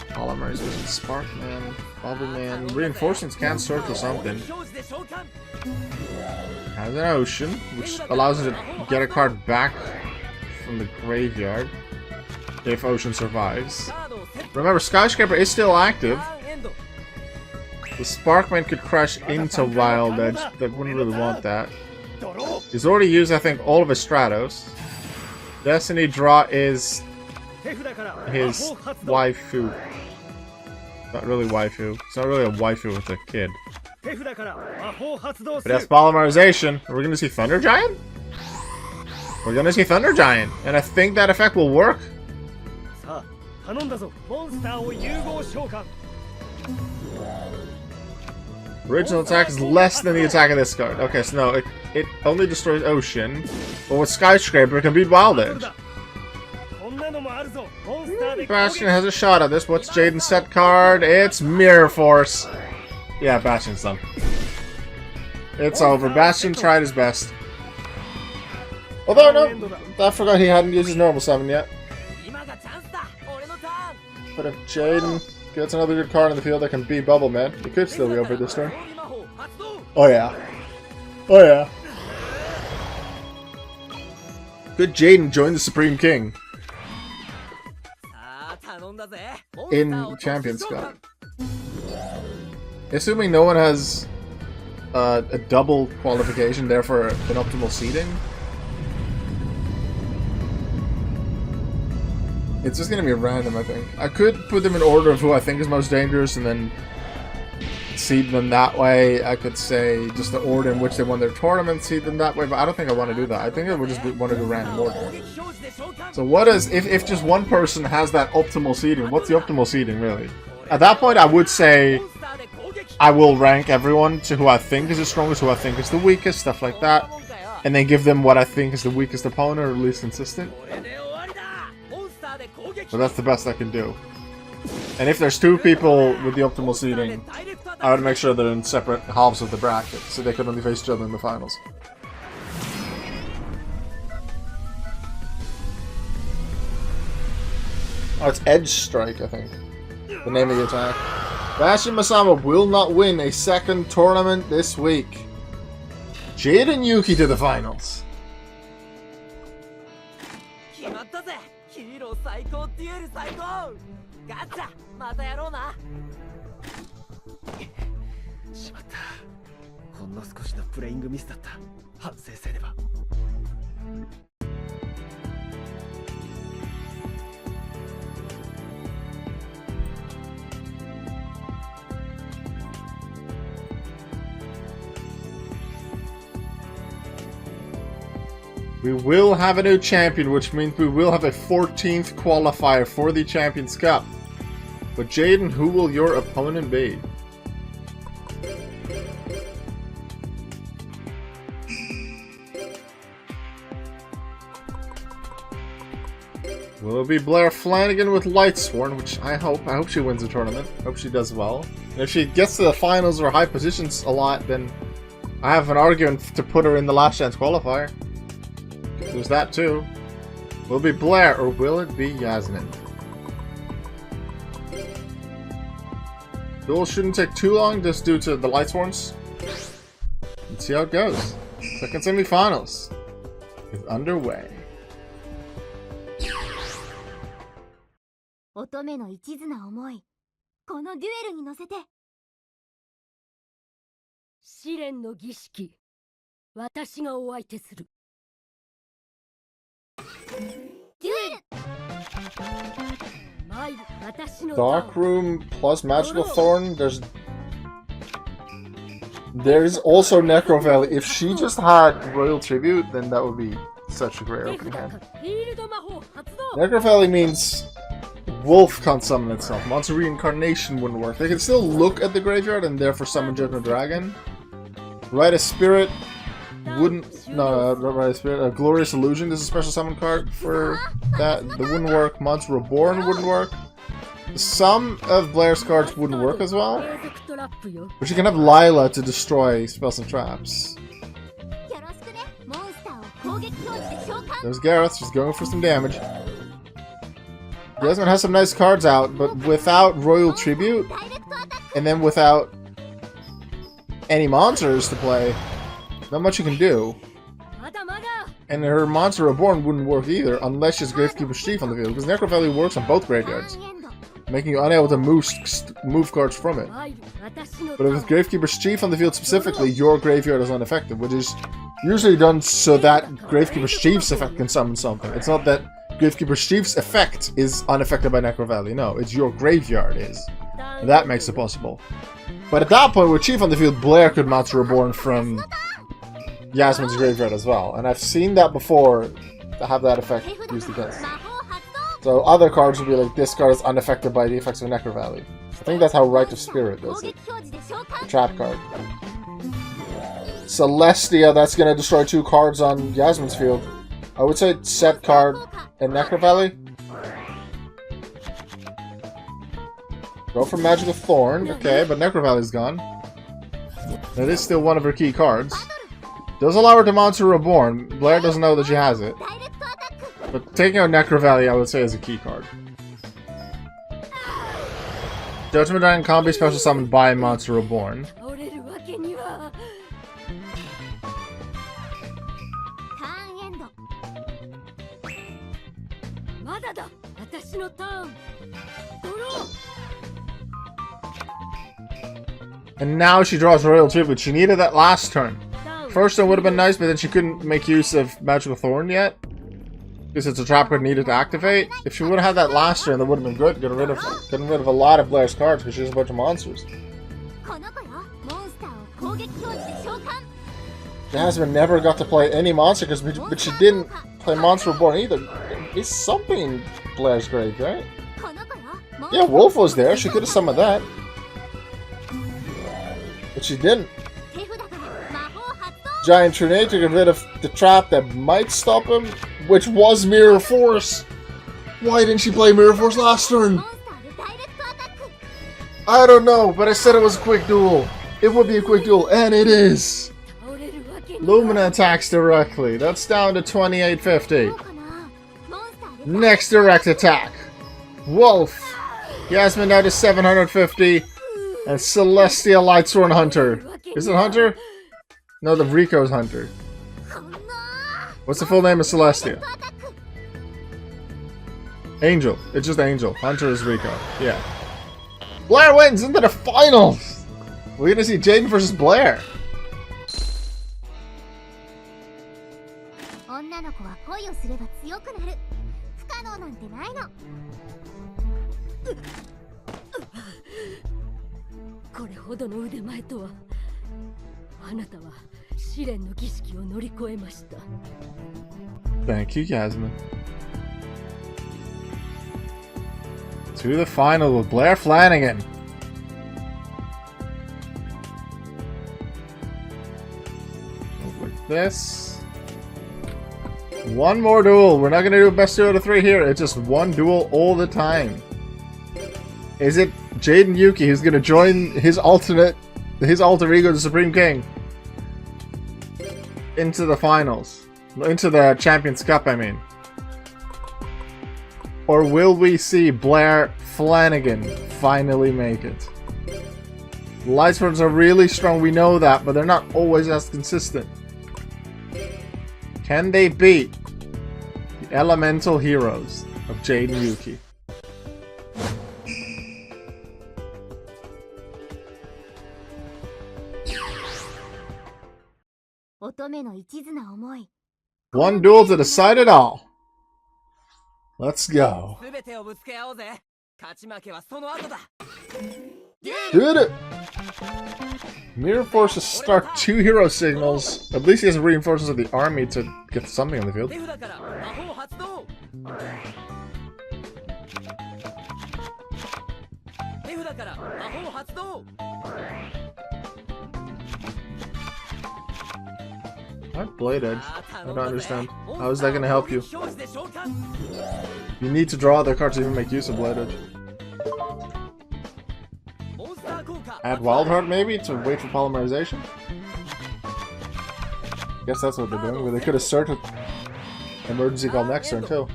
Polymerization, Sparkman, Bubbleman. Reinforcements can circle something. Has an Ocean, which allows it to get a card back from the graveyard if Ocean survives. Remember, Skyscraper is still active. The Sparkman could crash into Wild Edge. That wouldn't really want that. He's already used, I think, all of his Stratos. Destiny Draw is his waifu. Not really waifu. It's not really a waifu with a kid. But that's Polymerization. Are we gonna see Thunder Giant? We're gonna see Thunder Giant, and I think that effect will work. Original attack is less than the attack of this card. Okay, so no, it only destroys Ocean, but with Skyscraper it can beat Wild Edge. Bastion has a shot at this. What's Jaden's set card? It's Mirror Force. Yeah, Bastion's done. It's over. Bastion tried his best. Although, no, I forgot he hadn't used his normal summon yet. But if Jaden gets another good card in the field that can beat Bubble Man, it could still be over this turn. Oh yeah. Oh yeah. Good Jaden joined the Supreme King in Champions Cup. Assuming no one has a double qualification, therefore an optimal seeding. It's just gonna be random, I think. I could put them in order of who I think is most dangerous and then seed them that way. I could say just the order in which they won their tournament, seed them that way, but I don't think I want to do that. I think I would just want to do random order. So what is, if just one person has that optimal seeding, what's the optimal seeding really? At that point I would say I will rank everyone to who I think is the strongest, who I think is the weakest, stuff like that. And then give them what I think is the weakest opponent, or least consistent. So that's the best I can do. And if there's two people with the optimal seeding, I would make sure they're in separate halves of the bracket, so they can only face each other in the finals. Oh, it's Edge Strike, I think. The name of the attack. Bastion Masama will not win a second tournament this week. Jade and Yuki to the finals. We will have a new champion, which means we will have a 14th qualifier for the Champions Cup. But Jaden, who will your opponent be? Will it be Blair Flanagan with Lightsworn, which I hope she wins the tournament. I hope she does well. And if she gets to the finals or high positions a lot, then I have an argument to put her in the last chance qualifier. There's that too. Will it be Blair or will it be Yasmin? Duel shouldn't take too long just due to the Lightsworns. Let's see how it goes. Second semifinals is underway. 乙女の一途な思い、このデュエルに乗せて。試練の儀式、私がお相手する。デュエル。Dark Room plus Magical Thorn. There's also Necro Valley. If she just had Royal Tribute, then that would be such a great opening hand. Necro Valley means Wolf can't summon itself. Monster Reincarnation wouldn't work. They can still look at the graveyard and therefore summon Judgment Dragon. Rite of Spirit wouldn't. No, not Rite of Spirit. Glorious Illusion. There's a special summon card for that. That wouldn't work. Monster Reborn wouldn't work. Some of Blair's cards wouldn't work as well. But you can have Lila to destroy spells and traps. There's Gareth, she's going for some damage. Yasmin has some nice cards out, but without Royal Tribute, and then without any monsters to play, not much you can do. And her Monster Reborn wouldn't work either, unless she's Gravekeeper's Chief on the field, because Necro Valley works on both graveyards, making you unable to move cards from it. But with Gravekeeper's Chief on the field specifically, your graveyard is unaffected, which is usually done so that Gravekeeper's Chief's effect can summon something. It's not that Gravekeeper's Chief's effect is unaffected by Necro Valley, no, it's your graveyard is. That makes it possible. But at that point, with Chief on the field, Blair could Monster Reborn from Yasmin's graveyard as well, and I've seen that before to have that effect used against. So other cards would be like, this card is unaffected by the effects of Necro Valley. I think that's how Rite of Spirit does it. The trap card. Celestia, that's gonna destroy 2 cards on Yasmin's field. I would say set card and Necro Valley. Go for Magical Thorn, okay, but Necro Valley's gone. That is still one of her key cards. Does allow her to Monster Reborn. Blair doesn't know that she has it. But taking out Necro Valley, I would say, is a key card. Judgment Dragon can't be special summoned by Monster Reborn. And now she draws Royal Tribute. She needed that last turn. First turn would have been nice, but then she couldn't make use of Magical Thorn yet, because it's a trap card needed to activate. If she would have had that last turn, that would have been good. Getting rid of a lot of Blair's cards, because she has a bunch of monsters. Jasmine never got to play any monster, but she didn't play Monster Reborn either. It's something in Blair's grave, right? Yeah, Wolf was there. She could have summoned that. But she didn't. Giant Tornado to get rid of the trap that might stop him, which was Mirror Force. Why didn't she play Mirror Force last turn? I don't know, but I said it was a quick duel. It would be a quick duel, and it is. Lumina attacks directly. That's down to 2850. Next direct attack. Wolf. Yasmin down to 750. And Celestia Lightsworn Hunter. Is it Hunter? No, the Rico's Hunter. What's the full name of Celestia? Angel. It's just Angel. Hunter is Rico. Yeah. Blair wins into the finals! We're gonna see Jaden versus Blair. Thank you, Yasmin. To the final with Blair Flanagan. Like this. One more duel. We're not going to do a best 2 out of 3 here. It's just one duel all the time. Is it Jaden Yuki who's going to join his alter ego, the Supreme King, into the finals? Into the Champions Cup, I mean. Or will we see Blair Flanagan finally make it? Lightsworns are really strong, we know that, but they're not always as consistent. Can they beat the elemental heroes of Jaden Yuki? One duel to decide it all. Let's go. Did it! Mirror Forces start 2 hero signals. At least he has reinforcements of the army to get something on the field. What? Blade Edge? I don't understand. How is that going to help you? You need to draw other cards to even make use of Blade Edge. Add Wild Heart maybe to wait for polymerization? Guess that's what they're doing. But they could assert an emergency call next turn too.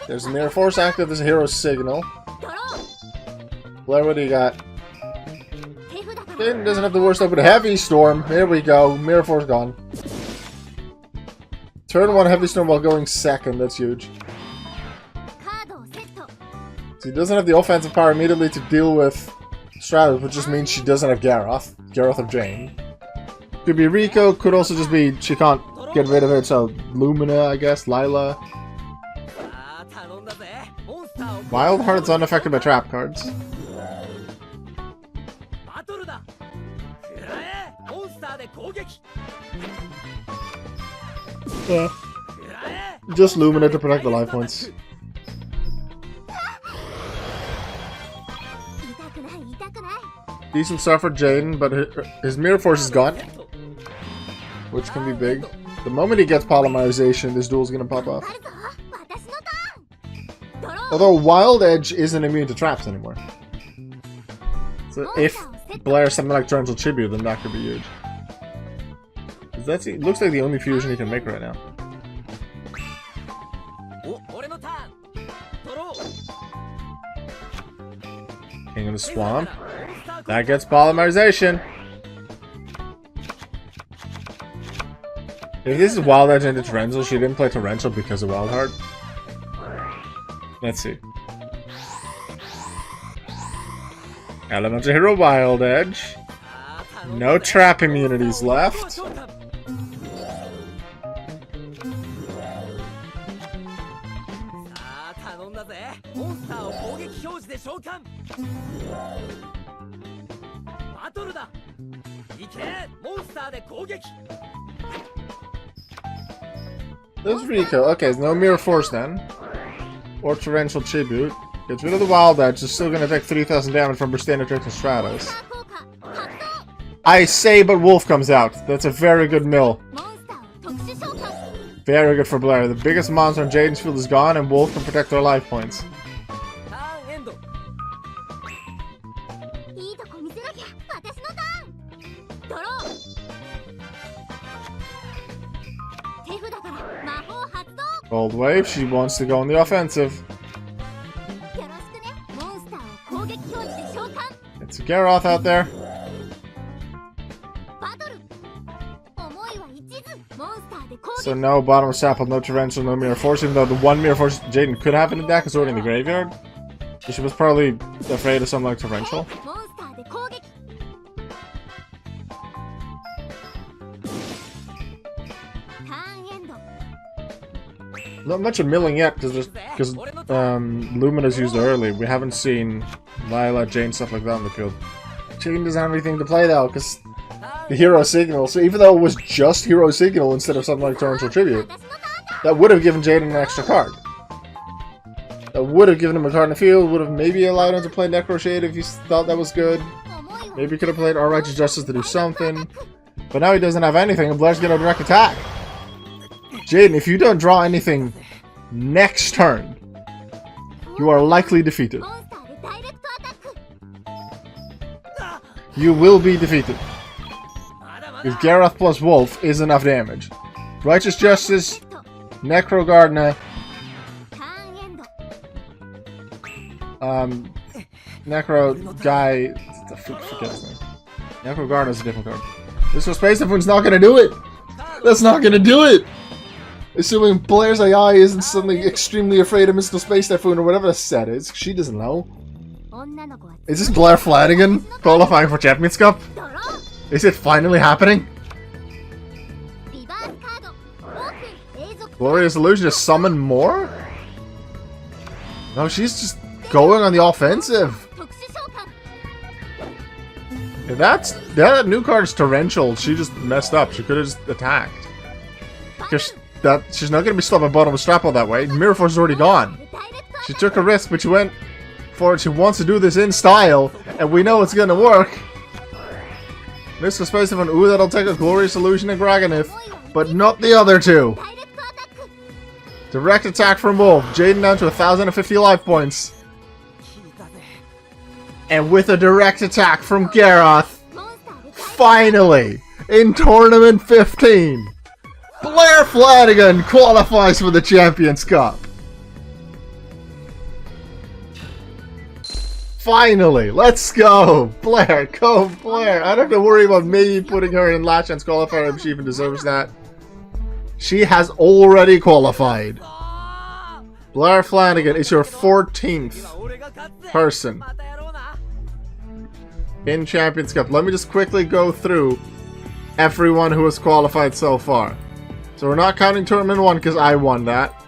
There's a Mirror Force active, there's a Hero Signal. Blair, what do you got? Jaden doesn't have the worst open. Heavy Storm. There we go. Mirror Force gone. Turn 1 Heavy Storm while going second. That's huge. So he doesn't have the offensive power immediately to deal with Stratos, which just means she doesn't have Garroth. Garroth or Jane. Could be Rico, could also just be she can't get rid of it, so Lumina, I guess, Lila. Wild Heart's unaffected by trap cards. Just Lumina to protect the life points. Decent stuff for Jaden, but his Mirror Force is gone, which can be big. The moment he gets Polymerization, this duel's gonna pop off. Although Wild Edge isn't immune to traps anymore. So if Blair's something like Torrential Tribute, then that could be huge. It looks like the only fusion he can make right now. King of the Swamp. That gets Polymerization. If this is Wild Edge into Torrential, she didn't play Torrential because of Wild Heart. Let's see. Elemental Hero Wild Edge. No trap immunities left. There's Rico. Okay, there's no Mirror Force then. Or Torrential Tribute. Gets rid of the Wild Edge. Is still going to take 3,000 damage from Burstana Drake and Stratos. X-Saber Wolf comes out. That's a very good mill. Very good for Blair. The biggest monster on Jaden's field is gone, and Wolf can protect their life points. Gold Wave, she wants to go on the offensive. It's a Garroth out there. So no Bottom of Sapple, no Torrential, no Mirror Force, even though the one Mirror Force Jaden could have in the deck is already in the graveyard. So she was probably afraid of something like Torrential. Not much of milling yet, because Lumina's used early. We haven't seen Lila, Jane, stuff like that on the field. Jane doesn't have anything to play though, because the Hero Signal. So even though it was just Hero Signal instead of something like Torrential Tribute, that would have given Jaden an extra card. That would have given him a card in the field, would have maybe allowed him to play Necroshade if he thought that was good. Maybe he could have played Our Righteous Justice to do something. But now he doesn't have anything, and Blair's gonna direct attack. Jaden, if you don't draw anything next turn, you are likely defeated. You will be defeated. If Garroth plus Wolf is enough damage. Righteous Justice, Necro Gardener, Necro guy, forget his name. Necro Gardener's a different card. This was Space Typhoon's not gonna do it! That's not gonna do it! Assuming Blair's AI isn't suddenly extremely afraid of Mystical Space Typhoon or whatever the set is. She doesn't know. Is this Blair Flanagan qualifying for Champions Cup? Is it finally happening? Glorious Illusion to summon more? No, she's just going on the offensive. If that new card is Torrential, she just messed up. She could have just attacked. Because she's not going to be stopped by Bottom of Strapple that way. Mirror Force is already gone. She took a risk, but she went for it. She wants to do this in style, and we know it's going to work. Mystical Space Typhoon, ooh, that'll take a Glorious Illusion and Graganith, but not the other two. Direct attack from Wolf. Jaden down to 1,050 life points. And with a direct attack from Garroth, finally, in Tournament 15, Blair Flanagan qualifies for the Champions Cup. Finally! Let's go! Blair, go Blair! I don't have to worry about me putting her in last chance qualifier if she even deserves that. She has already qualified. Blair Flanagan is your 14th person in Champions Cup. Let me just quickly go through everyone who has qualified so far. So we're not counting Tournament 1 because I won that.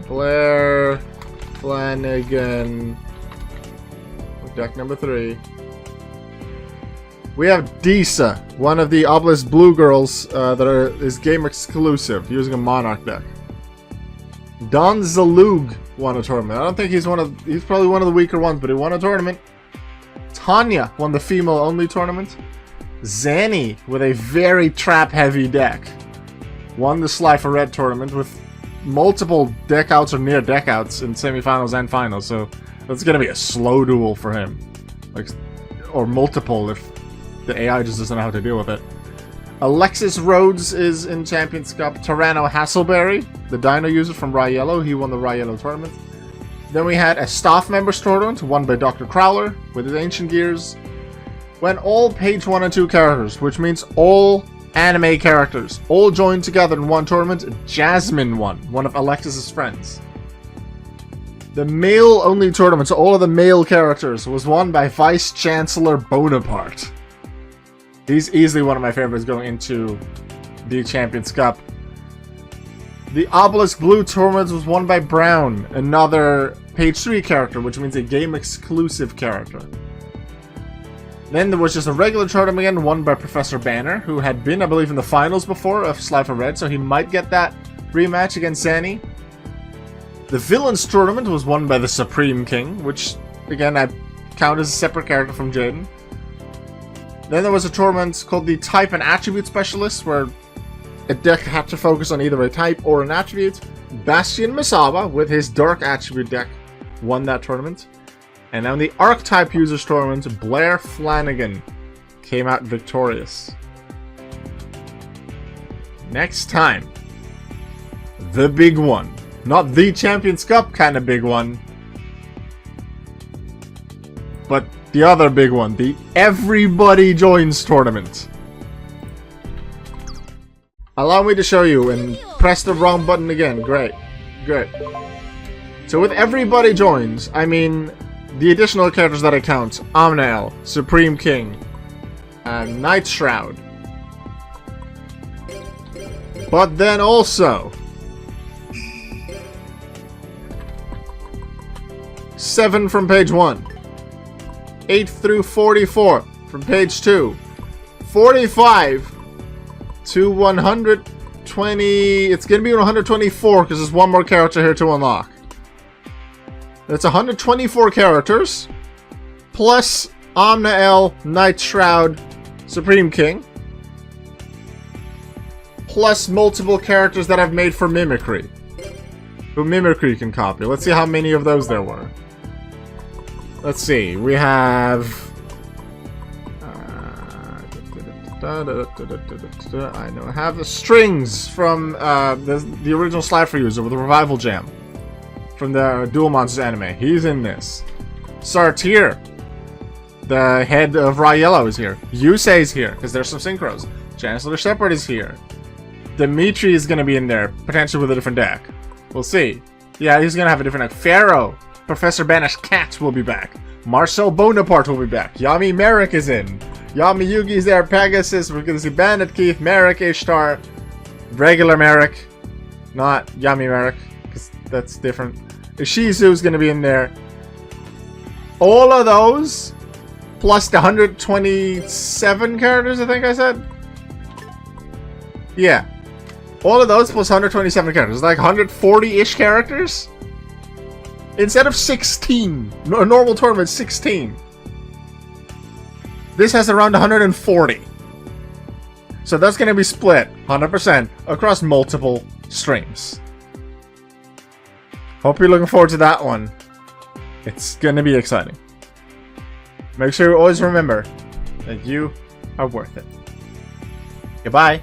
Blair Flanagan. Deck number 3. We have Disa, one of the Obelisk Blue girls that is game exclusive, using a Monarch deck. Don Zalug won a tournament. I don't think he's probably one of the weaker ones, but he won a tournament. Tanya won the female-only tournament. Zanny, with a very trap-heavy deck, won the Sly for Red tournament with multiple deck outs or near deck outs in semifinals and finals, so that's gonna be a slow duel for him. Like, or multiple if the AI just doesn't know how to deal with it. Alexis Rhodes is in Champions Cup. Tyranno Hasselberry, the Dino user from Rye Yellow, he won the Rye Yellow tournament. Then we had a staff members tournament won by Dr. Crowler with his Ancient Gears. When all page 1 and 2 characters, which means all anime characters, all joined together in one tournament, Jasmine won, one of Alexis's friends. The male-only tournament, so all of the male characters, was won by Vice Chancellor Bonaparte. He's easily one of my favorites going into the Champions Cup. The Obelisk Blue tournament was won by Brown, another page 3 character, which means a game-exclusive character. Then there was just a regular tournament again, won by Professor Banner, who had been, I believe, in the finals before of Sly for Red, so he might get that rematch against Zanny. The Villains tournament was won by the Supreme King, which, again, I count as a separate character from Jaden. Then there was a tournament called the Type and Attribute Specialist, where a deck had to focus on either a type or an attribute. Bastian Masaba, with his Dark Attribute deck, won that tournament. And now in the Archetype Users tournament, Blair Flanagan came out victorious. Next time, the big one. Not the Champions Cup kind of big one, but the other big one, the Everybody Joins tournament. Allow me to show you, and press the wrong button again. Great. Good. So with Everybody Joins, I mean the additional characters that I count: Omnael, Supreme King, Night Shroud. But then also 7 from page 1, 8 through 44 from page 2, 45 to 120. It's gonna be 124 because there's one more character here to unlock. That's 124 characters plus Omnael, Night Shroud, Supreme King, plus multiple characters that I've made for Mimicry, who Mimicry can copy. Let's see how many of those there were. Let's see, we have I know I have the strings from the original Sly for User with the Revival Jam from the Duel Monsters anime. He's in this. Sartir, the head of Rye Yellow, is here. Yusei's here because there's some synchros. Chancellor Shepard is here. Dimitri is gonna be in there, potentially with a different deck. We'll see. Yeah, he's gonna have a different deck. Pharaoh, Professor Banish Cat will be back. Marcel Bonaparte will be back. Yami Merrick is in. Yami Yugi's there. Pegasus. We're gonna see Bandit Keith, Merrick, Ishtar, regular Merrick, not Yami Merrick, because that's different. Ishizu's gonna be in there. All of those, plus the 127 characters, I think I said. Yeah. All of those plus 127 characters. Like 140-ish characters? Instead of 16. A normal tournament, 16. This has around 140. So that's going to be split 100% across multiple streams. Hope you're looking forward to that one. It's going to be exciting. Make sure you always remember that you are worth it. Goodbye.